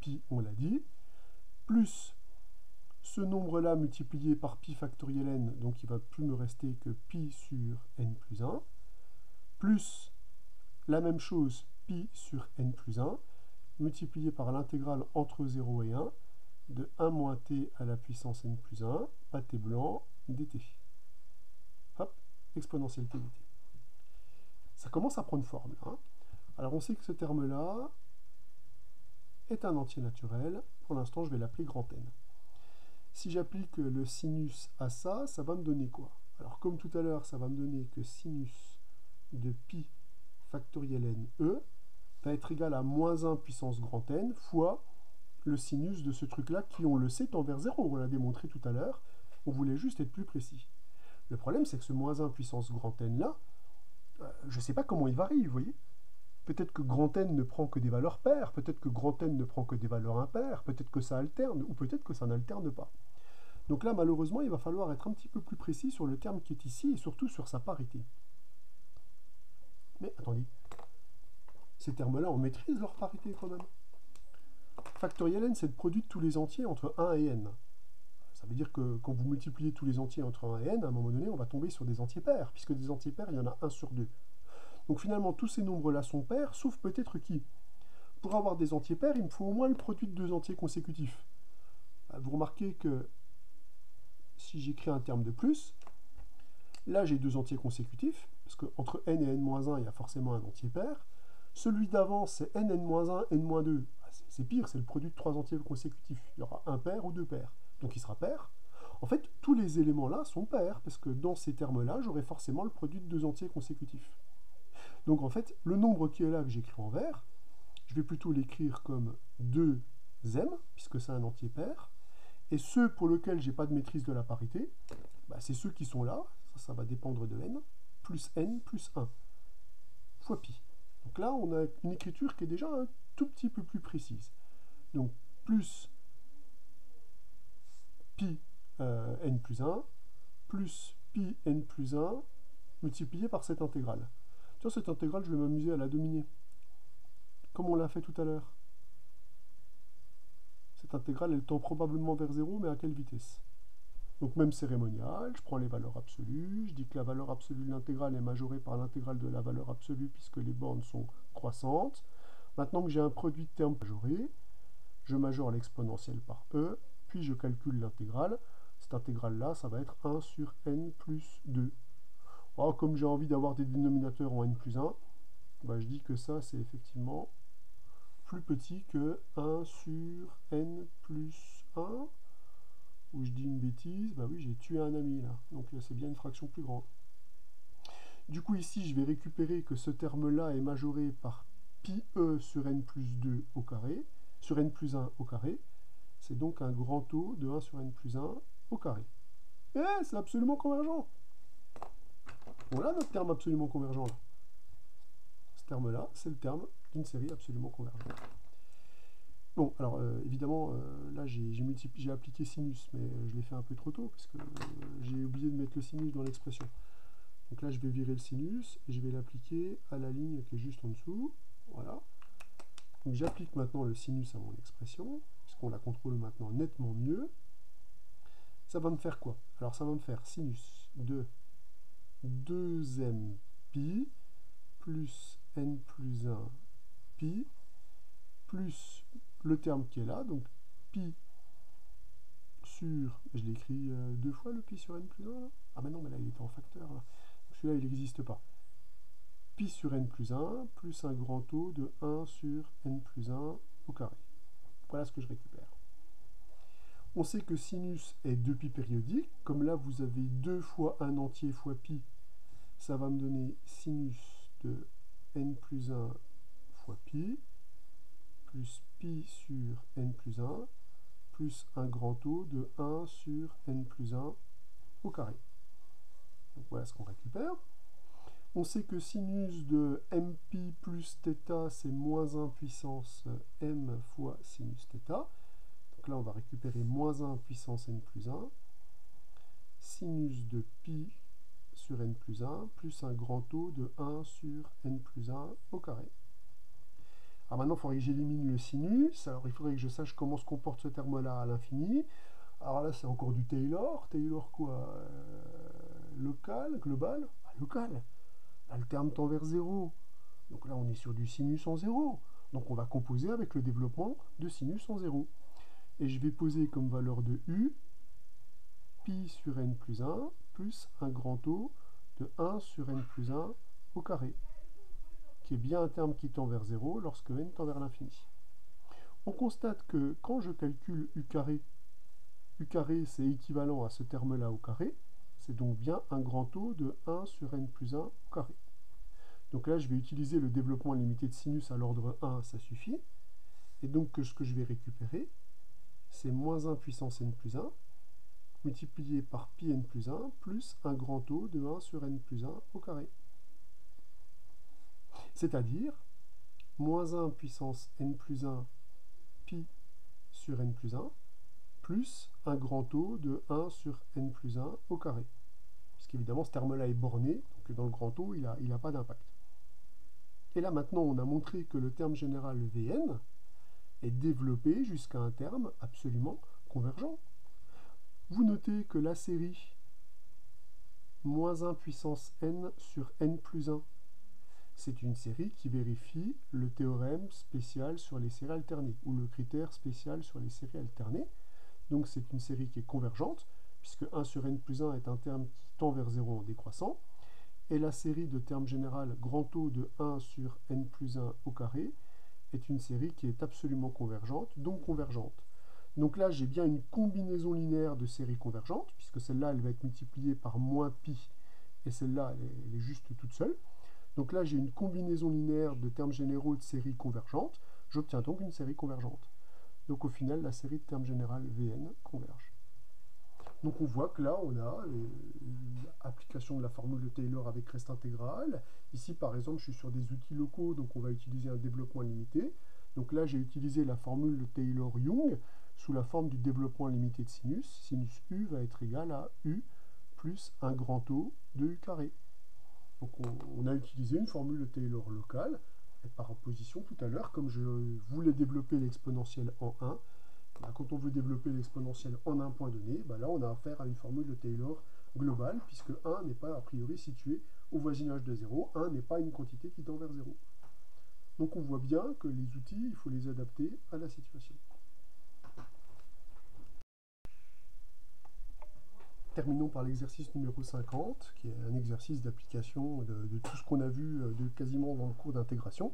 pi, on l'a dit, plus ce nombre-là multiplié par pi factoriel n, donc il ne va plus me rester que pi sur n plus 1, plus la même chose, pi sur n plus 1, multiplié par l'intégrale entre 0 et 1, de 1 moins t à la puissance n plus 1, pâté blanc, dt. Hop, exponentielle t dt. Ça commence à prendre forme, là. Hein. Alors on sait que ce terme-là est un entier naturel. Pour l'instant, je vais l'appeler grand N. Si j'applique le sinus à ça, ça va me donner quoi? Alors comme tout à l'heure, ça va me donner que sinus de pi factoriel n e va être égal à moins 1 puissance grand N fois le sinus de ce truc-là qui, on le sait, tend vers 0. On l'a démontré tout à l'heure. On voulait juste être plus précis. Le problème, c'est que ce moins 1 puissance grand N là, je ne sais pas comment il varie, vous voyez. Peut-être que grand N ne prend que des valeurs paires, peut-être que grand N ne prend que des valeurs impaires, peut-être que ça alterne, ou peut-être que ça n'alterne pas. Donc là, malheureusement, il va falloir être un petit peu plus précis sur le terme qui est ici, et surtout sur sa parité. Mais attendez, ces termes-là, on maîtrise leur parité quand même. Factoriel n, c'est le produit de tous les entiers entre 1 et n. Ça veut dire que quand vous multipliez tous les entiers entre 1 et n, à un moment donné, on va tomber sur des entiers pairs, puisque des entiers pairs, il y en a 1 sur 2. Donc finalement, tous ces nombres-là sont pairs, sauf peut-être qui? Pour avoir des entiers pairs, il me faut au moins le produit de deux entiers consécutifs. Vous remarquez que si j'écris un terme de plus, là j'ai deux entiers consécutifs, parce qu'entre n et n-1, il y a forcément un entier pair. Celui d'avant, c'est n, n-1, n-2. C'est pire, c'est le produit de trois entiers consécutifs. Il y aura un pair ou deux pairs. Donc il sera pair. En fait, tous les éléments-là sont pairs, parce que dans ces termes-là, j'aurai forcément le produit de deux entiers consécutifs. Donc en fait, le nombre qui est là, que j'écris en vert, je vais plutôt l'écrire comme 2m, puisque c'est un entier pair. Et ceux pour lesquels je n'ai pas de maîtrise de la parité, c'est ceux qui sont là, ça va dépendre de n plus 1, fois pi. Donc là, on a une écriture qui est déjà un tout petit peu plus précise. Donc plus pi n plus 1, plus pi n plus 1 multiplié par cette intégrale. Tiens, cette intégrale, je vais m'amuser à la dominer. Comme on l'a fait tout à l'heure. Cette intégrale, elle tend probablement vers 0, mais à quelle vitesse? Donc même cérémonial, je prends les valeurs absolues, je dis que la valeur absolue de l'intégrale est majorée par l'intégrale de la valeur absolue puisque les bornes sont croissantes. Maintenant que j'ai un produit de termes majoré, je majore l'exponentielle par e, puis je calcule l'intégrale. Cette intégrale-là, ça va être 1 sur n plus 2. Alors, comme j'ai envie d'avoir des dénominateurs en n plus 1, bah, je dis que ça, c'est effectivement plus petit que 1 sur n plus 1. Ou je dis une bêtise, bah oui, j'ai tué un ami là. Donc c'est bien une fraction plus grande. Du coup, ici, je vais récupérer que ce terme-là est majoré par pi e sur n plus 2 au carré, sur n plus 1 au carré. C'est donc un grand taux de 1 sur n plus 1 au carré. Et c'est absolument convergent. Voilà notre terme absolument convergent là. Ce terme-là, c'est le terme d'une série absolument convergente. Bon, alors évidemment, là j'ai appliqué sinus, mais je l'ai fait un peu trop tôt, parce que j'ai oublié de mettre le sinus dans l'expression. Donc là, je vais virer le sinus, et je vais l'appliquer à la ligne qui est juste en dessous. Voilà. Donc j'applique maintenant le sinus à mon expression, puisqu'on la contrôle maintenant nettement mieux. Ça va me faire quoi? Alors ça va me faire sinus de 2m pi plus n plus 1 pi plus le terme qui est là, donc pi sur, je l'ai écrit deux fois le pi sur n plus 1 là. Ah mais non, mais là il était en facteur là. Celui-là il n'existe pas. Pi sur n plus 1 plus un grand taux de 1 sur n plus 1 au carré. Voilà ce que je récupère. On sait que sinus est 2pi périodique. Comme là vous avez 2 fois 1 entier fois pi, ça va me donner sinus de n plus 1 fois pi plus pi sur n plus 1 plus un grand taux de 1 sur n plus 1 au carré. Donc voilà ce qu'on récupère. On sait que sinus de mpi plus θ, c'est moins 1 puissance m fois sinus θ. Donc là, on va récupérer moins 1 puissance n plus 1. Sinus de pi sur n plus 1 plus un grand taux de 1 sur n plus 1 au carré. Alors maintenant, il faudrait que j'élimine le sinus. Alors il faudrait que je sache comment se comporte ce terme-là à l'infini. Alors là, c'est encore du Taylor. Taylor quoi? Local, global? Ah, local. Là, le terme tend vers 0. Donc là, on est sur du sinus en 0. Donc on va composer avec le développement de sinus en 0. Et je vais poser comme valeur de u pi sur n plus 1 plus un grand taux de 1 sur n plus 1 au carré, qui est bien un terme qui tend vers 0 lorsque n tend vers l'infini. On constate que quand je calcule u carré c'est équivalent à ce terme-là au carré, c'est donc bien un grand taux de 1 sur n plus 1 au carré. Donc là, je vais utiliser le développement limité de sinus à l'ordre 1, ça suffit. Et donc ce que je vais récupérer, c'est moins 1 puissance n plus 1, multiplié par pi n plus 1, plus un grand taux de 1 sur n plus 1 au carré. C'est-à-dire, moins 1 puissance n plus 1 pi sur n plus 1, plus un grand taux de 1 sur n plus 1 au carré. Puisqu'évidemment, ce terme-là est borné, donc dans le grand taux, il n'a pas d'impact. Et là, maintenant, on a montré que le terme général Vn est développé jusqu'à un terme absolument convergent. Vous notez que la série moins 1 puissance n sur n plus 1, c'est une série qui vérifie le théorème spécial sur les séries alternées, ou le critère spécial sur les séries alternées. Donc c'est une série qui est convergente, puisque 1 sur n plus 1 est un terme qui tend vers 0 en décroissant, et la série de termes général grand taux de 1 sur n plus 1 au carré est une série qui est absolument convergente, donc convergente. Donc là, j'ai bien une combinaison linéaire de séries convergentes, puisque celle-là, elle va être multipliée par moins pi, et celle-là, elle est juste toute seule. Donc là, j'ai une combinaison linéaire de termes généraux de séries convergentes. J'obtiens donc une série convergente. Donc au final, la série de termes général Vn converge. Donc on voit que là, on a l'application de la formule de Taylor avec reste intégrale. Ici, par exemple, je suis sur des outils locaux, donc on va utiliser un développement limité. Donc là, j'ai utilisé la formule de Taylor-Young sous la forme du développement limité de sinus. Sinus u va être égal à u plus plus un grand O de U carré. Donc on a utilisé une formule de Taylor locale, et par opposition tout à l'heure, comme je voulais développer l'exponentielle en 1, bah, quand on veut développer l'exponentielle en un point donné, bah là on a affaire à une formule de Taylor globale, puisque 1 n'est pas a priori situé au voisinage de 0, 1 n'est pas une quantité qui tend vers 0. Donc on voit bien que les outils, il faut les adapter à la situation. Terminons par l'exercice numéro 50, qui est un exercice d'application de tout ce qu'on a vu quasiment dans le cours d'intégration,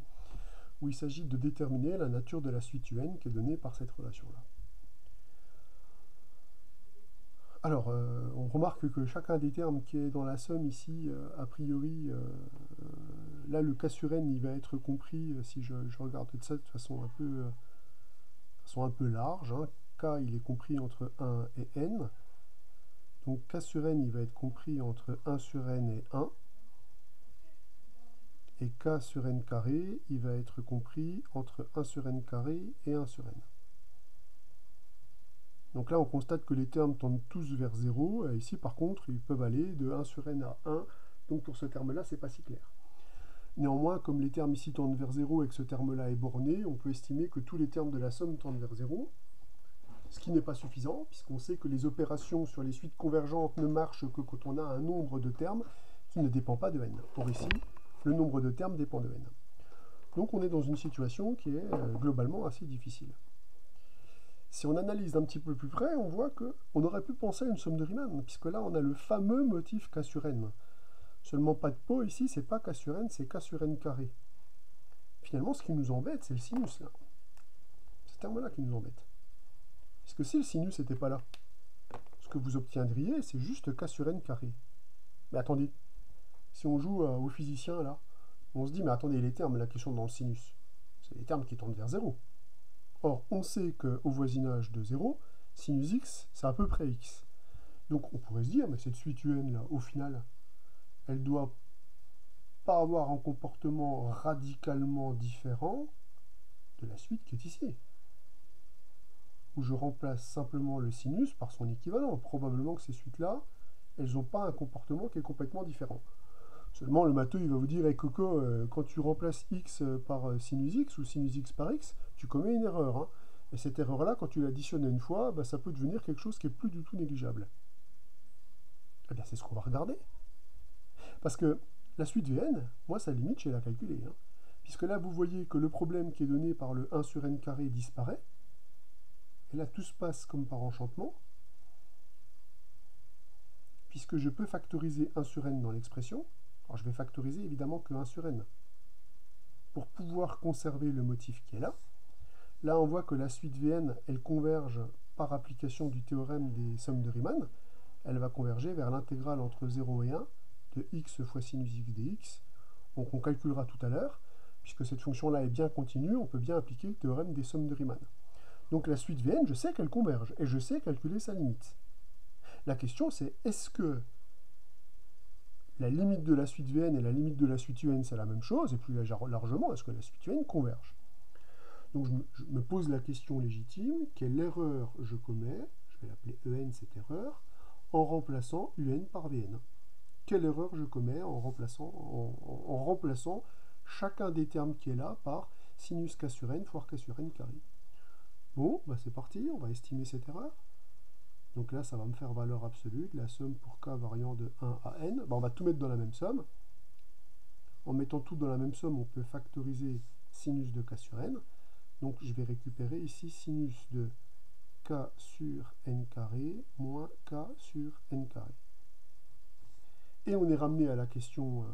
où il s'agit de déterminer la nature de la suite UN qui est donnée par cette relation-là. Alors, on remarque que chacun des termes qui est dans la somme ici, a priori, là le K sur N, il va être compris, si je regarde ça de façon un peu large, hein. K, il est compris entre 1 et N. Donc K sur N, il va être compris entre 1 sur N et 1. Et K sur N carré, il va être compris entre 1 sur N carré et 1 sur N. Donc là, on constate que les termes tendent tous vers 0. Et ici, par contre, ils peuvent aller de 1 sur N à 1. Donc pour ce terme-là, c'est pas si clair. Néanmoins, comme les termes ici tendent vers 0 et que ce terme-là est borné, on peut estimer que tous les termes de la somme tendent vers 0. Ce qui n'est pas suffisant, puisqu'on sait que les opérations sur les suites convergentes ne marchent que quand on a un nombre de termes qui ne dépend pas de n. Or ici, le nombre de termes dépend de n. Donc on est dans une situation qui est globalement assez difficile. Si on analyse d'un petit peu plus près, on voit qu'on aurait pu penser à une somme de Riemann, puisque là on a le fameux motif K sur n. Seulement pas de pot ici, c'est pas K sur n, c'est K sur n carré. Finalement, ce qui nous embête, c'est le sinus là. Ce terme-là qui nous embête. Puisque si le sinus n'était pas là, ce que vous obtiendriez, c'est juste K sur n carré. Mais attendez, si on joue au physicien là, on se dit, mais attendez, les termes là qui sont dans le sinus, c'est les termes qui tendent vers 0. Or, on sait qu'au voisinage de 0, sinus x, c'est à peu près x. Donc on pourrait se dire, mais cette suite un là, au final, elle doit pas avoir un comportement radicalement différent de la suite qui est ici, où je remplace simplement le sinus par son équivalent. Probablement que ces suites-là, elles n'ont pas un comportement qui est complètement différent. Seulement, le matheux, il va vous dire, hey, Coco, quand tu remplaces x par sinus x ou sinus x par x, tu commets une erreur. Hein. Et cette erreur-là, quand tu l'additionnes une fois, bah, ça peut devenir quelque chose qui est plus du tout négligeable. Eh bien, c'est ce qu'on va regarder. Parce que la suite Vn, moi, sa limite, je vais la calculer. Hein. Puisque là, vous voyez que le problème qui est donné par le 1 sur n carré disparaît. Et là, tout se passe comme par enchantement. Puisque je peux factoriser 1 sur n dans l'expression. Alors, je vais factoriser évidemment que 1 sur n. Pour pouvoir conserver le motif qui est là. Là, on voit que la suite Vn, elle converge par application du théorème des sommes de Riemann. Elle va converger vers l'intégrale entre 0 et 1 de x fois sinus x dx. Donc on calculera tout à l'heure, puisque cette fonction-là est bien continue, on peut bien appliquer le théorème des sommes de Riemann. Donc la suite Vn, je sais qu'elle converge, et je sais calculer sa limite. La question c'est, est-ce que la limite de la suite Vn et la limite de la suite Un, c'est la même chose, et plus largement, est-ce que la suite Un converge? Donc je me pose la question légitime, quelle erreur je commets, je vais l'appeler En cette erreur, en remplaçant Un par Vn. Quelle erreur je commets en remplaçant chacun des termes qui est là par sinus K sur N fois K sur N carré. Bon, bah c'est parti, on va estimer cette erreur. Donc là, ça va me faire valeur absolue, la somme pour K variant de 1 à N. Bah, on va tout mettre dans la même somme. En mettant tout dans la même somme, on peut factoriser sinus de K sur N. Donc je vais récupérer ici sinus de K sur N carré moins K sur N carré. Et on est ramené à la question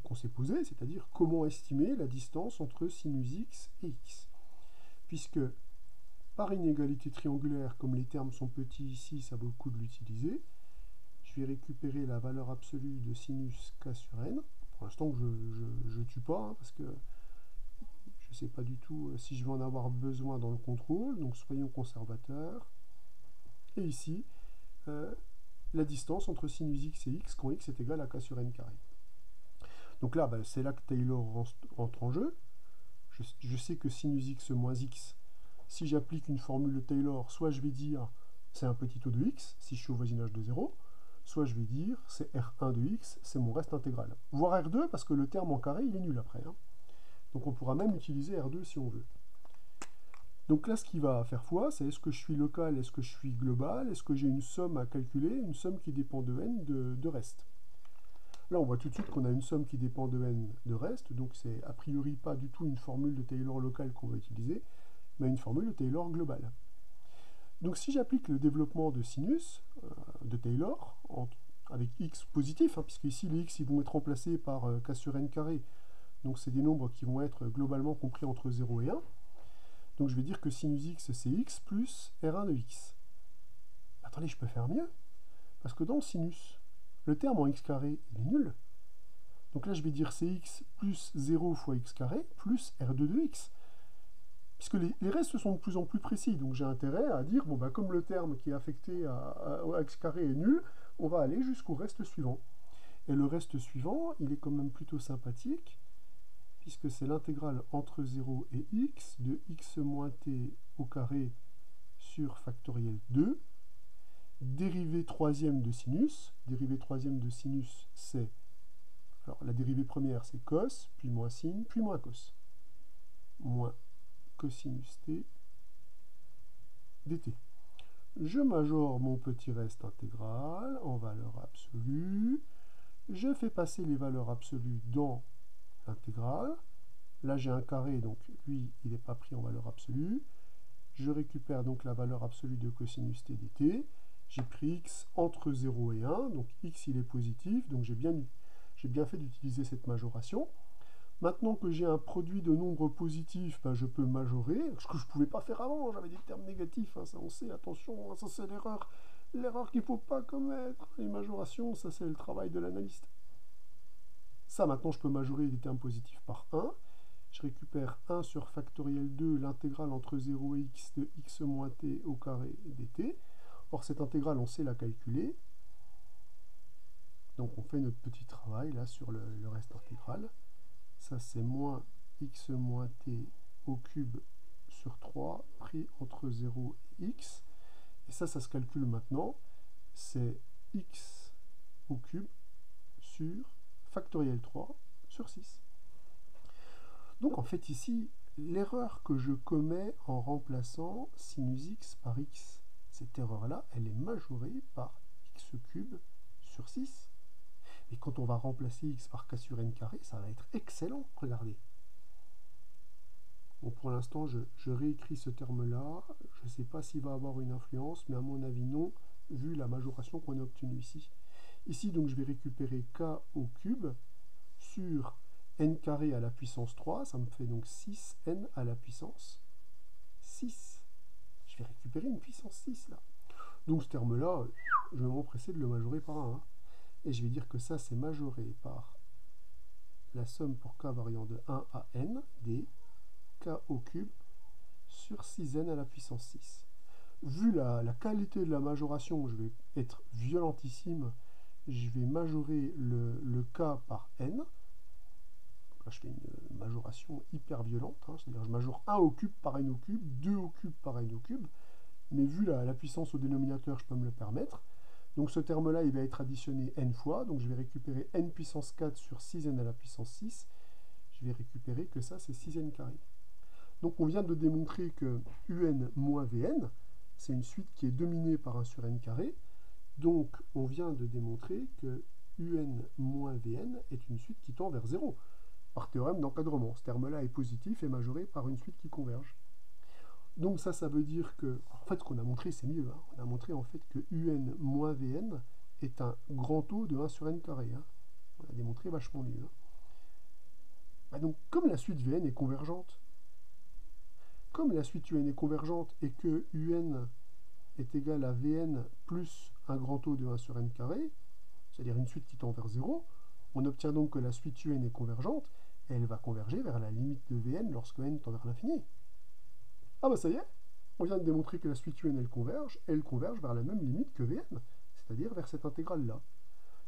qu'on s'est posée, c'est-à-dire comment estimer la distance entre sinus x et x. Puisque par inégalité triangulaire, comme les termes sont petits ici, ça vaut le coup de l'utiliser. Je vais récupérer la valeur absolue de sinus k sur n. Pour l'instant, je ne tue pas, hein, parce que je ne sais pas du tout si je vais en avoir besoin dans le contrôle. Donc soyons conservateurs. Et ici, la distance entre sinus x et x quand x est égal à k sur n carré. Donc là, c'est là que Taylor entre en jeu. Je sais que sinus x moins x, si j'applique une formule de Taylor, soit je vais dire c'est un petit taux de x, si je suis au voisinage de 0, soit je vais dire c'est R1 de x, c'est mon reste intégral. Voire R2 parce que le terme en carré il est nul après. Hein. Donc on pourra même utiliser R2 si on veut. Donc là ce qui va faire foi, c'est est-ce que je suis local, est-ce que je suis global, est-ce que j'ai une somme à calculer, une somme qui dépend de n de reste. Là on voit tout de suite qu'on a une somme qui dépend de n de reste, donc c'est a priori pas du tout une formule de Taylor locale qu'on va utiliser, mais une formule de Taylor globale. Donc si j'applique le développement de sinus de Taylor, avec x positif, hein, puisque ici les x ils vont être remplacés par k sur n carré, donc c'est des nombres qui vont être globalement compris entre 0 et 1, donc je vais dire que sinus x c'est x plus R1 de x. Attendez, je peux faire mieux, parce que dans le sinus, le terme en x carré il est nul, donc là je vais dire cx plus 0 fois x carré plus R2 de x. Puisque les restes sont de plus en plus précis, donc j'ai intérêt à dire, bon, bah, comme le terme qui est affecté à x carré est nul, on va aller jusqu'au reste suivant. Et le reste suivant, il est quand même plutôt sympathique, puisque c'est l'intégrale entre 0 et x de x moins t au carré sur factoriel 2, dérivée troisième de sinus. Dérivée troisième de sinus, c'est... Alors, la dérivée première, c'est cos, puis moins sin, puis moins cos. Moins cosinus t dt. Je majore mon petit reste intégral en valeur absolue. Je fais passer les valeurs absolues dans l'intégrale. Là, j'ai un carré, donc lui, il n'est pas pris en valeur absolue. Je récupère donc la valeur absolue de cosinus t dt. J'ai pris x entre 0 et 1, donc x, il est positif, donc j'ai bien fait d'utiliser cette majoration. Maintenant que j'ai un produit de nombres positifs, ben je peux majorer, ce que je ne pouvais pas faire avant, j'avais des termes négatifs, hein, ça on sait, attention, hein, ça c'est l'erreur qu'il ne faut pas commettre. Les majorations, ça c'est le travail de l'analyste. Ça maintenant je peux majorer des termes positifs par 1, je récupère 1 sur factoriel 2, l'intégrale entre 0 et x de x moins t au carré dt. Or cette intégrale on sait la calculer, donc on fait notre petit travail là sur le reste intégral. Ça c'est moins x moins t au cube sur 3 pris entre 0 et x. Et ça se calcule maintenant. C'est x au cube sur factoriel 3 sur 6. Donc en fait ici, l'erreur que je commets en remplaçant sinus x par x, cette erreur-là, elle est majorée par x cube sur 6. Et quand on va remplacer x par k sur n carré, ça va être excellent, regardez. Bon, pour l'instant, je réécris ce terme-là. Je ne sais pas s'il va avoir une influence, mais à mon avis, non, vu la majoration qu'on a obtenue ici. Ici, donc, je vais récupérer k au cube sur n carré à la puissance 3. Ça me fait donc 6n à la puissance 6. Je vais récupérer une puissance 6, là. Donc, ce terme-là, je vais m'empresser de le majorer par 1. Hein. Et je vais dire que ça, c'est majoré par la somme pour k variant de 1 à n des k au cube sur 6n à la puissance 6. Vu la qualité de la majoration, je vais être violentissime. Je vais majorer le k par n. Donc là, je fais une majoration hyper violente. Hein, c'est-à-dire je majore 1 au cube par n au cube, 2 au cube par n au cube. Mais vu la puissance au dénominateur, je peux me le permettre. Donc ce terme-là, il va être additionné n fois, donc je vais récupérer n puissance 4 sur 6n à la puissance 6. Je vais récupérer que ça, c'est 6n carré. Donc on vient de démontrer que un moins vn, c'est une suite qui est dominée par 1 sur n carré. Donc on vient de démontrer que un moins vn est une suite qui tend vers 0, par théorème d'encadrement. Ce terme-là est positif et majoré par une suite qui converge. Donc ça veut dire que, en fait, ce qu'on a montré, c'est mieux. Hein. On a montré en fait que un moins vn est un grand taux de 1 sur n carré. Hein. On a démontré vachement mieux. Hein. Bah donc, comme la suite vn est convergente, comme la suite un est convergente et que un est égal à vn plus un grand taux de 1 sur n carré, c'est-à-dire une suite qui tend vers 0, on obtient donc que la suite un est convergente et elle va converger vers la limite de vn lorsque n tend vers l'infini. Ah bah ça y est, on vient de démontrer que la suite un elle converge vers la même limite que Vn, c'est-à-dire vers cette intégrale-là.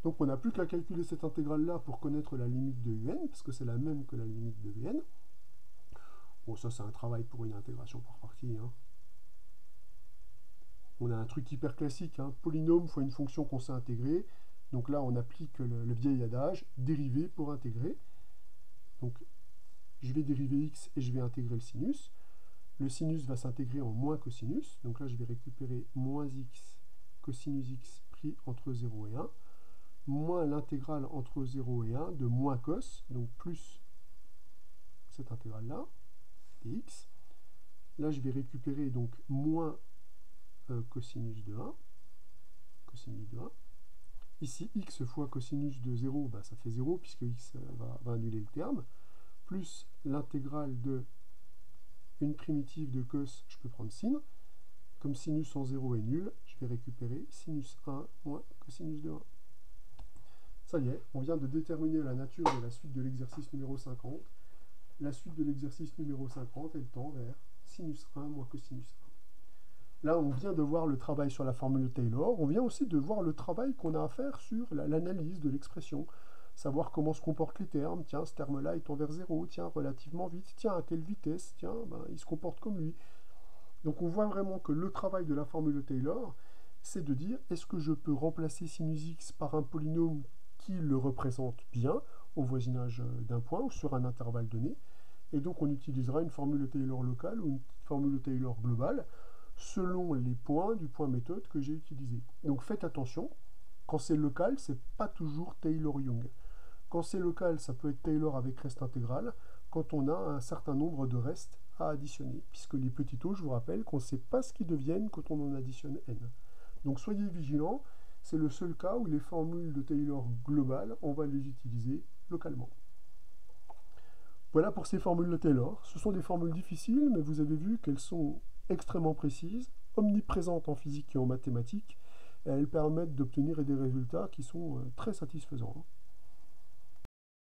Donc on n'a plus qu'à calculer cette intégrale-là pour connaître la limite de un, parce que c'est la même que la limite de Vn. Bon, ça c'est un travail pour une intégration par partie. Hein. On a un truc hyper classique, hein, polynôme fois une fonction qu'on sait intégrer. Donc là, on applique le vieil adage, dériver pour intégrer. Donc, je vais dériver x et je vais intégrer le sinus. Le sinus va s'intégrer en moins cosinus. Donc là, je vais récupérer moins x cosinus x pris entre 0 et 1, moins l'intégrale entre 0 et 1 de moins cos, donc plus cette intégrale-là, dx. Là, je vais récupérer donc moins cosinus de 1. Cosinus de 1. Ici, x fois cosinus de 0, bah, ça fait 0, puisque x va annuler le terme. Plus l'intégrale de une primitive de cos, je peux prendre sin. Comme sinus en 0 est nul, je vais récupérer sinus 1 moins cosinus de 1. Ça y est, on vient de déterminer la nature de la suite de l'exercice numéro 50. La suite de l'exercice numéro 50, elle tend vers sinus 1 moins cosinus 1. Là, on vient de voir le travail sur la formule de Taylor. On vient aussi de voir le travail qu'on a à faire sur l'analyse de l'expression. Savoir comment se comportent les termes. Tiens, ce terme-là, il tend vers 0. Tiens, relativement vite. Tiens, à quelle vitesse. Tiens, ben, il se comporte comme lui. Donc, on voit vraiment que le travail de la formule de Taylor, c'est de dire, est-ce que je peux remplacer sinus x par un polynôme qui le représente bien, au voisinage d'un point ou sur un intervalle donné. Et donc, on utilisera une formule de Taylor locale ou une formule de Taylor globale, selon les points du point méthode que j'ai utilisé. Donc faites attention, quand c'est local, c'est pas toujours Taylor-Young. Quand c'est local, ça peut être Taylor avec reste intégral, quand on a un certain nombre de restes à additionner, puisque les petits taux, je vous rappelle qu'on ne sait pas ce qu'ils deviennent quand on en additionne n. Donc soyez vigilants, c'est le seul cas où les formules de Taylor globales, on va les utiliser localement. Voilà pour ces formules de Taylor. Ce sont des formules difficiles, mais vous avez vu qu'elles sont extrêmement précises, omniprésentes en physique et en mathématiques, et elles permettent d'obtenir des résultats qui sont très satisfaisants.